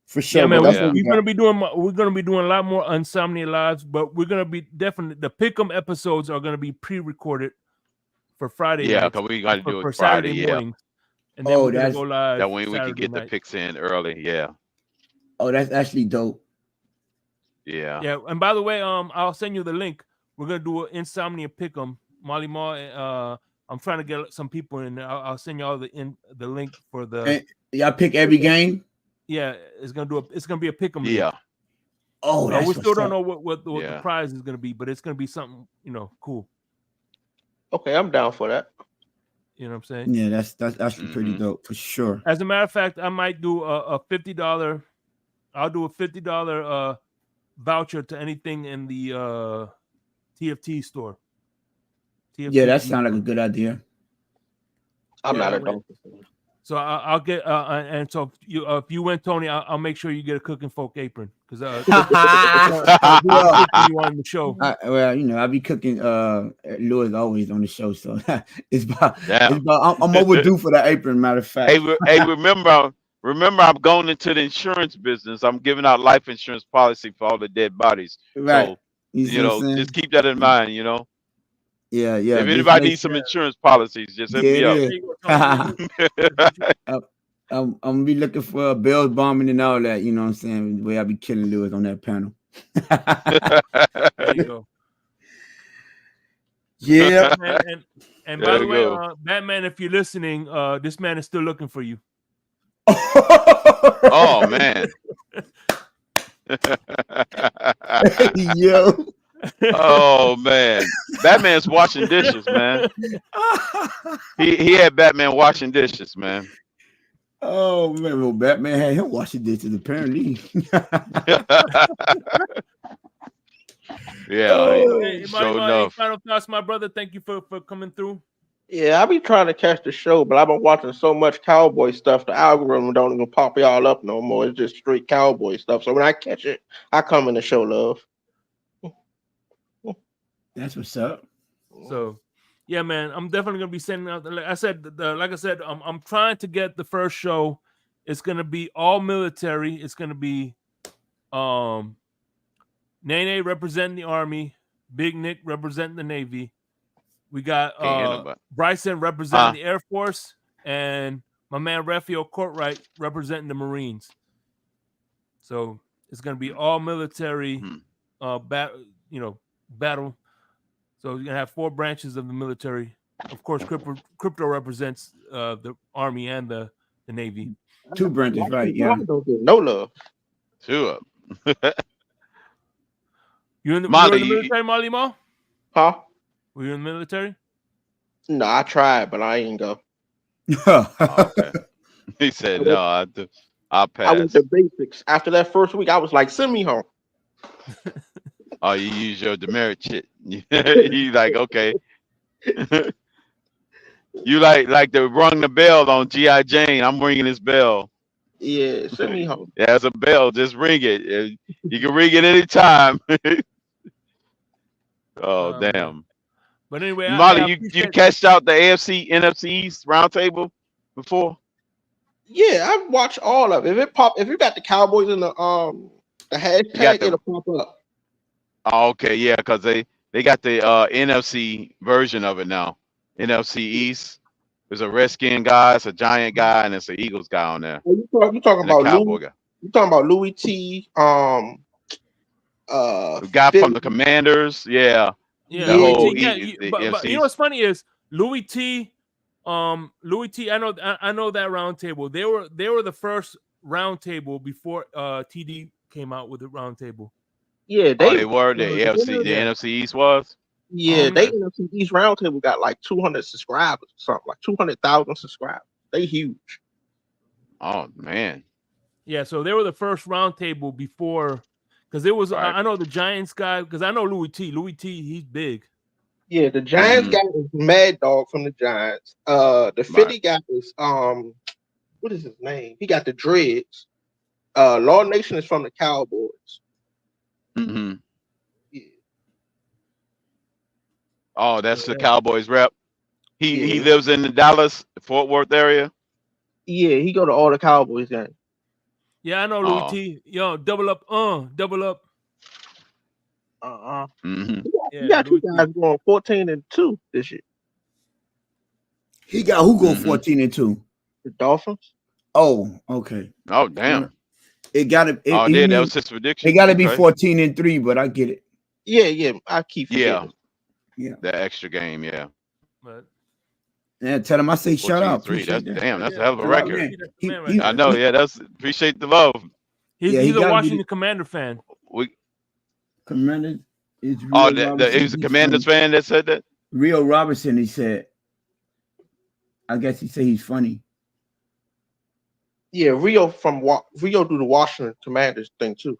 for sure. Yeah, man. We're gonna be doing a lot more Insomnia lives, but we're gonna be definitely the Pick'em episodes are gonna be pre-recorded for Friday. Yeah, nights, because we got to do for it Friday. Saturday Yeah. morning, and then we're gonna go live. That way we Saturday can get night. the picks in early. Yeah. Oh, that's actually dope. Yeah. Yeah, and by the way, I'll send you the link. We're gonna do an Insomnia Pick'em. Molly Ma, I'm trying to get some people in there. I'll send y'all the link for the. And y'all pick every game. Yeah, it's gonna be a Pick'em. Yeah. League. Oh, that's we still don't up. know what the prize is gonna be, but it's gonna be something cool. Okay, I'm down for that. You know what I'm saying? Yeah, that's actually pretty dope for sure. As a matter of fact, I might do a $50. I'll do a $50 voucher to anything in the TFT store. TFTG Yeah, that sounds like a good idea. I'm not a donkey. So I'll get and so if you win, Tony, I'll make sure you get a cooking folk apron because you on the show. I'll be cooking. Louis always on the show, so it's about I'm overdue for that apron. Matter of fact, hey, remember, I'm going into the insurance business. I'm giving out life insurance policy for all the dead bodies. Right. So just keep that in mind. Yeah. If anybody needs some insurance policies, just hit me up. I'm gonna be looking for Bell's bombing and all that. You know what I'm saying? The way I be killing Lewis on that panel. There you go. Yeah. And by the way, Batman, if you're listening, this man is still looking for you. Oh man. Yo. Oh man, Batman's washing dishes, man. He had Batman washing dishes, man. Oh man, well, Batman had him washing dishes apparently. Yeah, Oh, Hey, sure Marino, any enough. final thoughts, my brother? Thank you for coming through. Yeah, I be trying to catch the show, but I've been watching so much cowboy stuff. The algorithm don't even pop y'all up no more. It's just straight cowboy stuff. So when I catch it, I come in to show love. that's what's up. So, yeah, man, I'm definitely gonna be sending out. Like I said, I'm trying to get the first show. It's gonna be all military. It's gonna be Nene representing the Army, Big Nick representing the Navy. We got Can't hear nobody. Bryson representing the Air Force, and my man Raphael Courtright representing the Marines. So it's gonna be all military battle. So you're gonna have 4 branches of the military. Of course, crypto represents the Army and the Navy. 2 branches, right? Yeah. Don't get no love. 2 up. You in the Molly, military, Molly Ma? Huh? Were you in the military? No, I tried, but I ain't go. okay. He said no. I'll pass. I went to basics. After that first week, I was like, send me home. Oh, you use your demerit shit. You like, okay. You like to rung the bell on G.I. Jane. I'm ringing this bell. Yeah, send me home. Yeah, it's a bell. Just ring it. You can ring it anytime. Oh, damn. Man. But anyway, Molly, you cashed out the AFC, NFC East roundtable before? Yeah, I've watched all of it. If you got the Cowboys in the hashtag, it'll pop up. Oh, okay, yeah, because they got the NFC version of it now. NFC East. There's a Redskin guy, it's a Giant guy, and it's an Eagles guy on there. You talking about Cowboy guy. You talking about Louis T? The guy from the Commanders, yeah. Yeah, the whole but you know what's funny is Louis T. I know that round table. They were the first round table before TD came out with the round table. Yeah, they were the NFC East was. Yeah, they NFC East round table got like 200 subscribers, or something like 200,000 subscribers. They huge. Oh man. Yeah, so they were the first round table before. Because it was, I know the Giants guy, because I know Louis T. Louis T, he's big. Yeah, the Giants guy is Mad Dog from the Giants. The Philly guy is what is his name? He got the dreads. Law Nation is from the Cowboys. Mm-hmm. Yeah. Oh, that's the Cowboys rep. He lives in the Dallas, Fort Worth area. Yeah, he go to all the Cowboys games. Yeah, I know Louis T. Yo, double up. Mm-hmm. He got 2 guys going 14-2 this year. He got who go 14-2? The Dolphins. Oh, okay. Oh, damn. It gotta. That was his prediction. It gotta be 14-3, but I get it. Yeah. I keep forgetting. Yeah. The extra game, yeah. But tell him I say shout out. That's a hell of a record. Man. I know, appreciate the love. He's a Washington Commander fan. Commander is it was a Commanders fan that said that? Rio Robinson, he said. I guess he said he's funny. Yeah, Rio do the Washington Commanders thing too.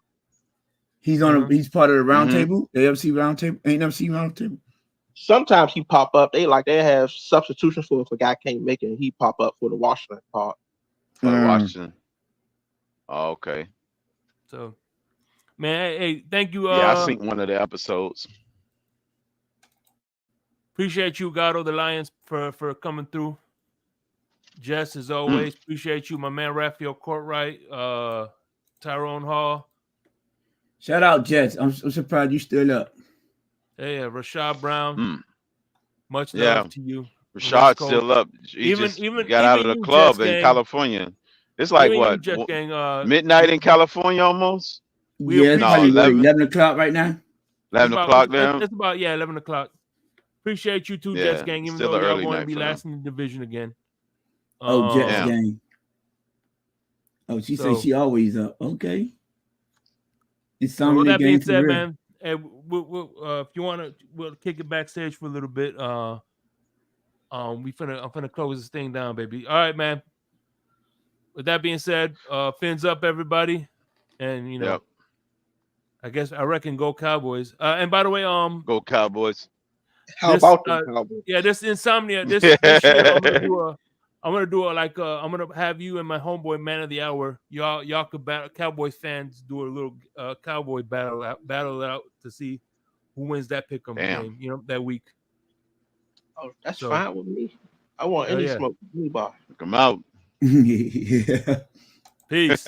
He's on he's part of the round table, the AFC round table, NFC round table. Sometimes he pop up. They have substitutions for if a guy can't make it, and he pop up for the Washington part. For the Washington. Oh, okay. So, man, hey, thank you. I seen one of the episodes. Appreciate you, Gato the Lions, for coming through. Jess, as always, appreciate you, my man Raphael Courtright, Tyrone Hall. Shout out, Jess. I'm surprised you still up. Hey, Rashad Brown. Much Yeah. love to you. Rashad's still up. He got out of the club in California. It's like what? Midnight in California almost? Yeah, it's probably 11 o'clock right now. 11 o'clock there? It's about 11 o'clock. Appreciate you too, Jets gang, even though y'all going to be last in the division again. Jets gang. Oh, she says she always up. Okay. So with that being said, man, And if you want to, we'll kick it backstage for a little bit. I'm finna close this thing down, baby. All right, man. With that being said, fins up, everybody, and Yep. I reckon go Cowboys. And by the way, Go Cowboys. How about the Cowboys? yeah, this Insomnia this year I'm gonna do I'm gonna have you and my homeboy Man of the Hour. Y'all could battle, Cowboys fans do a little Cowboy battle out to see who wins that pick'em game, that week. Oh, that's fine with me. I want any smoke. Anybody. Come out. Yeah. Peace.